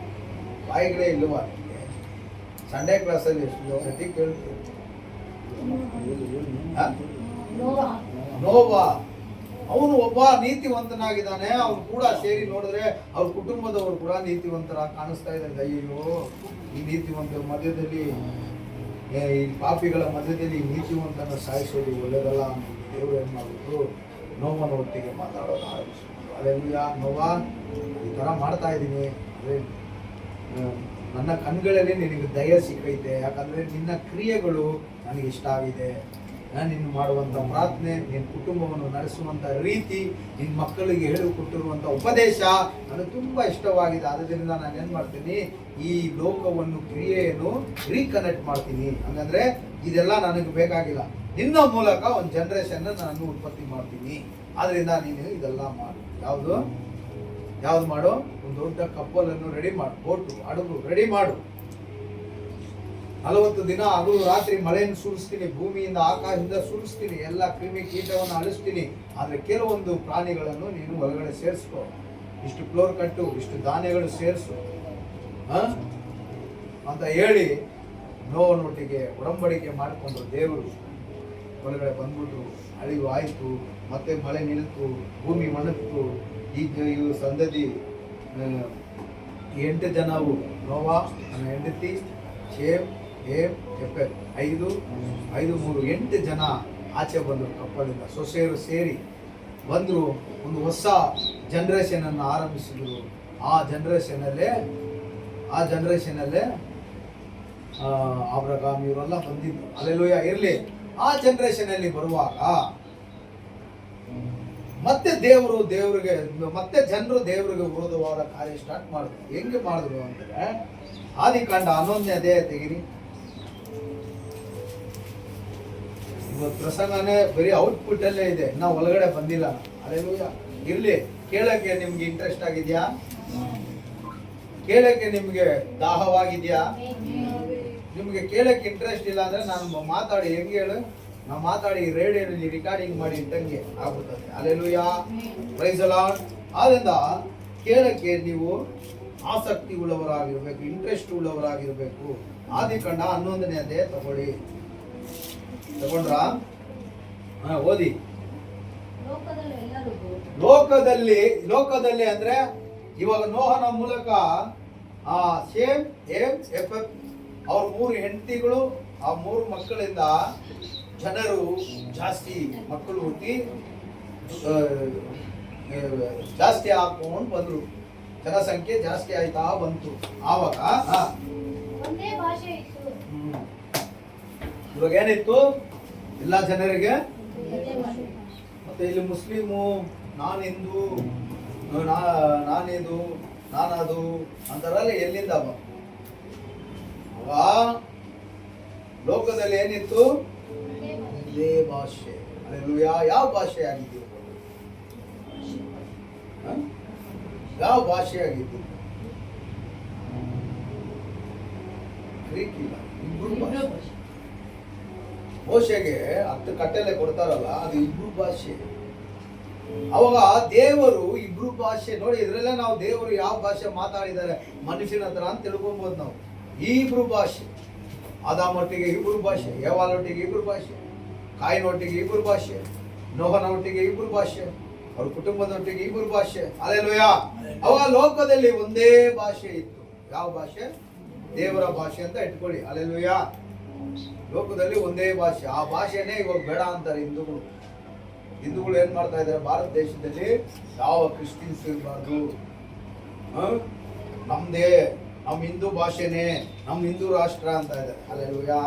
ಬಾಯಿಗಳೇ ಇಲ್ಲವಾ ನಿಮಗೆ? ಸಂಡೇ ಕ್ಲಾಸಲ್ಲಿ ಎಷ್ಟು ಸತಿ ಕೇಳ್ತೀವಿ, ನೋವಾ ಅವನು ಒಬ್ಬ ನೀತಿವಂತನಾಗಿದ್ದಾನೆ. ಅವನು ಕೂಡ ಸೇರಿ ನೋಡಿದ್ರೆ ಅವ್ರ ಕುಟುಂಬದವರು ಕೂಡ ನೀತಿವಂತರಾಗಿ ಕಾಣಿಸ್ತಾ ಇದ್ದಾರೆ. ಅಯ್ಯೋ, ಈ ನೀತಿವಂತರ ಮಧ್ಯದಲ್ಲಿ, ಈ ಪಾಪಿಗಳ ಮಧ್ಯದಲ್ಲಿ ಈ ನೀತಿವಂತನ ಸಾಯಿಸೋದು ಒಳ್ಳೆಯದಲ್ಲ ಅಂತ ದೇವರು ಏನು ಮಾಡಿದ್ರು, ನೋವನ ಒಟ್ಟಿಗೆ ಮಾತಾಡೋದು ಆರಂಭಿಸಿದ್ರು. ಅಲ್ಲೆಲ್ಲೂಯಾ, ನೋವಾ, ಈ ಥರ ಮಾಡ್ತಾ ಇದ್ದೀನಿ, ಅದೇ ನನ್ನ ಕಣ್ಗಳಲ್ಲಿ ನಿನಗೆ ದಯ ಸಿಕ್ಕೈತೆ, ಯಾಕಂದರೆ ನಿನ್ನ ಕ್ರಿಯೆಗಳು ನನಗೆ ಇಷ್ಟ ಆಗಿದೆ. ನೀನು ಮಾಡುವಂಥ ಪ್ರಾರ್ಥನೆ, ನಿನ್ನ ಕುಟುಂಬವನ್ನು ನಡೆಸುವಂಥ ರೀತಿ, ನಿನ್ನ ಮಕ್ಕಳಿಗೆ ಹೇಳಿಕೊಟ್ಟಿರುವಂಥ ಉಪದೇಶ ನನಗೆ ತುಂಬ ಇಷ್ಟವಾಗಿದೆ. ಆದ್ದರಿಂದ ನಾನು ಏನು ಮಾಡ್ತೀನಿ, ಈ ಲೋಕವನ್ನು, ಕ್ರಿಯೆಯನ್ನು ರೀಕನೆಕ್ಟ್ ಮಾಡ್ತೀನಿ. ಹಂಗಂದ್ರೆ ಇದೆಲ್ಲ ನನಗೆ ಬೇಕಾಗಿಲ್ಲ, ನಿನ್ನ ಮೂಲಕ ಒಂದು ಜನ್ರೇಷನ್ನ ನಾನು ಉತ್ಪತ್ತಿ ಮಾಡ್ತೀನಿ. ಆದ್ದರಿಂದ ನೀನು ಇದೆಲ್ಲ ಮಾಡು. ಯಾವುದು ಮಾಡು? ಒಂದು ದೊಡ್ಡ ಕಪ್ಪಲನ್ನು ರೆಡಿ ಮಾಡು, ಬೋಟು, ಹಡಗು ರೆಡಿ ಮಾಡು. 40 ದಿನ ಹಗಲು ರಾತ್ರಿ ಮಳೆಯನ್ನು ಸುರಿಸ್ತೀನಿ, ಭೂಮಿಯಿಂದ ಆಕಾಶದಿಂದ ಸುರಿಸ್ತೀನಿ, ಎಲ್ಲ ಕ್ರಿಮಿ ಕೀಟವನ್ನು ಅಳಿಸ್ತೀನಿ. ಆದರೆ ಕೆಲವೊಂದು ಪ್ರಾಣಿಗಳನ್ನು ನೀನು ಒಳಗಡೆ ಸೇರಿಸ್ಕೊ, ಇಷ್ಟು ಫ್ಲೋರ್ ಕಟ್ಟು, ಇಷ್ಟು ಧಾನ್ಯಗಳು ಸೇರಿಸು ಅಂತ ಹೇಳಿ ನೋವನೊಟ್ಟಿಗೆ ಒಡಂಬಡಿಕೆ ಮಾಡಿಕೊಂಡು ದೇವರು ಒಳಗಡೆ ಬಂದ್ಬಿಟ್ರು. ಅಳಿವು ಆಯಿತು, ಮತ್ತೆ ಮಳೆ ನಿಲ್ತು, ಭೂಮಿ ಮಣಕ್ತು. ಈಗ ಇವು ಸಂದದಿ 8 ಜನವು, ನೋವಾ, ನನ್ನ ಹೆಂಡತಿ, ಶೇಮ್, ಹೇಮ್, ಎಫೆರ್, 5, 3, 8 ಜನ ಆಚೆ ಬಂದರು ಕಪ್ಪಲಿಂದ. ಸೊಸೆಯರು ಸೇರಿ ಬಂದರು, ಒಂದು ಹೊಸ ಜನ್ರೇಷನನ್ನು ಆರಂಭಿಸಿದರು. ಆ ಜನ್ರೇಷನಲ್ಲೇ ಅಬ್ರಹಾಮ್ ಇವರೆಲ್ಲ ಬಂದಿದ್ರು. ಅಲ್ಲೆಲ್ಲೂಯಾ ಇರಲಿ. ಆ ಜನ್ರೇಷನಲ್ಲಿ ಬರುವಾಗ ಮತ್ತೆ ಜನರು ದೇವರಿಗೆ ವಿರೋಧವಾದ ಕಾರ್ಯ ಸ್ಟಾರ್ಟ್ ಮಾಡಿದ್ರು. ಹೆಂಗೆ ಮಾಡಿದ್ರು ಅಂದರೆ, ಆದಿಕಾಂಡ 11ನೇ ಅಧ್ಯಾಯ ತೆಗಿರಿ. ಇವತ್ತು ಪ್ರಸಂಗನೇ ಬರೀ ಔಟ್ಪುಟ್ ಅಲ್ಲೇ ಇದೆ, ನಾವು ಒಳಗಡೆ ಬಂದಿಲ್ಲ. ಅಲ್ಲೆಲ್ಲೂಯಾ ಇರ್ಲಿ. ಕೇಳಕ್ಕೆ ನಿಮ್ಗೆ ಇಂಟ್ರೆಸ್ಟ್ ಆಗಿದ್ಯಾ? ಕೇಳಕ್ಕೆ ನಿಮ್ಗೆ ದಾಹವಾಗಿದ್ಯಾ? ನಿಮ್ಗೆ ಕೇಳಕ್ಕೆ ಇಂಟ್ರೆಸ್ಟ್ ಇಲ್ಲ ಅಂದ್ರೆ ನಾನು ಮಾತಾಡಿ ಹೆಂಗೆ ಹೇಳು, ನಾವು ಮಾತಾಡಿ ರೇಡಿಯೋದಲ್ಲಿ ರಿಕಾರ್ಡಿಂಗ್ ಮಾಡಿ ಇಟ್ಟಂಗೆ ಆಗ್ಬಿಡ್ತದೆ. Hallelujah, praise the lord. ಆದ್ರಿಂದ ಕೇಳಕ್ಕೆ ನೀವು ಆಸಕ್ತಿ ಉಳ್ಳವರಾಗಿರ್ಬೇಕು, ಇಂಟ್ರೆಸ್ಟ್ ಉಳ್ಳವರಾಗಿರ್ಬೇಕು. ಆದಿಕಾಂಡ 11ನೇ ಅಧ್ಯಾಯ ತಗೊಂಡ್ರಾ? ಓದಿ. ಲೋಕದಲ್ಲಿ ಅಂದ್ರೆ ಇವಾಗ ನೋಹನ ಮೂಲಕ ಶೇಮ್, ಹೇಮ್, ಎಫೆರ್ ಅವ್ರ 3 ಹೆಂಡತಿಗಳು, ಆ 3 ಮಕ್ಕಳಿಂದ ಜನರು ಜಾಸ್ತಿ ಮಕ್ಕಳು ಹುಟ್ಟಿ ಜಾಸ್ತಿ ಹಾಕೊಂಡು ಬಂದ್ರು. ಜನಸಂಖ್ಯೆ ಜಾಸ್ತಿ ಆಯ್ತಾ ಬಂತು. ಆವಾಗ ಇವಾಗ ಏನಿತ್ತು, ಎಲ್ಲ ಜನರಿಗೆ. ಮತ್ತೆ ಇಲ್ಲಿ ಮುಸ್ಲಿಮು, ನಾನು ಹಿಂದೂ, ನಾನಿದು, ನಾನದು ಅಂತಾರಲ್ಲ, ಎಲ್ಲಿಂದ ಲೋಕದಲ್ಲಿ ಏನಿತ್ತು? ಇದೇ ಭಾಷೆ. ಅಲ್ಲೆಲ್ಲೂಯಾ. ಯಾವ ಭಾಷೆ ಆಗಿದ್ದೀವಿ? ಯಾವ ಭಾಷೆ ಆಗಿದ್ದೀವಿ? ಗ್ರೀಕ್ ಇಲ್ಲ, ಇಬ್ರು ಭಾಷೆ. ಮೋಶೆಗೆ 10 ಕಟ್ಟಲೆ ಕೊಡ್ತಾರಲ್ಲ, ಅದು ಇಬ್ರು ಭಾಷೆ. ಅವಾಗ ದೇವರು ಇಬ್ರು ಭಾಷೆ ನೋಡಿ, ಇದ್ರಲ್ಲೇ ನಾವು ದೇವರು ಯಾವ ಭಾಷೆ ಮಾತಾಡಿದ್ದಾರೆ ಮನುಷ್ಯನ ಹತ್ರ ಅಂತ ತಿಳ್ಕೊಬಹುದು ನಾವು. ಈ ಇಬ್ರು ಭಾಷೆ, ಆದಾಮೊಟ್ಟಿಗೆ ಇಬ್ರು ಭಾಷೆ, ಯವಾಲೊಟ್ಟಿಗೆ ಇಬ್ರು ಭಾಷೆ, ಕಾಯಿನೊಟ್ಟಿಗೆ ಇಬ್ರು ಭಾಷೆ, ನೋಹನೊಟ್ಟಿಗೆ ಇಬ್ರು ಭಾಷೆ, ಅವ್ರ ಕುಟುಂಬದೊಟ್ಟಿಗೆ ಇಬ್ರು ಭಾಷೆ. ಅಲ್ಲೇಲೂಯಾ. ಅವಾಗ ಲೋಕದಲ್ಲಿ ಒಂದೇ ಭಾಷೆ ಇತ್ತು. ಯಾವ ಭಾಷೆ? ದೇವರ ಭಾಷೆ ಅಂತ ಇಟ್ಕೊಳ್ಳಿ. ಅಲ್ಲೇಲೂಯಾ. ಲೋಕದಲ್ಲಿ ಒಂದೇ ಭಾಷೆ, ಆ ಭಾಷೆನೇ ಇವಾಗ ಬೇಡ ಅಂತಾರೆ ಹಿಂದೂಗಳು. ಹಿಂದೂಗಳು ಏನ್ ಮಾಡ್ತಾ ಇದ್ದಾರೆ, ಭಾರತ ದೇಶದಲ್ಲಿ ಯಾವ ಕ್ರಿಶ್ಚಿಯನ್ಸ್ ಇರಬಾರ್ದು, ನಮ್ದೇ, ನಮ್ ಹಿಂದೂ ಭಾಷೆನೇ, ನಮ್ ಹಿಂದೂ ರಾಷ್ಟ್ರ ಅಂತ ಇದ್ದಾರೆ. ಅಲ್ಲೆಲ್ಲೂಯಾ.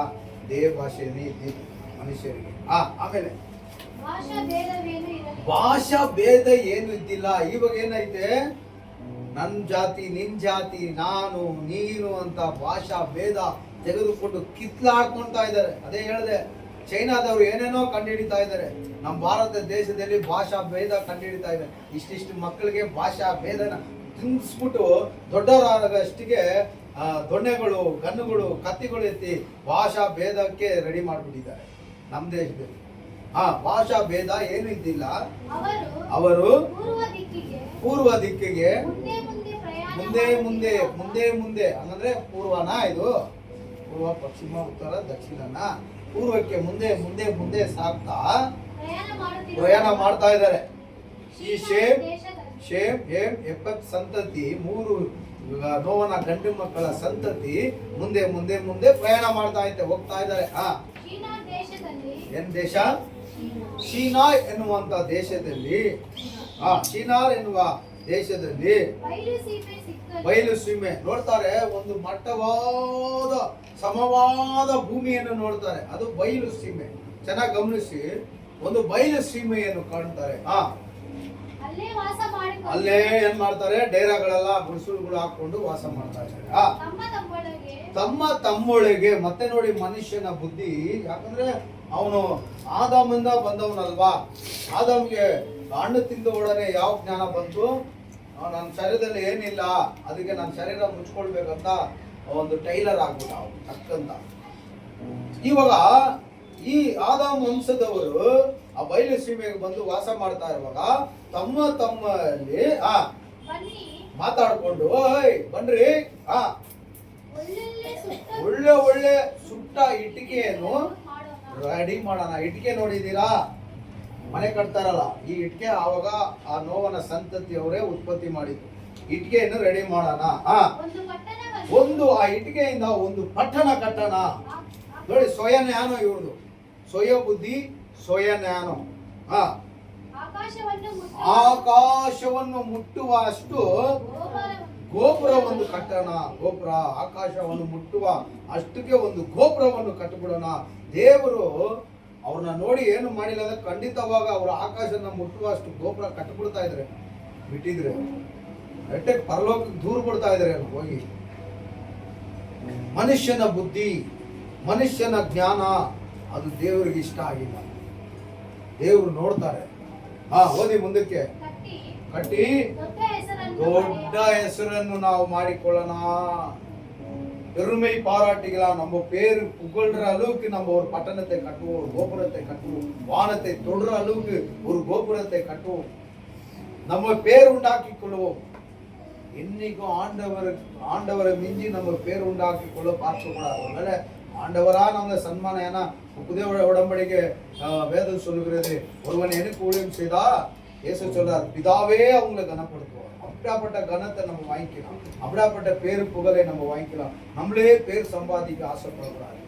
ದೇವ ಭಾಷೆನೇ ಇದ್ದಿದ್ದು ಮನುಷ್ಯರಿಗೆ. ಆಮೇಲೆ ಭಾಷಾ ಭೇದ ಏನು ಇದ್ದಿಲ್ಲ. ಇವಾಗ ಏನೈತೆ, ನನ್ ಜಾತಿ ನಿನ್ ಜಾತಿ, ನಾನು ನೀನು ಅಂತ ಭಾಷಾ ಭೇದ ತೆಗೆದುಕೊಂಡು ಕಿತ್ಲಾಡ್ಕೊಳ್ತಾ ಇದ್ದಾರೆ. ಅದೇ ಹೇಳಿದೆ, ಚೈನಾದವರು ಏನೇನೋ ಕಂಡುಹಿಡಿತಾ ಇದ್ದಾರೆ, ನಮ್ಮ ಭಾರತ ದೇಶದಲ್ಲಿ ಭಾಷಾ ಭೇದ ಕಂಡುಹಿಡಿತಾ ಇದ್ದಾರೆ. ಇಷ್ಟಿಷ್ಟು ಮಕ್ಕಳಿಗೆ ಭಾಷಾ ಭೇದನ ತಿನ್ನಿಸ್ಬಿಟ್ಟು ದೊಡ್ಡವರಾಗಷ್ಟಿಗೆ ದೊಣ್ಣೆಗಳು, ಗನ್ನುಗಳು, ಕತ್ತಿಗಳು ಎತ್ತಿ ಭಾಷಾ ಭೇದಕ್ಕೆ ರೆಡಿ ಮಾಡಿಬಿಟ್ಟಿದ್ದಾರೆ ನಮ್ಮ ದೇಶದಲ್ಲಿ. ಭಾಷಾ ಭೇದ ಏನು ಇದ್ದಿಲ್ಲ. ಅವರು ಪೂರ್ವ ದಿಕ್ಕಿಗೆ ಮುಂದೆ ಹಂಗಂದ್ರೆ ಪೂರ್ವನ, ಇದು ಪೂರ್ವ, ಪಶ್ಚಿಮ, ಉತ್ತರ, ದಕ್ಷಿಣನ, ಪೂರ್ವಕ್ಕೆ ಮುಂದೆ ಸಾಗ್ತಾ ಪ್ರಯಾಣ ಮಾಡ್ತಾ ಇದ್ದಾರೆ. ಈ ಶೇಮ್ ಎಫೆಕ್ಟ್ ಸಂತತಿ, ಮೂರು ನೋವನ ಗಂಡು ಮಕ್ಕಳ ಸಂತತಿ ಮುಂದೆ ಪ್ರಯಾಣ ಮಾಡ್ತಾ ಹೋಗ್ತಾ ಇದ್ದಾರೆ. ಏನ್ ದೇಶ? ಚೀನಾ ಎನ್ನುವಂತ ದೇಶದಲ್ಲಿ, ಚೀನಾರ್ ಎನ್ನುವ ದೇಶದಲ್ಲಿ ಬಯಲು ಸೀಮೆ ನೋಡ್ತಾರೆ. ಒಂದು ಮಟ್ಟವಾದ ಸಮವಾದ ಭೂಮಿಯನ್ನು ನೋಡ್ತಾರೆ, ಅದು ಬಯಲು ಸೀಮೆ. ಚೆನ್ನಾಗಿ ಗಮನಿಸಿ, ಒಂದು ಬಯಲು ಸೀಮೆಯನ್ನು ಕಾಣ್ತಾರೆ. ಅಲ್ಲೇ ಏನ್ ಮಾಡ್ತಾರೆ, ಡೇರಾಗಳೆಲ್ಲ ಗುಡಿಸಲುಗಳು ಹಾಕೊಂಡು ವಾಸ ಮಾಡ್ತಾ ಇದ್ದಾರೆ ತಮ್ಮೊಳಗೆ. ಮತ್ತೆ ನೋಡಿ ಮನುಷ್ಯನ ಬುದ್ಧಿ, ಯಾಕಂದ್ರೆ ಅವನು ಆದಾಮಿಂದ ಬಂದವನಲ್ವಾ. ಆದಾಮ್ಗೆ ಹಣ್ಣು ತಿಂದ ಒಡನೆ ಯಾವ ಜ್ಞಾನ ಬಂತು, ನನ್ನ ಶರೀರದಲ್ಲಿ ಏನಿಲ್ಲ, ಅದಕ್ಕೆ ನನ್ನ ಶರೀರ ಮುಚ್ಕೊಳ್ಬೇಕಂತ ಒಂದು ಟೈಲರ್ ಆಗ್ಬಿಟ್ಟ ಅವನು ತಕ್ಕಂತ. ಇವಾಗ ಈ ಆದಾಮ್ ವಂಶದವರು ಆ ಬಯಲು ಸೀಮೆಗೆ ಬಂದು ವಾಸ ಮಾಡ್ತಾ ಇರುವಾಗ ತಮ್ಮಲ್ಲಿ ಮಾತಾಡ್ಕೊಂಡು, ಬನ್ರಿ ಒಳ್ಳೆ ಸುಟ್ಟ ಇಟ್ಟಿಗೆಯನ್ನು ರೆಡಿ ಮಾಡೋಣ. ಇಟ್ಟಿಗೆ ನೋಡಿದೀರಾ, ಮನೆ ಕಟ್ತಾರಲ್ಲ, ಈ ಇಟ್ಟಿಗೆ ಆವಾಗ ಆ ನೋವನ ಸಂತತಿಯವರೇ ಉತ್ಪತ್ತಿ ಮಾಡಿದ್ರು. ಇಟ್ಟಿಗೆಯನ್ನು ರೆಡಿ ಮಾಡೋಣ, ಆ ಇಟ್ಟಿಗೆಯಿಂದ ಒಂದು ಪಟ್ಟಣ ಕಟ್ಟಣ. ನೋಡಿ, ಸ್ವಯಜ್ಞಾನ ಇವ್ರದು, ಸ್ವಯ ಬುದ್ಧಿ, ಸ್ವಯಜ್ಞಾನ. ಆಕಾಶವನ್ನು ಮುಟ್ಟುವ ಅಷ್ಟು ಗೋಪುರವನ್ನು ಕಟ್ಟೋಣ. ಗೋಪುರ, ಆಕಾಶವನ್ನು ಮುಟ್ಟುವ ಅಷ್ಟಕ್ಕೆ ಒಂದು ಗೋಪುರವನ್ನು ಕಟ್ಟಿಬಿಡೋಣ. ದೇವರು ಅವ್ರನ್ನ ನೋಡಿ ಏನು ಮಾಡಿಲ್ಲ ಅಂದ್ರೆ ಖಂಡಿತವಾಗ ಅವ್ರ ಆಕಾಶನ ಮುಟ್ಟುವಷ್ಟು ಗೋಪುರ ಕಟ್ಟಿಬಿಡ್ತಾ ಇದ್ರೆ, ಬಿಟ್ಟಿದ್ರೆ ಎಟ್ಟೆ ಪರಲೋಕಕ್ಕೆ ದೂರ ಬಿಡ್ತಾ ಇದ್ರೆ ಹೋಗಿ. ಮನುಷ್ಯನ ಬುದ್ಧಿ, ಮನುಷ್ಯನ ಜ್ಞಾನ ಅದು ದೇವರಿಗೆ ಇಷ್ಟ ಆಗಿಲ್ಲ. ದೇವರು ನೋಡ್ತಾರೆ. ಓದಿ ಮುಂದಕ್ಕೆ. ಕಟ್ಟಿ ದೊಡ್ಡ ಹೆಸರನ್ನು ನಾವು ಮಾಡಿಕೊಳ್ಳೋಣ. பெருமை பாராட்டிக்கலாம். நம்ம பேரு புகழ்ற அளவுக்கு நம்ம ஒரு பட்டணத்தை கட்டுவோம், ஒரு கோபுரத்தை கட்டுவோம், வானத்தை தொடுற அளவுக்கு ஒரு கோபுரத்தை கட்டுவோம், நம்ம பேர் உண்டாக்கி கொள்வோம். இன்னைக்கும் ஆண்டவரை மிஞ்சி நம்ம பேர் உண்டாக்கி கொள்ள பார்க்க கூடாது. அதனால ஆண்டவரா நம்ம சன்மானம். ஏன்னா புதிய உடன்படிக்கை வேதம் சொல்லுகிறது, ஒருவன் எனக்கு ஊழியம் செய்தா இயேசு சொல்றார், பிதாவே அவங்களை கனப்படுத்துவார். அப்படியாப்பட்ட கனத்தை நம்ம வாங்கிக்கலாம், அப்படியாப்பட்ட பேரு புகழை நம்ம வாங்கிக்கலாம். நம்மளே பேர் சம்பாதிக்க ஆசைப்படக்கூடாது,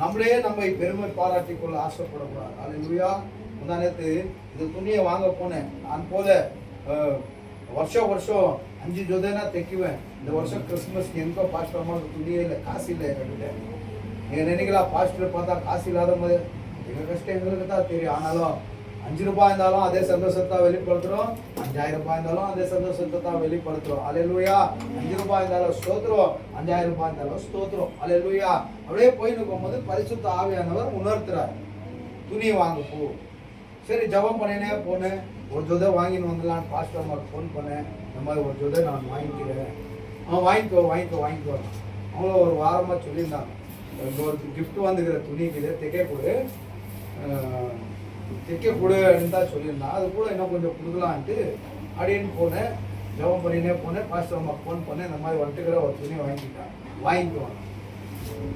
நம்மளே நம்மை பெருமை பாராட்டி கொள்ள ஆசைப்படக்கூடாது. அல்லேலூயா. முந்தானத்து இது துணியை வாங்க போனேன். நான் போல வருஷம் 5 ஜோதேனா தைக்குவேன். இந்த வருஷம் கிறிஸ்துமஸ்க்கு எனக்கோ பாஸ்டர் அம்மா துணியே இல்லை, காசு இல்லை என்கிட்ட. நீங்கள் நினைக்கலாம் பாஸ்டர் பார்த்தா காசு இல்லாத போது எங்கள் கஷ்டம் எங்களுக்கு தான் தெரியும். ஆனாலும் 5 ரூபாய் இருந்தாலும் அதே சந்தோஷத்தை வெளிப்படுத்துறோம், 5000 ரூபாய் இருந்தாலும் அதே சந்தோஷத்தை தான் வெளிப்படுத்துறோம். அல்லேலூயா. 5 ரூபாய் இருந்தாலும் ஸ்தோத்திரம், 5000 ரூபாய் இருந்தாலும் ஸ்தோத்திரம். அல்லேலூயா. அப்படியே போய் நிற்கும்போது பரிசுத்த ஆவியானவர் உணர்த்துறார், துணி வாங்க போ. சரி, ஜபம் பண்ணினே போனேன். ஒரு ஜோதை வாங்கின்னு வந்துடலான்னு பாஸ்டர் அம்மாவுக்கு ஃபோன் பண்ணேன். இந்த மாதிரி ஒரு ஜோதை நான் வாங்கிக்கிறேன். வாங்கிக்கோ. அவங்களும் ஒரு வாரமாக சொல்லியிருந்தாங்க, ஒரு கிஃப்ட் வந்துக்கிற துணிக்கு தைக்க கொடு, தைக்க கொடுன்னு தான் சொல்லியிருந்தான். அது கூட இன்னும் கொஞ்சம் கொடுக்கலான்ட்டு அப்படின்னு போனேன். ஜெபம் பண்ணினே போனேன். பாஸ்டர் அம்மாக்கு ஃபோன் பண்ணேன், இந்த மாதிரி வந்துட்டுக்கிற ஒரு துணியை வாங்கிக்குவாங்க.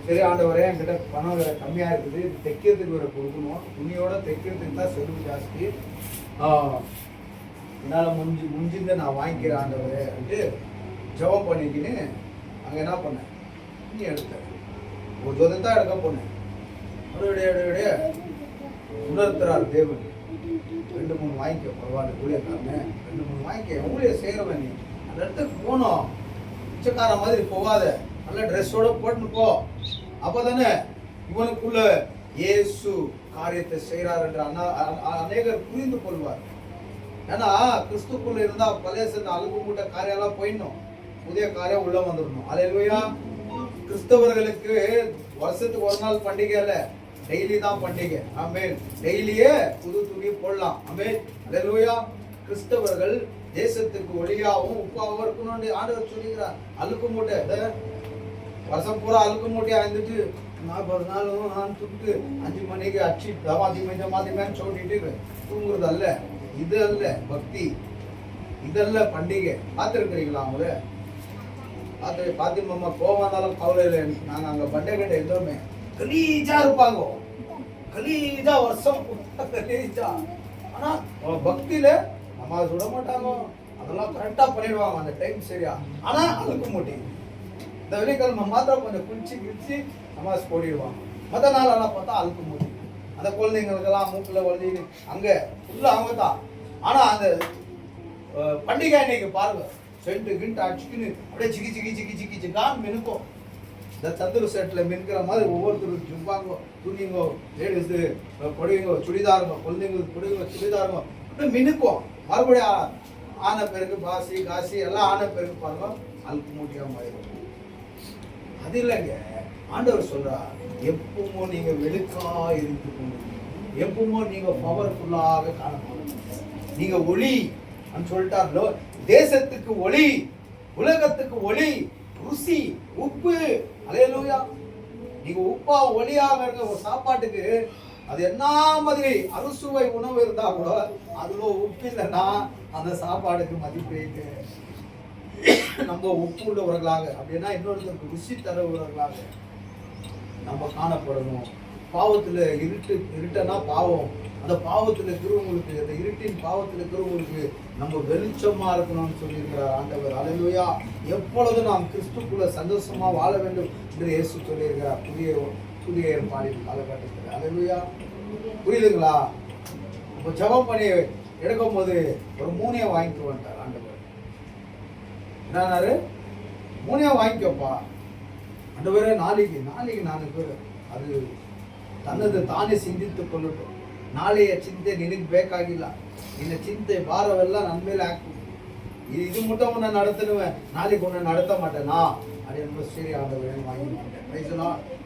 சரி ஆண்டவரே, என்கிட்ட பணம் வேறு கம்மியாக இருக்குது, இது தைக்கிறதுக்கு வேறு கொடுக்கணும், துணியோட தைக்கிறதுக்கு தான் செலவு ஜாஸ்தி, என்னால் முடிஞ்சிருந்து நான் வாங்கிக்கிறேன் ஆண்டவரே அப்படின்ட்டு ஜெபம் பண்ணிக்கின்னு அங்கே என்ன பண்ணேன், துணி எடுத்தேன். ஒரு ஜோதம் தான் எடுக்க போனேன். அப்படியே உணர்த்துறார் தேவன், 2-3 வாங்கிக்க, பரவாயில்ல ஊழியக்காரனே, 2-3 வாங்கிக்க, ஊழிய செய்கிறவன் நீ அந்த இடத்துக்கு போனோம், பிச்சைக்கார மாதிரி போகாத, நல்ல ட்ரெஸ்ஸோட போட்டுன்னு போ. அப்போதானே இவனுக்குள்ள இயேசு காரியத்தை செய்கிறார் என்று அநேகர் புரிந்து கொள்வார். ஏன்னா கிறிஸ்துக்குள்ள இருந்தா பழைய சேர்ந்த அழுகு மூட்டை காரியெல்லாம் போயிடணும், புதிய காரியம் உள்ள வந்துடணும். அல்லேலூயா. கிறிஸ்தவர்களுக்கு வருஷத்துக்கு ஒரு நாள் பண்டிகை இல்லை, டெய்லி தான் பண்டிகை. ஆமென். டெய்லியே புது துணி போடலாம். ஆமென். அல்லேலூயா. கிறிஸ்தவர்கள் தேசத்துக்கு ஒளியாகவும் உப்பாகவும் இருக்கணும்னு ஆண்டவர் சொல்லிக்கிறார். அழுக்கு மூட்டை வருஷம் பூரா அழுக்கு மூட்டையா இருந்துட்டு 40 நாளும் நான் துட்டு 5 மணிக்கு அச்சு தமாதிமேன்னு சொல்லிட்டு தூங்குறது அல்ல. இது அல்ல பக்தி, இதல்ல பண்டிகை. பார்த்துருக்கிறீங்களா அவங்கள? பாத்திமா கோவம் வந்தாலும் கவலை இல்லை. நாங்கள் அங்கே பண்டிகை கிட்ட எதுவுமே கலீஜா இருப்பாங்க, கலீஜா வருஷம் கலீஜா. ஆனால் பக்தியில நம்ம சுட மாட்டாங்க, அதெல்லாம் கரெக்டாக பண்ணிடுவாங்க அந்த டைம் சரியா. ஆனால் அழுக்க மாட்டேங்க. இந்த வெள்ளிக்கிழமை மாத்திரம் கொஞ்சம் குளிச்சு நமாஸ் போடிடுவாங்க. மற்ற நாளெல்லாம் பார்த்தா அழுக்க மாட்டேங்க. அந்த குழந்தைங்களுக்கெல்லாம் மூக்கில் வளர்ந்து அங்கே ஃபுல்லாக அவங்க தான். ஆனால் அந்த பண்டிகை இன்னைக்கு பாருங்க, சென்ட்டு கிண்டு அடிச்சுக்கின்னு அப்படியே சிக்கி சிக்கான்னு மினுக்கும். இந்த சந்துரு செட்டில் மின்கிற மாதிரி ஒவ்வொருத்தரும் ஜும்பாங்கோ, துணிங்கோ, லேடிஸு பொடிங்கோ, சுடிதாருங்கோ, குழந்தைங்களுக்கு பொடிங்கோ, சுடிதாருங்கோ அப்படியே மினுக்கும். மறுபடியும் ஆன பேருக்கு பாசி காசி எல்லாம் ஆன பேருக்கு பாருங்க அழுக்கு மூட்டியாக மாறிடும். அது இல்லைங்க, ஆண்டவர் சொல்றார், எப்பவுமோ நீங்க வெளுக்கா இருந்து கொண்டு, எப்பவுமோ நீங்க பவர்ஃபுல்லாக காணப்படும், நீங்க ஒளி சொல்லிட்டார்களோ. தேசத்துக்கு ஒளி, உலகத்துக்கு ஒளி, ருசி, உப்பு. அல்லேலூயா. நீங்க உப்பா ஒளியாக இருக்க ஒரு சாப்பாட்டுக்கு அது என்ன மாதிரி அறுசுவை உணவு இருந்தா கூட அதுல உப்பு இல்லைன்னா அந்த சாப்பாடுக்கு மதிப்பே இல்லை. நம்ம உப்பு உள்ளவர்களாக அப்படின்னா இன்னொருத்தருக்கு ருசி தருவர்களாக நம்ம காணப்படணும். பாவத்துல இருட்டனா பாவம், அந்த பாவத்துல இருக்கிறவங்களுக்கு, அந்த இருட்டின் பாவத்துல இருக்கிறவங்களுக்கு நம்ம வெளிச்சமா இருக்கணும்னு சொல்லியிருக்கிறார் ஆண்டவர். அல்லேலூயா. எப்பொழுது நாம் கிறிஸ்துக்குள்ள சந்தோஷமா வாழ வேண்டும் என்று இயேசு சொல்லியிருக்கிறார் புதிய ஏற்பாடின் காலகட்டத்தில். அல்லேலூயா. புரியுதுங்களா? இப்போ ஜெபம் பண்ணி எடுக்கும் போது ஒரு 3 வாங்கிட்டு வந்துட்டார் ஆண்டவர். என்னாரு? 3 வாங்கிக்கப்பா ஆண்டவரே, நாளைக்கு 4 பேர் ಅದು ತನ್ನದು ತಾನೇ ಸಿಂಧಿತ್ತುಕೊಳ್ಳುಟ್ಟು. ನಾಳೆಯ ಚಿಂತೆ ನಿನಗೆ ಬೇಕಾಗಿಲ್ಲ, ನಿನ್ನ ಚಿಂತೆ ಭಾರವೆಲ್ಲ ನನ್ನ ಮೇಲೆ ಹಾಕು. ಇದು ಮುಟ್ಟವನ್ನ நடத்துனுவேன், நாளைக்கு ஒன்று நடத்த மாட்டேனா அப்படின்னு சரி ஆண்டவரே வாங்கி மாட்டேன்.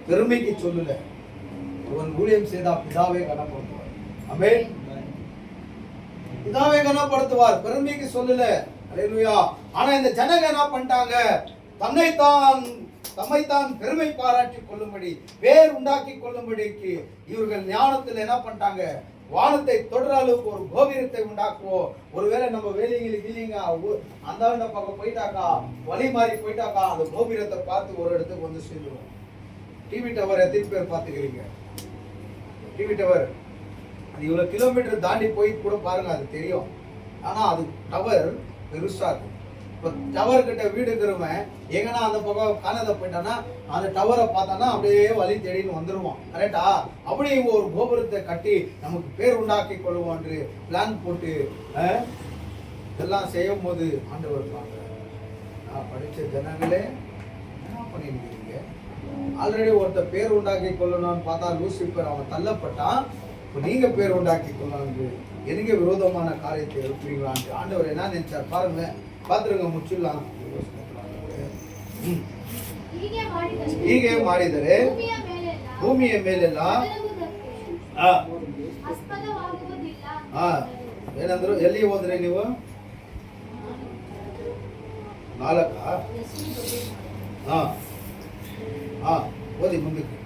பெருமைக்கு சொல்லல, ஒருவன் ஊழியம் செய்தா பிதாவே கனப்படுத்துவார். ஆமென். பிதாவே கனப்படுத்துவார், பெருமைக்கு சொல்லல. அல்லேலூயா. ஆனா இந்த ஜனங்க என்ன பண்ணிட்டாங்க, தம்மைத்தான் பெருமை பாராட்டி கொள்ளும்படி, வேர் உண்டாக்கி கொள்ளும்படிக்கு இவர்கள் ஞானத்தில் என்ன பண்ணிட்டாங்க, வானத்தை தொடர அளவுக்கு ஒரு கோபுரத்தை உண்டாக்குவோம். ஒருவேளை நம்ம வேலைங்க அந்த பக்கம் போயிட்டாக்கா, வழி மாறி போயிட்டாக்கா, அந்த கோபுரத்தை பார்த்து ஒரு இடத்துக்கு வந்து சேர்ந்துருவோம். டிவி டவர் எத்தனை பேர் பார்த்துக்கிறீங்க? டிவி டவர் அது இவ்வளவு கிலோமீட்டர் தாண்டி போய் கூட பாருங்க, அது தெரியும். ஆனா அது டவர் பெருசா இருக்கு. இப்போ டவர் கிட்ட வீடு இருக்கிறவன் எங்கன்னா அந்த பக்கம் காணாத போயிட்டானா அந்த டவரை பார்த்தானா அப்படியே வழி தேடின்னு வந்துடுவான். கரெக்டா? அப்படி ஒரு கோபுரத்தை கட்டி நமக்கு பேர் உண்டாக்கி கொள்வோம் என்று பிளான் போட்டு இதெல்லாம் செய்யும் போது ஆண்டவர் பார்க்குறாரு, நான் படித்த ஜனங்களே என்ன பண்ணிருக்கீங்க? ஆல்ரெடி ஒருத்தர் பேர் உண்டாக்கி கொள்ளணும்னு பார்த்தா லூசிபர் அவன் தள்ளப்பட்டான். இப்போ நீங்க பேர் உண்டாக்கி கொள்ளணும், எனக்கு விரோதமான காரியத்தை எடுப்பீங்களான்னு ஆண்டவர் என்ன நினைச்சார் பாருங்க. ಪಾತ್ರಗ ಮುಚ್ಚಿಲ್ಲ. ಹೀಗೆ ಮಾಡಿದರೆ ಭೂಮಿಯ ಮೇಲೆಲ್ಲ ಏನಂದ್ರು? ಎಲ್ಲಿ ಹೋದ್ರೆ ನೀವು? 4 ಓದಿ ಮುಂದಕ್ಕೆ.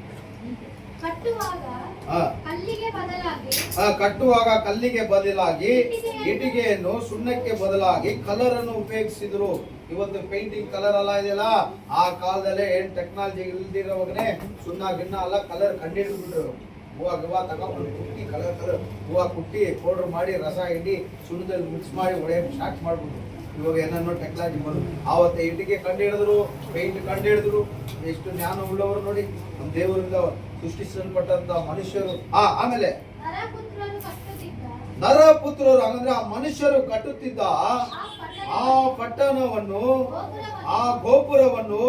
ಹಾ. ಕಲ್ಲಿಗೆ ಬದಲಾಗಿ ಕಟ್ಟುವಾಗ ಕಲ್ಲಿಗೆ ಬದಲಾಗಿ ಇಟ್ಟಿಗೆಯನ್ನು ಸುಣ್ಣಕ್ಕೆ ಬದಲಾಗಿ ಕಲರ್ ಅನ್ನು ಉಪಯೋಗಿಸಿದ್ರು. ಇವತ್ತು ಪೇಂಟಿಂಗ್ ಕಲರ್ ಎಲ್ಲ ಇದೆಯಲ್ಲ, ಆ ಕಾಲದಲ್ಲೇ ಏನ್ ಟೆಕ್ನಾಲಜಿ ಇಲ್ದಿರೋವಾಗನೆ ಸುಣ್ಣ ಗಿಣ್ಣ ಎಲ್ಲ ಕಲರ್ ಕಂಡಿಡ್ಬಿಟ್ರು. ಹೂವ ತಗೊಂಡು ಕುಟ್ಟಿ ಕಲರ್ ಹೂವ ಕುಟ್ಟಿ ಪೌಡರ್ ಮಾಡಿ ರಸ ಹಿಂಡಿ ಸುಣ್ಣದಲ್ಲಿ ಮಿಕ್ಸ್ ಮಾಡಿ ಹೊಡೆಯಕ್ಕೆ ಸ್ಟಾರ್ಟ್ ಮಾಡ್ಬಿಟ್ರು. ಇವಾಗ ಏನನ್ನೋ ಟೆಕ್ನಾಲಜಿ ಬಂದು ಆವತ್ತೆ ಇಟ್ಟಿಗೆ ಕಂಡು ಹಿಡಿದ್ರು, ಪೇಂಟ್ ಕಂಡು ಹಿಡಿದ್ರು. ಎಷ್ಟು ಜ್ಞಾನ ಉಳ್ಳವರು ನೋಡಿ, ನಮ್ಮ ದೇವರಿಂದ ಸೃಷ್ಟಿಸಲ್ಪಟ್ಟಂತ ಮನುಷ್ಯರು. ಆಮೇಲೆ ನರಪುತ್ರರು ಕಟ್ಟುತ್ತಿದ್ದ ನರಪುತ್ರರು ಹಂಗಂದ್ರೆ ಆ ಮನುಷ್ಯರು ಕಟ್ಟುತ್ತಿದ್ದ ಆ ಪಟ್ಟಣವನ್ನು, ಆ ಗೋಪುರವನ್ನು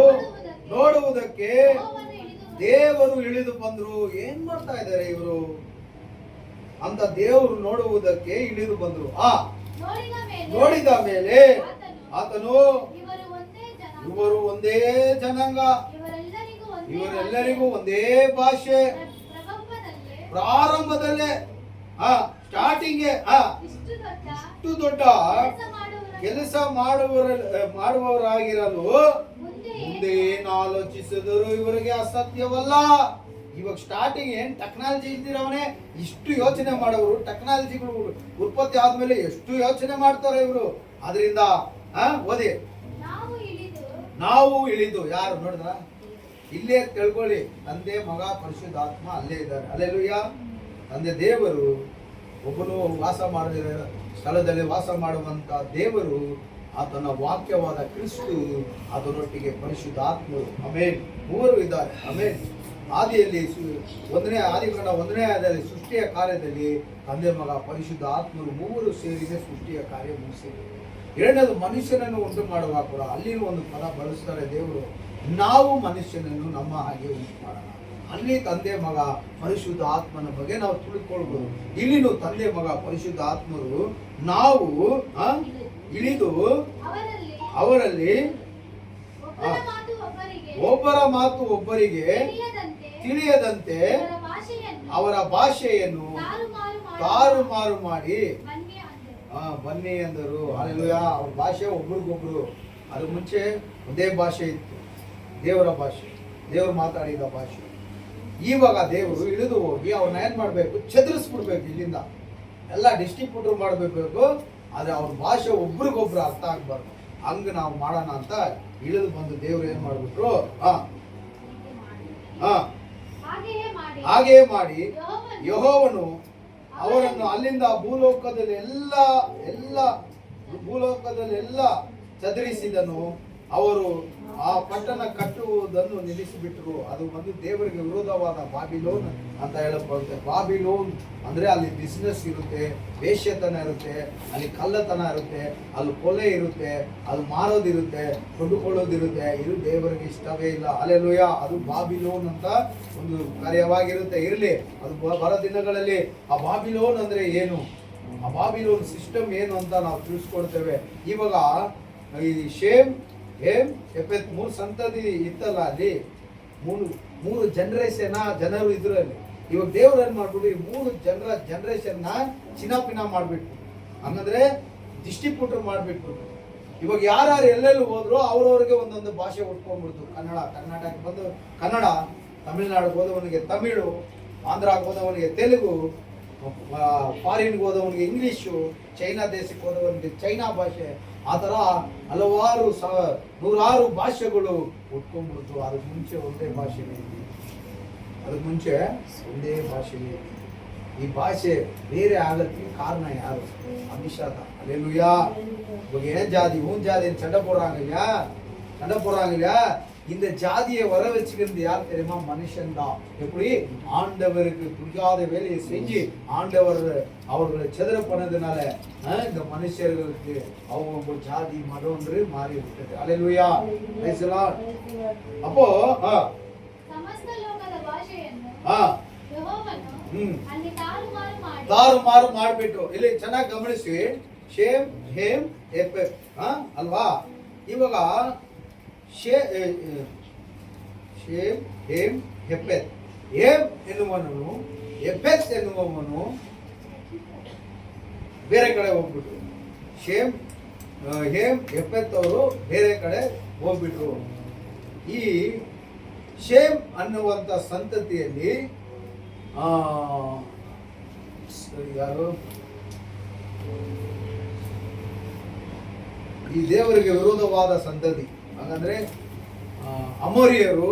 ನೋಡುವುದಕ್ಕೆ ದೇವರು ಇಳಿದು ಬಂದ್ರು. ಏನ್ ಮಾಡ್ತಾ ಇದ್ದಾರೆ ಇವರು ಅಂತ ದೇವರು ನೋಡುವುದಕ್ಕೆ ಇಳಿದು ಬಂದ್ರು. ನೋಡಿದ ಮೇಲೆ ಆತನು ಇವರು ಒಂದೇ ಜನಾಂಗ, ಇವರೆಲ್ಲರಿಗೂ ಒಂದೇ ಭಾಷೆ. ಪ್ರಾರಂಭದಲ್ಲೇ ಸ್ಟಾರ್ಟಿಂಗ್ ಇಷ್ಟು ದೊಡ್ಡ ಕೆಲಸ ಮಾಡುವವರಾಗಿರಲು ಮುಂದೆ ಏನು ಆಲೋಚಿಸಿದರು ಇವರಿಗೆ ಅಸಾಧ್ಯವಲ್ಲ. ಇವಾಗ ಸ್ಟಾರ್ಟಿಂಗ್ ಏನ್ ಟೆಕ್ನಾಲಜಿ ಇಲ್ದಿರವನೇ ಇಷ್ಟು ಯೋಚನೆ ಮಾಡೋರು. ಟೆಕ್ನಾಲಜಿಗಳು ಉತ್ಪತ್ತಿ ಆದ್ಮೇಲೆ ಎಷ್ಟು ಯೋಚನೆ ಮಾಡ್ತಾರೆ ಇವರು. ಅದರಿಂದ ಓದಿ, ನಾವು ಇಳಿದು ಯಾರು ನೋಡಿದ್ರ ಇಲ್ಲೇ ತಿಳ್ಕೊಳ್ಳಿ, ತಂದೆ ಮಗ ಪರಿಶುದ್ಧಾತ್ಮ ಅಲ್ಲೇ ಇದ್ದಾರೆ. ಅಲ್ಲೆಲ್ಲೂಯ್ಯ. ತಂದೆ ದೇವರು ಒಬ್ಬನು ವಾಸ ಮಾಡದಿರೋ ಸ್ಥಳದಲ್ಲಿ ವಾಸ ಮಾಡುವಂತ ದೇವರು, ಆತನ ವಾಕ್ಯವಾದ ಕ್ರಿಸ್ತು, ಅದರೊಟ್ಟಿಗೆ ಪರಿಶುದ್ಧಾತ್ಮರು, ಆಮೇಲೆ ಮೂವರು ಇದ್ದಾರೆ. ಆಮೇಲೆ ಆದಿಯಲ್ಲಿ ಆದಿಕಾಂಡ 1ನೇ ಅಧ್ಯಾಯದಲ್ಲಿ ಸೃಷ್ಟಿಯ ಕಾರ್ಯದಲ್ಲಿ ತಂದೆ ಮಗ ಪರಿಶುದ್ಧ ಆತ್ಮರು ಮೂವರು ಸೇರಿದೆ ಸೃಷ್ಟಿಯ ಕಾರ್ಯ ಮುಗಿಸಿದೆ. ಎರಡನೇದು ಮನುಷ್ಯನನ್ನು ಉಂಟು ಮಾಡುವಾಗ ಕೂಡ ಅಲ್ಲಿನೂ ಒಂದು ಪದ ಬಳಸ್ತಾರೆ ದೇವರು, ನಾವು ಮನುಷ್ಯನನ್ನು ನಮ್ಮ ಹಾಗೆ ಉಂಟು ಮಾಡೋಣ. ಅಲ್ಲಿ ತಂದೆ ಮಗ ಪರಿಶುದ್ಧ ಆತ್ಮನ ಬಗ್ಗೆ ನಾವು ತಿಳ್ಕೊಳ್ಬಹುದು. ಇಲ್ಲಿನೂ ತಂದೆ ಮಗ ಪರಿಶುದ್ಧ ಆತ್ಮರು ನಾವು ಇಳಿದು ಅವರಲ್ಲಿ ಒಬ್ಬರ ಮಾತು ಒಬ್ಬರಿಗೆ ತಿಳಿಯದಂತೆ ಅವರ ಭಾಷೆಯನ್ನು ತಾರುಮಾರು ಮಾಡಿ ಬನ್ನಿ ಎಂದರು. ಅಲ್ಲೆಲ್ಲೂಯಾ. ಅವ್ರ ಭಾಷೆ ಒಬ್ರಿಗೊಬ್ರು. ಅದು ಮುಂಚೆ ಒಂದೇ ಭಾಷೆ ಇತ್ತು, ದೇವರ ಭಾಷೆ, ದೇವರು ಮಾತಾಡಿದ ಭಾಷೆ. ಇವಾಗ ದೇವರು ಇಳಿದು ಹೋಗಿ ಅವ್ರನ್ನ ಏನ್ ಮಾಡ್ಬೇಕು, ಚದುರಿಸ್ಬಿಡ್ಬೇಕು. ಇಲ್ಲಿಂದ ಎಲ್ಲ ಡಿಸ್ಟ್ರಿಬ್ಯೂಟರ್ ಮಾಡಬೇಕು. ಆದ್ರೆ ಅವ್ರ ಭಾಷೆ ಒಬ್ರಿಗೊಬ್ರು ಅರ್ಥ ಆಗ್ಬಾರ್ದು. ಹಂಗ ನಾವು ಮಾಡೋಣ ಅಂತ ಇಳಿದು ಬಂದು ದೇವ್ರು ಏನ್ ಮಾಡ್ಬಿಟ್ರು, ಹಾಗೆಯೇ ಮಾಡಿ ಯೆಹೋವನು ಅವರನ್ನು ಅಲ್ಲಿಂದ ಭೂಲೋಕದಲ್ಲೆಲ್ಲ ಚದರಿಸಿದನು. ಅವರು ಆ ಪಟ್ಟಣ ಕಟ್ಟುವುದನ್ನು ನಿಲ್ಲಿಸಿಬಿಟ್ರು. ಅದು ಒಂದು ದೇವರಿಗೆ ವಿರೋಧವಾದ ಬಾಬಿಲೋನ್ ಅಂತ ಹೇಳப்படுತ್ತೆ. ಬಾಬಿಲೋನ್ ಅಂದ್ರೆ ಅಲ್ಲಿ ಬಿಸ್ನೆಸ್ ಇರುತ್ತೆ, ವೇಶ್ಯತನ ಇರುತ್ತೆ, ಅಲ್ಲಿ ಕಳ್ಳತನ ಇರುತ್ತೆ, ಅಲ್ಲಿ ಕೊಲೆ ಇರುತ್ತೆ, ಅದು ಮಾರೋದಿರುತ್ತೆ, ಕೊಂಡುಕೊಳ್ಳೋದಿರುತ್ತೆ. ಇದು ದೇವರಿಗೆ ಇಷ್ಟವೇ ಇಲ್ಲ. ಅಲ್ಲೆಲ್ಲೂಯಾ. ಅದು ಬಾಬಿಲೋನ್ ಅಂತ ಒಂದು ಕಾರ್ಯವಾಗಿರುತ್ತೆ. ಇರಲಿ, ಅದು ಬರೋ ದಿನಗಳಲ್ಲಿ ಆ ಬಾಬಿಲೋನ್ ಅಂದ್ರೆ ಏನು, ಆ ಬಾಬಿಲೋನ್ ಸಿಸ್ಟಮ್ ಏನು ಅಂತ ನಾವು ತಿಳಿಸ್ಕೊಡ್ತೇವೆ. ಇವಾಗ ಈ ಶೇಮ್ ಹೇಮ್ ಎಫೆತ್ 3 ಸಂತತಿ ಇತ್ತಲ್ಲ, ಅಲ್ಲಿ ಮೂರು ಜನರು ಇದ್ರು ಅಲ್ಲಿ. ಇವಾಗ ದೇವ್ರು ಏನ್ ಮಾಡ್ಬಿಟ್ಟು ಈ 3 ಜನರೇಷನ್ನ ಚಿನ್ನಾಪಿನ ಮಾಡ್ಬಿಟ್ಟು, ಹಂಗಂದ್ರೆ ಡಿಸ್ಟ್ರಿಬ್ಯೂಟರ್ ಮಾಡ್ಬಿಟ್ಟು. ಇವಾಗ ಯಾರು ಎಲ್ಲೆಲ್ಲಿ ಹೋದ್ರು ಅವ್ರವ್ರಿಗೆ ಒಂದೊಂದು ಭಾಷೆ ಉಟ್ಕೊಂಡ್ಬಿಡ್ತು. ಕರ್ನಾಟಕಕ್ಕೆ ಬಂದು ಕನ್ನಡ, ತಮಿಳ್ನಾಡಿಗೆ ಹೋದವನಿಗೆ ತಮಿಳು, ಆಂಧ್ರಾಗೆ ಹೋದವನಿಗೆ ತೆಲುಗು, ಫಾರಿನ್ಗೆ ಹೋದವನಿಗೆ ಇಂಗ್ಲೀಷು, ಚೈನಾ ದೇಶಕ್ಕೆ ಹೋದವನಿಗೆ ಚೈನಾ ಭಾಷೆ. ಆ ಥರ ಹಲವಾರು ನೂರಾರು ಭಾಷೆಗಳು ಉಟ್ಕೊಂಡ್ಬಿಡ್ತು. ಅದಕ್ಕೆ ಮುಂಚೆ ಒಂದೇ ಭಾಷೆನೇ ಇದೆ. ಈ ಭಾಷೆ ಬೇರೆ ಆಗಕ್ಕೆ ಕಾರಣ ಯಾರು? ಅಭಿಷಾದ. அல்லேலூயா. இவங்க ஏன் ஜாதி ஊன் ஜாதி சண்டை போடுறாங்க இல்லையா? இந்த ஜாதியை வர வச்சுக்கிறது யார் தெரியுமா? மனுஷன்தான். எப்படி ஆண்டவருக்கு புரியாத வேலையை செஞ்சு ஆண்டவர் அவர்களை செதற பண்ணதுனால இந்த மனுஷர்களுக்கு அவங்க ஜாதி மதம் என்று மாறி விட்டது. அல்லேலூயா. Praise the Lord. அப்போ ಸಮಸ್ತ ಲೋಕದ ಭಾಷೆಯನ್ನು ಯೆಹೋವನು ಅಲ್ಲಿ ತಾರುಮಾರು ಮಾಡಿಬಿಟ್ಟು. ಇಲ್ಲಿ ಚೆನ್ನಾಗಿ ಗಮನಿಸಿ, ಶೇಮ್ ಹೇಮ್ ಎಫೆತ್ ಅಲ್ವಾ? ಇವಾಗ ಶೇಮ್ ಹೇಮ್ ಹೆಪೆತ್. ಹೇಮ್ ಎನ್ನುವನು ಎಫೆತ್ ಎನ್ನುವವನು ಬೇರೆ ಕಡೆ ಹೋಗ್ಬಿಟ್ರು. ಹೇಮ್ ಎಫೆತ್ ಅವರು ಬೇರೆ ಕಡೆ ಹೋಗ್ಬಿಟ್ರು. ಈ ಶೇಮ್ ಅನ್ನುವಂಥ ಸಂತತಿಯಲ್ಲಿ ಯಾರು ಈ ದೇವರಿಗೆ ವಿರೋಧವಾದ ಸಂತತಿ, ಹಂಗಂದ್ರೆ ಅಮೋರಿಯರು,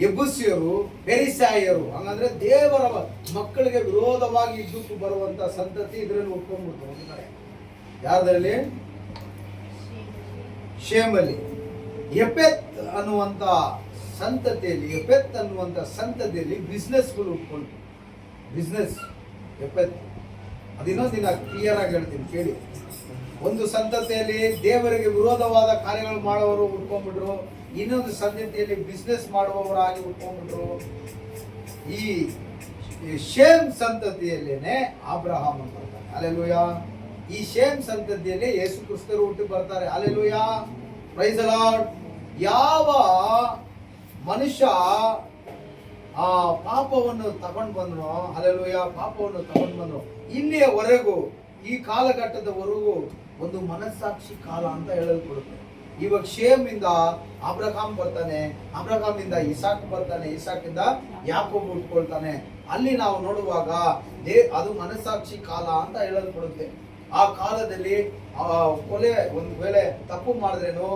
ಯಬುಸಿಯರು, ಪೆರಿಸಾಯರು, ಹಂಗಂದ್ರೆ ದೇವರ ಮಕ್ಕಳಿಗೆ ವಿರೋಧವಾಗಿ ಇದ್ದಕ್ಕೂ ಬರುವಂತ ಸಂತತಿ ಇದರಲ್ಲಿ ಒಪ್ಕೊಂಡ್ಬಿಡ್ತು. ಒಂದು ಕಡೆ ಯಾರದಲ್ಲಿ? ಶೇಮಲ್ಲಿ. ಎಪೆತ್ ಅನ್ನುವಂತ ಸಂತತಿಯಲ್ಲಿ ಬಿಸ್ನೆಸ್ಗಳು ಉಟ್ಕೊಂಡು, ಬಿಸ್ನೆಸ್ ಎಪೆತ್ ಅದಿನ್ನೊಂದು ದಿನ ಕ್ಲಿಯರ್ ಆಗಿ ಹೇಳ್ತೀನಿ ಕೇಳಿ. ಒಂದು ಸಂತತಿಯಲ್ಲಿ ದೇವರಿಗೆ ವಿರೋಧವಾದ ಕಾರ್ಯಗಳು ಮಾಡುವವರು ಉಟ್ಕೊಂಡ್ಬಿಟ್ರು, ಇನ್ನೊಂದು ಸಂತತಿಯಲ್ಲಿ ಬಿಸ್ನೆಸ್ ಮಾಡುವವರಾಗಿ ಉಟ್ಕೊಂಡ್ಬಿಟ್ರು. ಈ ಶೇಮ್ ಸಂತತಿಯಲ್ಲೇನೆ ಅಬ್ರಹಾಮ್ ಅಂತ ಬರ್ತಾರೆ. ಅಲ್ಲೆಲೂಯಾ. ಈ ಶೇಮ್ ಸಂತತಿಯಲ್ಲಿ ಯೇಸು ಕ್ರಿಸ್ತರು ಹುಟ್ಟಿ ಬರ್ತಾರೆ. Hallelujah, praise the lord. ಯಾವ ಮನುಷ್ಯ ಆ ಪಾಪವನ್ನು ತಗೊಂಡು ಬಂದ್ರು, ಅಲ್ಲೆಲೂಯಾ, ಪಾಪವನ್ನು ತಗೊಂಡು ಬಂದ್ರು, ಇಲ್ಲಿಯವರೆಗೂ ಈ ಕಾಲಘಟ್ಟದವರೆಗೂ ಒಂದು ಮನಸ್ಸಾಕ್ಷಿ ಕಾಲ ಅಂತ ಹೇಳಲ್ಪಡುತ್ತೆ. ಇವಾಗ ಶೇಮ್ ಇಂದ ಅಬ್ರಹಾಮ್ ಬರ್ತಾನೆ, ಅಬ್ರಹಾಮಿಂದ ಇಸಾಕ್ ಬರ್ತಾನೆ, ಇಸಾಕಿಂದ ಯಾಕೋಬ್ ಹುಟ್ಕೊಳ್ತಾನೆ. ಅಲ್ಲಿ ನಾವು ನೋಡುವಾಗ ಅದು ಮನಸ್ಸಾಕ್ಷಿ ಕಾಲ ಅಂತ ಹೇಳಲ್ಪಡುತ್ತೆ. ಆ ಕಾಲದಲ್ಲಿ ಕೊಲೆ ಒಂದು ವೇಳೆ ತಪ್ಪು ಮಾಡಿದ್ರೇನು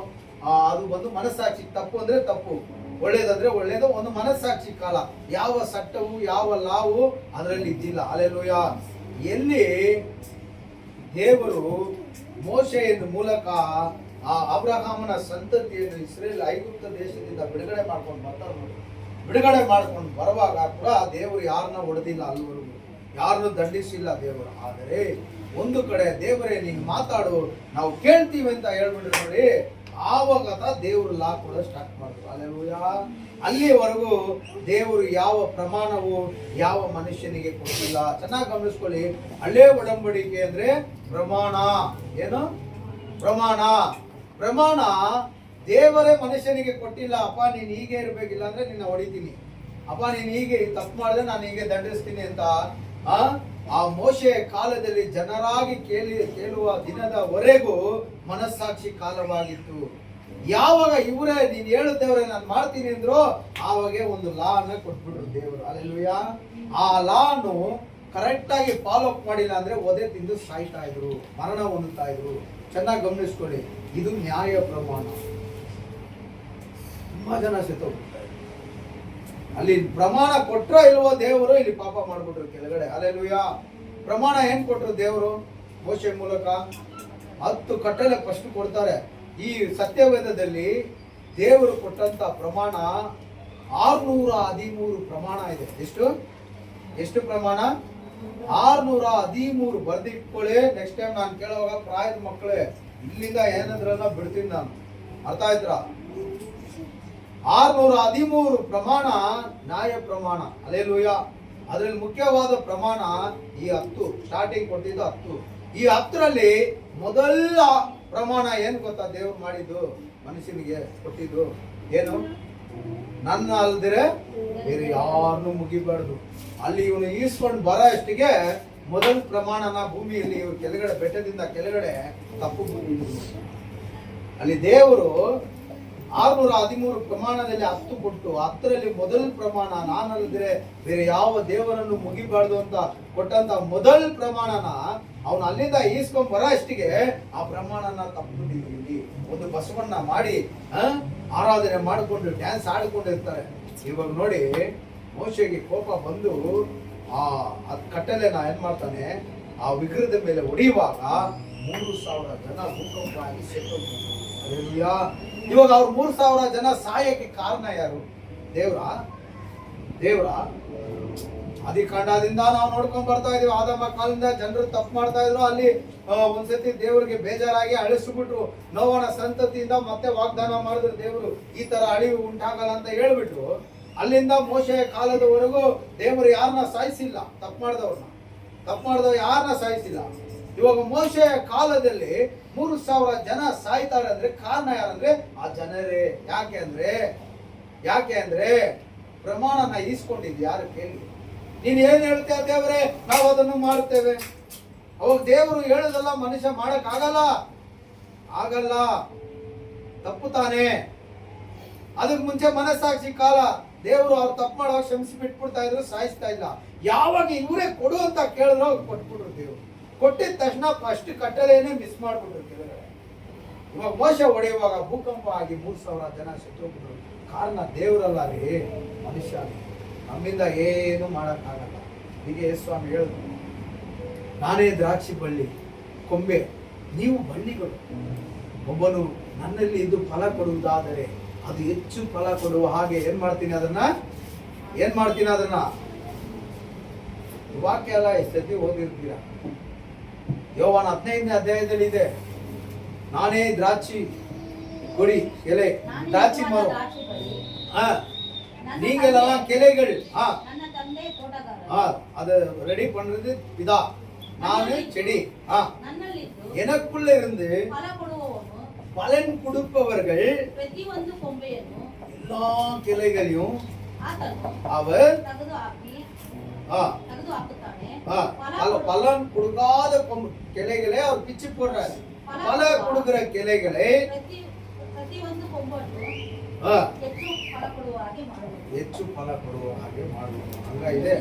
ಅದು ಒಂದು ಮನಸ್ಸಾಕ್ಷಿ, ತಪ್ಪು ಅಂದ್ರೆ ತಪ್ಪು, ಒಳ್ಳೇದಂದ್ರೆ ಒಳ್ಳೇದು, ಒಂದು ಮನಸ್ಸಾಕ್ಷಿ ಕಾಲ. ಯಾವ ಸಟ್ಟವು ಯಾವ ಲಾವು ಅದರಲ್ಲಿ ಇದ್ದಿಲ್ಲ. ಅಲ್ಲೆಲೂಯಾ. ಎಲ್ಲಿ ದೇವರು ಮೋಶೆಯ ಮೂಲಕ ಆ ಅಬ್ರಹಾಮನ ಸಂತತಿಯನ್ನು ಇಸ್ರೇಲ್ ಐಗುಪ್ತ ದೇಶದಿಂದ ಬಿಡುಗಡೆ ಮಾಡ್ಕೊಂಡು ಬರ್ತಾರೆ ನೋಡಿ. ಬಿಡುಗಡೆ ಮಾಡ್ಕೊಂಡು ಬರುವಾಗ ಕೂಡ ದೇವರು ಯಾರನ್ನ ಹೊಡೆದಿಲ್ಲ, ಅಲ್ಲಿವರೆಗೂ ಯಾರನ್ನು ದಂಡಿಸಿಲ್ಲ ದೇವರು. ಆದರೆ ಒಂದು ಕಡೆ ದೇವರೇ ನೀನು ಮಾತಾಡು, ನಾವು ಕೇಳ್ತೀವಿ ಅಂತ ಹೇಳ್ಬಿಟ್ರು ನೋಡಿ. ಆವಾಗ ದೇವರು ಲಾ ಕೂಡ ಸ್ಟಾರ್ಟ್ ಮಾಡಿದ್ರು. ಅಲ್ಲೆಲೂಯಾ. ಅಲ್ಲಿವರೆಗೂ ದೇವರು ಯಾವ ಪ್ರಮಾಣವು ಯಾವ ಮನುಷ್ಯನಿಗೆ ಕೊಟ್ಟಿಲ್ಲ. ಚೆನ್ನಾಗಿ ಗಮನಿಸ್ಕೊಳ್ಳಿ. ಹಳೆ ಒಡಂಬಡಿಕೆ ಅಂದ್ರೆ ಪ್ರಮಾಣ. ಏನು ಪ್ರಮಾಣ? ಪ್ರಮಾಣ ದೇವರೇ ಮನುಷ್ಯನಿಗೆ ಕೊಟ್ಟಿಲ್ಲ. ಅಪ್ಪ ನೀನು ಹೀಗೆ ಇರ್ಬೇಕಿಲ್ಲ ಅಂದ್ರೆ ನಿನ್ನ ಹೊಡಿತೀನಿ, ಅಪ್ಪ ನೀನು ಹೀಗೆ ತಪ್ಪು ಮಾಡಿದ್ರೆ ನಾನು ಹೀಗೆ ದಂಡಿಸ್ತೀನಿ ಅಂತ ಆ ಮೋಶೆಯ ಕಾಲದಲ್ಲಿ ಜನರಾಗಿ ಕೇಳುವ ದಿನದವರೆಗೂ ಮನಸ್ಸಾಕ್ಷಿ ಕಾಲವಾಗಿತ್ತು. ಯಾವಾಗ ಇವರೇ ನೀನು ಹೇಳುತ್ತೇವ್ರೆ ನಾನು ಮಾಡ್ತೀನಿ ಅಂದ್ರು, ಆವಾಗ ಒಂದು ಲಾ ಅನ್ನ ಕೊಟ್ಬಿಟ್ರು ದೇವರು. ಅಲ್ಲೆಲೂಯಾ. ಆ ಲಾನು ಕರೆಕ್ಟ್ ಆಗಿ ಫಾಲೋ ಅಪ್ ಮಾಡಿಲ್ಲ ಅಂದ್ರೆ ಒದೆ ತಿಂದು ಸಾಯ್ತಾ ಇದ್ರು, ಮರಣ ಹೊಂದುತ್ತಾ ಇದ್ರು. ಚೆನ್ನಾಗಿ ಗಮನಿಸ್ಕೊಳ್ಳಿ, ಇದು ನ್ಯಾಯ ಪ್ರಮಾಣ. ತುಂಬಾ ಜನ ಸೆತ್ತೋಗ್ಬಿಡ್ತಾರೆ. ಅಲ್ಲಿ ಪ್ರಮಾಣ ಕೊಟ್ರೋ ಇಲ್ವೋ ದೇವರು, ಇಲ್ಲಿ ಪಾಪ ಮಾಡ್ಬಿಟ್ರು ಕೆಳಗಡೆ. ಅಲ್ಲೆಲೂಯಾ. ಪ್ರಮಾಣ ಏನ್ ಕೊಟ್ರು ದೇವರು? ಮೋಶೆ ಮೂಲಕ 10 ಕಟ್ಟಳೆ ಫಸ್ಟ್ ಕೊಡ್ತಾರೆ. ಈ ಸತ್ಯವೇದದಲ್ಲಿ ದೇವರು ಕೊಟ್ಟಂತ ಪ್ರಮಾಣ 613 ಪ್ರಮಾಣ ಇದೆ. ಎಷ್ಟು ಪ್ರಮಾಣ? 613. ಬರ್ದಿಟ್ಕೊಳ್ಳಿ. ನೆಕ್ಸ್ಟ್ ಟೈಮ್ ನಾನು ಕೇಳುವಾಗ ಪ್ರಾಯದ ಮಕ್ಕಳೇ ಇಲ್ಲಿಂದ ಏನಂದ್ರಲ್ಲ ಬಿಡ್ತೀನಿ ನಾನು. ಅರ್ಥ ಆಯ್ತಾ? 613 ಪ್ರಮಾಣ ನ್ಯಾಯ ಪ್ರಮಾಣ. ಅಲ್ಲೆಲೂಯಾ. ಅದರಲ್ಲಿ ಮುಖ್ಯವಾದ ಪ್ರಮಾಣ ಈ 10. ಸ್ಟಾರ್ಟಿಂಗ್ ಕೊಟ್ಟಿದ್ದು 10. ಈ 10ರಲ್ಲಿ ಮೊದಲ ಪ್ರಮಾಣ ಏನು ಗೊತ್ತಾ? ದೇವ್ರು ಮಾಡಿದ್ದು ಮನುಷ್ಯನಿಗೆ ಕೊಟ್ಟಿದ್ದು ಏನು? ನನ್ನ ಅಲ್ದಿರೆ ಬೇರೆ ಯಾರನ್ನು ಮುಗಿಬಾರ್ದು. ಅಲ್ಲಿ ಇವನು ಈಸ್ಕೊಂಡು ಬರೋ ಅಷ್ಟಿಗೆ ಮೊದಲ ಪ್ರಮಾಣನ ಭೂಮಿಯಲ್ಲಿ ಇವ್ರು ಕೆಳಗಡೆ, ಬೆಟ್ಟದಿಂದ ಕೆಳಗಡೆ ತಪ್ಪು ಬಂದಿದ್ರು. ಅಲ್ಲಿ ದೇವರು 613 ಪ್ರಮಾಣದಲ್ಲಿ 10 ಕೊಟ್ಟು 10ರಲ್ಲಿ ಮೊದಲ ಪ್ರಮಾಣ ನಾನಲ್ಲದ್ರೆ ಬೇರೆ ಯಾವ ದೇವರನ್ನು ಮುಗಿಬಾರ್ದು ಅಂತ ಕೊಟ್ಟಂತ ಮೊದಲ ಪ್ರಮಾಣನ ಅವನು ಅಲ್ಲಿಂದ ಈಸ್ಕೊಂಡ್ ಬರೋ ಅಷ್ಟಿಗೆ ಆ ಪ್ರಮಾಣನ ತಪ್ಪಿದ್ದೀವಿ. ಒಂದು ಬಸವಣ್ಣ ಮಾಡಿ ಆರಾಧನೆ ಮಾಡಿಕೊಂಡು ಡ್ಯಾನ್ಸ್ ಆಡಿಕೊಂಡಿರ್ತಾರೆ. ಇವಾಗ ನೋಡಿ, ಮೋಶೆಗೆ ಕೋಪ ಬಂದು ಆ ಕಟ್ಟಲೆನ ಏನ್ ಮಾಡ್ತಾನೆ, ಆ ವಿಗ್ರಹದ ಮೇಲೆ ಹೊಡೆಯುವಾಗ 3,000 ಜನ ಭೂಕಂಪ ಆಗಿ ಸೆತ್ತೋಗ್ತಾರೆ. ಇವಾಗ ಅವ್ರು 3,000 ಜನ ಸಾಯಕ್ಕೆ ಕಾರಣ ಯಾರು? ದೇವ್ರ ಆದಿಕಾಂಡದಿಂದ ನಾವು ನೋಡ್ಕೊಂಡ್ ಬರ್ತಾ ಇದೀವಿ. ಆದಮ ಕಾಲದಿಂದ ಜನರು ತಪ್ಪು ಮಾಡ್ತಾ ಇದ್ರು. ಅಲ್ಲಿ ಒಂದ್ಸತಿ ದೇವರಿಗೆ ಬೇಜಾರಾಗಿ ಅಳಿಸ್ಬಿಟ್ರು. ನೋವನ ಸಂತತಿಯಿಂದ ಮತ್ತೆ ವಾಗ್ದಾನ ಮಾಡಿದ್ರು ದೇವರು, ಈ ತರ ಅಳಿವು ಉಂಟಾಗಲ್ಲ ಅಂತ ಹೇಳ್ಬಿಟ್ರು. ಅಲ್ಲಿಂದ ಮೋಶೆಯ ಕಾಲದವರೆಗೂ ದೇವರು ಯಾರನ್ನ ಸಾಯಿಸಿಲ್ಲ. ತಪ್ಪು ಮಾಡಿದವ್ರು ಯಾರನ್ನ ಸಾಯಿಸಿಲ್ಲ. ಇವಾಗ ಮೋಶೆಯ ಕಾಲದಲ್ಲಿ 3,000 ಜನ ಸಾಯ್ತಾರೆ ಅಂದ್ರೆ ಕಾರಣ ಯಾರಂದ್ರೆ ಆ ಜನರೇ. ಯಾಕೆ ಅಂದ್ರೆ ಪ್ರಮಾಣನ ಈಸ್ಕೊಂಡಿದ್ದು ಯಾರು ಕೇಳಿ. ನೀನ್ ಏನ್ ಹೇಳ್ತೀಯ ದೇವರೇ, ನಾವು ಅದನ್ನು ಮಾಡುತ್ತೇವೆ. ಅವಾಗ ದೇವರು ಹೇಳೋದಲ್ಲ ಮನುಷ್ಯ ಮಾಡಕ್ ಆಗಲ್ಲ. ತಪ್ಪು ತಾನೆ. ಅದಕ್ಕೆ ಮುಂಚೆ ಮನಸ್ಸಾಕ್ಷಿ ಕಾಲ. ದೇವರು ಅವ್ರು ತಪ್ಪು ಮಾಡುವಾಗ ಕ್ಷಮಿಸಿ ಬಿಟ್ಬಿಡ್ತಾ ಇದ್ರು, ಸಾಯಿಸ್ತಾ ಇಲ್ಲ. ಯಾವಾಗ ಇವರೇ ಕೊಡು ಅಂತ ಕೇಳಿದ್ರು ಅವ್ರು ಕೊಟ್ಬಿಟ್ರು ದೇವ್ರು. ಕೊಟ್ಟಿದ ತಕ್ಷಣ ಫಸ್ಟ್ ಕಟ್ಟಲೆನೇ ಮಿಸ್ ಮಾಡ್ಬಿಟ್ರು ಕೆಲವರು. ಇವಾಗ ಮೋಶ ಹೊಡೆಯುವಾಗ ಭೂಕಂಪ ಆಗಿ 3,000 ಜನ ಸತ್ತೋಗ್ಬಿಟ್ರು. ಕಾರಣ ದೇವರಲ್ಲ ರೀ, ಮನುಷ್ಯ. ನಮ್ಮಿಂದ ಏನು ಮಾಡೋಕ್ಕಾಗಲ್ಲ. ಹೀಗೆ ಸ್ವಾಮಿ ಹೇಳಿದ್ರು, ನಾನೇ ದ್ರಾಕ್ಷಿ ಬಳ್ಳಿ, ಕೊಂಬೆ, ನೀವು ಬಳ್ಳಿಗಳು. ಒಬ್ಬನು ನನ್ನಲ್ಲಿ ಇದ್ದು ಫಲ ಕೊಡುವುದಾದರೆ ಅದು ಹೆಚ್ಚು ಫಲ ಕೊಡುವ ಹಾಗೆ ಏನ್ ಮಾಡ್ತೀನಿ ಅದನ್ನ ವಾಕ್ಯ ಎಲ್ಲ ಎಷ್ಟೊತ್ತಿ ಓದಿರ್ತೀರ. ಯೋವಾನ 15ನೇ ಅಧ್ಯಾಯದಲ್ಲಿ ಇದೆ, ನಾನೇ ದ್ರಾಕ್ಷಿ ಕೊಡಿ ಎಲೆ, ದ್ರಾಕ್ಷಿ ಮರ, நீங்கெல்லாம் கிளைகள். அது ரெடி பண்றது இதா, நானு செடி. எனக்குள்ள இருந்து பலன் கொடுப்பவர்கள் எல்லா கிளைகளையும் அவர் பலன் கொடுக்காத கிளைகளை அவர் பிச்சு போடுறாரு. பல கொடுக்கிற கிளைகளை ಹೆಚ್ಚು ಫಲ ಕೊಡುವ ಹಾಗೆ ಮಾಡುವುದು. ಹಂಗಾಗಿದೆ,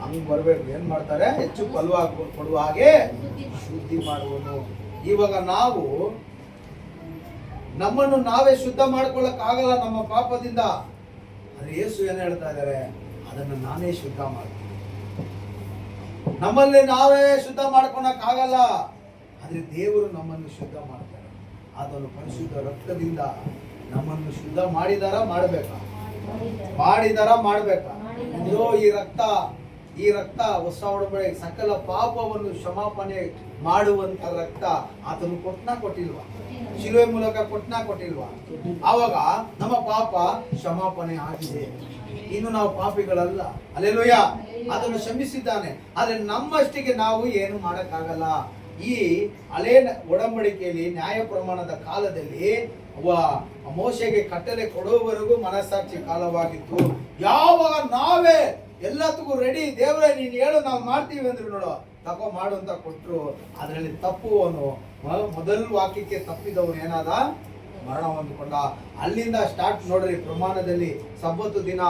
ಹಂಗ್ ಬರ್ಬೇಕು. ಏನ್ ಮಾಡ್ತಾರೆ? ಹೆಚ್ಚು ಫಲ ಕೊಡುವ ಹಾಗೆ ಶುದ್ಧಿ ಮಾಡುವನು. ಇವಾಗ ನಾವು ನಮ್ಮನ್ನು ನಾವೇ ಶುದ್ಧ ಮಾಡ್ಕೊಳ್ಳಕ್ ಆಗಲ್ಲ ನಮ್ಮ ಪಾಪದಿಂದ. ಆದ್ರೆ ಯೇಸು ಏನ್ ಹೇಳ್ತಾ ಇದ್ದಾರೆ? ಅದನ್ನು ನಾನೇ ಶುದ್ಧ ಮಾಡ್ತೀನಿ. ನಮ್ಮಲ್ಲಿ ನಾವೇ ಶುದ್ಧ ಮಾಡ್ಕೊಳಕ್ ಆಗಲ್ಲ, ಆದ್ರೆ ದೇವರು ನಮ್ಮನ್ನು ಶುದ್ಧ ಮಾಡ್ತಾರೆ. ಅದನ್ನು ಪರಿಶುದ್ಧ ರಕ್ತದಿಂದ ನಮ್ಮನ್ನು ಶುದ್ಧ ಮಾಡಿದಾರ ಮಾಡ್ಬೇಕಾ? ಇದು ಈ ರಕ್ತ ಹೊಸ ಒಡಂಬಡಿಕೆ ಸಕಲ ಪಾಪವನ್ನು ಕ್ಷಮಾಪಣೆ ಮಾಡುವಂತ ರಕ್ತ. ಆತನು ಕೊಟ್ಟಿಲ್ವಾ? ಶಿಲುವೆ ಮೂಲಕ ಕೊಟ್ಟಿಲ್ವಾ? ಆವಾಗ ನಮ್ಮ ಪಾಪ ಕ್ಷಮಾಪಣೆ ಆಗಿದೆ. ಇನ್ನು ನಾವು ಪಾಪಿಗಳಲ್ಲ. ಹಲ್ಲೆಲೂಯಾ. ಅದನ್ನು ಕ್ಷಮಿಸಿದ್ದಾನೆ. ಆದ್ರೆ ನಮ್ಮಷ್ಟಿಗೆ ನಾವು ಏನು ಮಾಡಕ್ಕಾಗಲ್ಲ. ಈ ಹಳೆ ಒಡಂಬಡಿಕೆಯಲ್ಲಿ ನ್ಯಾಯ ಪ್ರಮಾಣದ ಕಾಲದಲ್ಲಿ ಮೋಶೆಗೆ ಕಟ್ಟಲೆ ಕೊಡುವವರೆಗೂ ಮನಸ್ಸಾಕ್ಷಿ ಕಾಲವಾಗಿತ್ತು. ಯಾವಾಗ ನಾವೇ ಎಲ್ಲದಕ್ಕೂ ರೆಡಿ, ದೇವರೇ ನೀನು ಹೇಳು ನಾವು ಮಾಡ್ತೀವಿ ಅಂದ್ರು, ನೋಡು ತಗೋ ಮಾಡು ಅಂತ ಕೊಟ್ಟರು. ಅದರಲ್ಲಿ ತಪ್ಪುವನು ಮೊದಲ ವಾಕ್ಯಕ್ಕೆ ತಪ್ಪಿದವನು ಏನಾದ? ಮರಣ ಹೊಂದಿಕೊಂಡ. ಅಲ್ಲಿಂದ ಸ್ಟಾರ್ಟ್ ನೋಡ್ರಿ. ಪ್ರಮಾಣದಲ್ಲಿ ಸಬ್ಬತ್ತು ದಿನ,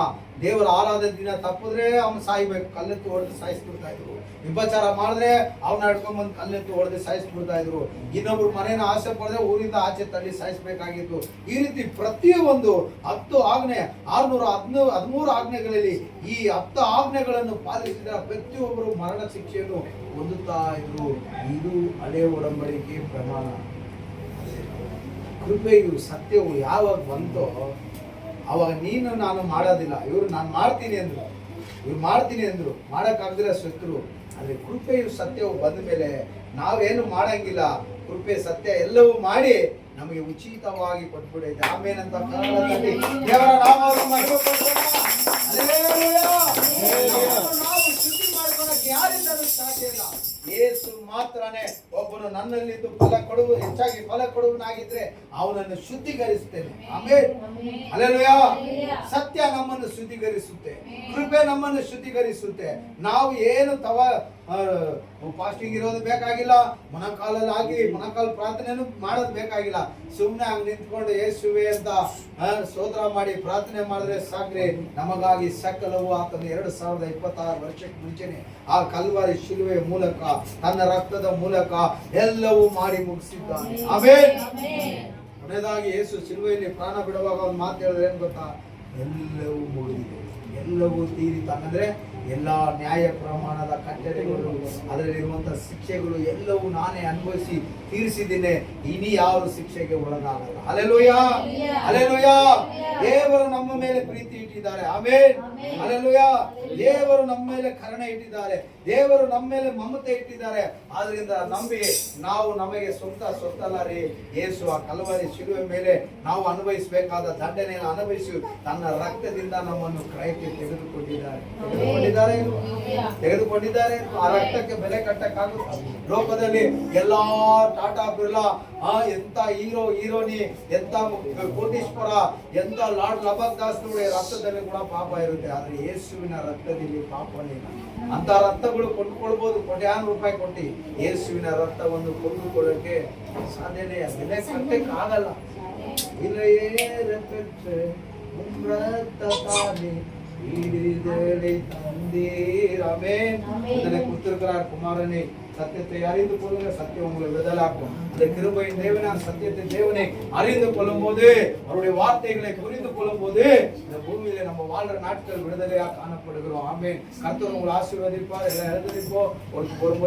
ದೇವರ ಆರಾಧನೆ ದಿನ ತಪ್ಪಿದ್ರೆ ಅವನು ಸಾಯ್ಬೇಕು, ಕಲ್ಲೆತ್ತು ಹೊಡೆದು ಸಾಯಿಸ್ಬಿಡ್ತಾ ಇದ್ರು. ವಿಭಚಾರ ಮಾಡಿದ್ರೆ ಅವನ ಹಿಡ್ಕೊಂಡ್ಬಂದು ಕಲ್ಲೆತ್ತು ಹೊಡೆದು ಸಾಯಿಸ್ಬಿಡ್ತಾ ಇದ್ರು. ಇನ್ನೊಬ್ರು ಮನೇನ ಆಸೆ ಪಡೆದ್ರೆ ಊರಿಂದ ಆಚೆ ತಳ್ಳಿ ಸಾಯಿಸ್ಬೇಕಾಗಿತ್ತು. ಈ ರೀತಿ ಪ್ರತಿಯೊಂದು 10 ಆಜ್ಞೆ, 613 ಆಜ್ಞೆಗಳಲ್ಲಿ ಈ 10 ಆಜ್ಞೆಗಳನ್ನು ಪಾಲಿಸಿದ ಪ್ರತಿಯೊಬ್ಬರು ಮರಣ ಶಿಕ್ಷೆಯನ್ನು ಹೊಂದುತ್ತಾ ಇದ್ರು. ಇದು ಹಳೆ ಒಡಂಬಡಿಕೆ ಪ್ರಮಾಣ. ಕೃಪೆಯು ಸತ್ಯವು ಯಾವಾಗ ಬಂತೋ ಅವಾಗ ನೀನು ನಾನು ಮಾಡೋದಿಲ್ಲ, ಇವ್ರು ನಾನು ಮಾಡ್ತೀನಿ ಅಂದ್ರು, ಮಾಡಕ್ಕಾಗದಿಲ್ಲ ಶತ್ರು. ಆದ್ರೆ ಕೃಪೆಯು ಸತ್ಯವು ಬಂದ ಮೇಲೆ ನಾವೇನು ಮಾಡಂಗಿಲ್ಲ. ಕೃಪೆ ಸತ್ಯ ಎಲ್ಲವೂ ಮಾಡಿ ನಮಗೆ ಉಚಿತವಾಗಿ ಕೊಟ್ಬಿಡೈತೆ. ಆಮೇನಂತ ಕನ್ನಡದಲ್ಲಿ ದೇವರ ನಾಮವನ್ನು ಮಹಿಮೆಪಡಿಸೋಣ. ಹಲ್ಲೆಲೂಯಾ. ನಾವು ಶುದ್ಧಿ ಮಾಡ್ಕೊಳ್ಳಕ್ಕೆ ಯಾರಿಂದಲೂ ಸಾಧ್ಯ ಇಲ್ಲ. ಯೇಸು ಮಾತ್ರನೇ ಒಬ್ಬನು ನನ್ನಲ್ಲಿದ್ದು ಹೆಚ್ಚಾಗಿ ಫಲ ಕೊಡುವನಾಗಿದ್ರೆ ಅವನನ್ನು ಶುದ್ಧೀಕರಿಸುತ್ತೇನೆ. ಆಮೇಲೆ ಹಲ್ಲೆಲೂಯಾ. ಸತ್ಯ ನಮ್ಮನ್ನು ಶುದ್ಧೀಕರಿಸುತ್ತೆ, ಕೃಪೆ ನಮ್ಮನ್ನು ಶುದ್ಧೀಕರಿಸುತ್ತೆ. ನಾವು ಏನು ಫಾಸ್ಟಿಂಗ್ ಇರೋದು ಬೇಕಾಗಿಲ್ಲ, ಮೊಣಕಾಲು ಪ್ರಾರ್ಥನೆಯನ್ನು ಮಾಡೋದು ಬೇಕಾಗಿಲ್ಲ. ಸುಮ್ಮನೆ ಹಂಗೆ ನಿಂತ್ಕೊಂಡು ಯೇಸುವೆ ಅಂತ ಸ್ತೋತ್ರ ಮಾಡಿ ಪ್ರಾರ್ಥನೆ ಮಾಡಿದ್ರೆ ಸಾಕ್ರಿ. ನಮಗಾಗಿ ಸಕಲವು ಆತನು 2026 ವರ್ಷಕ್ಕೆ ಮುಂಚೆನೆ ಆ ಕಲ್ವಾರಿ ಶಿಲುವೆ ಮೂಲಕ ತನ್ನ ರಕ್ತದ ಮೂಲಕ ಎಲ್ಲವೂ ಮಾಡಿ ಮುಗಿಸಿದ್ದಾನೆ. ಆಮೆನ್. ಕೊನೆಯದಾಗಿ ಯೇಸು ಶಿಲುವೆಯಲ್ಲಿ ಪ್ರಾಣ ಬಿಡುವಾಗ ಒಂದು ಮಾತು ಹೇಳಿದ್ರೆ ಏನ್ ಗೊತ್ತಾ? ಎಲ್ಲವೂ ಮುಗಿದಿದೆ, ಎಲ್ಲವೂ ತೀರಿತು. ಅಂದ್ರೆ ಎಲ್ಲ ನ್ಯಾಯ ಪ್ರಮಾಣದ ಕಟ್ಟಳೆಗಳು, ಅದರಲ್ಲಿರುವಂತಹ ಶಿಕ್ಷೆಗಳು ಎಲ್ಲವೂ ನಾನೇ ಅನುಭವಿಸಿ ತೀರಿಸಿದ್ದೇನೆ. ಇനി ಯಾರು ಶಿಕ್ಷೆಗೆ ಒಳಗಾಗಲ್ಲ. Hallelujah, hallelujah. ದೇವರು ನಮ್ಮ ಮೇಲೆ ಪ್ರೀತಿ ಇಟ್ಟಿದ್ದಾರೆ. Amen, hallelujah. ದೇವರು ನಮ್ಮ ಮೇಲೆ ಕರುಣೆ ಇಟ್ಟಿದ್ದಾರೆ, ದೇವರು ನಮ್ಮ ಮೇಲೆ ಮಮತೆ ಇಟ್ಟಿದ್ದಾರೆ. ಆದ್ರಿಂದ ನಂಬಿ ನಾವು ನಮಗೆ ಸ್ವಂತಲ್ಲ ರೀ. ಯೇಸು ಆ ಕಲ್ವಾರಿ ಶಿಲುವೆ ಮೇಲೆ ನಾವು ಅನುಭವಿಸಬೇಕಾದ ದಂಡನೆಯನ್ನು ಅನುಭವಿಸಿ ತನ್ನ ರಕ್ತದಿಂದ ನಮ್ಮನ್ನು ಕ್ರಯಕ್ಕೆ ತೆಗೆದುಕೊಂಡಿದ್ದಾರೆ. ಆ ರಕ್ತಕ್ಕೆ ಬೆಲೆ ಕಟ್ಟಕ್ಕಾಗುತ್ತೆ? ಲೋಕದಲ್ಲಿ ಎಲ್ಲಾ ಟಾಟಾ ಬಿರ್ಲಾ, ಎಂತ ಹೀರೋನಿ, ಎಂತ ಕೋಟೀಶ್ವರ, ಎಂತ ಲಾರ್ಡ್ ಲಬಕ್ ದಾಸ್ಗಳ ರಕ್ತದಲ್ಲಿ ಕೂಡ ಪಾಪ ಇರುತ್ತೆ. ಆದ್ರೆ ಯೇಸುವಿನ ರಕ್ತದಲ್ಲಿ ಪಾಪನಿಲ್ಲ. ಅಂತ ರಕ್ತಗಳು ಕೊಂಡುಕೊಳ್ಬಹುದು, ಕೋಟ್ಯಾನು ರೂಪಾಯಿ ಕೊಟ್ಟು. ಯೇಸುವಿನ ರಕ್ತವನ್ನು ಕೊಂಡುಕೊಳ್ಳಕ್ಕೆ ಸಾಧ್ಯನೇ, ಬೆಲೆ ಕಟ್ಟಕ್ಕೆ ಆಗಲ್ಲ. விடுதலை தந்தீர். ஆமென். இதனை கொடுத்திருக்கிறார் குமாரனை. சத்தியத்தை அறிந்து கொள்ளுங்க, சத்தியம் உங்களை விடுதலாக்கும். அந்த கிருபையின் தேவனான சத்தியத்தின் தேவனை அறிந்து கொள்ளும் போது, அவருடைய வார்த்தைகளை புரிந்து கொள்ளும் போது, இந்த பூமியில நம்ம வாழ்ற நாட்கள் விடுதலையா காணப்படுகிறோம். ஆமென். கர்த்தர் உங்களை ஆசீர்வதிப்பார். எல்லாம் எழுந்திருப்போம். ஒரு முறை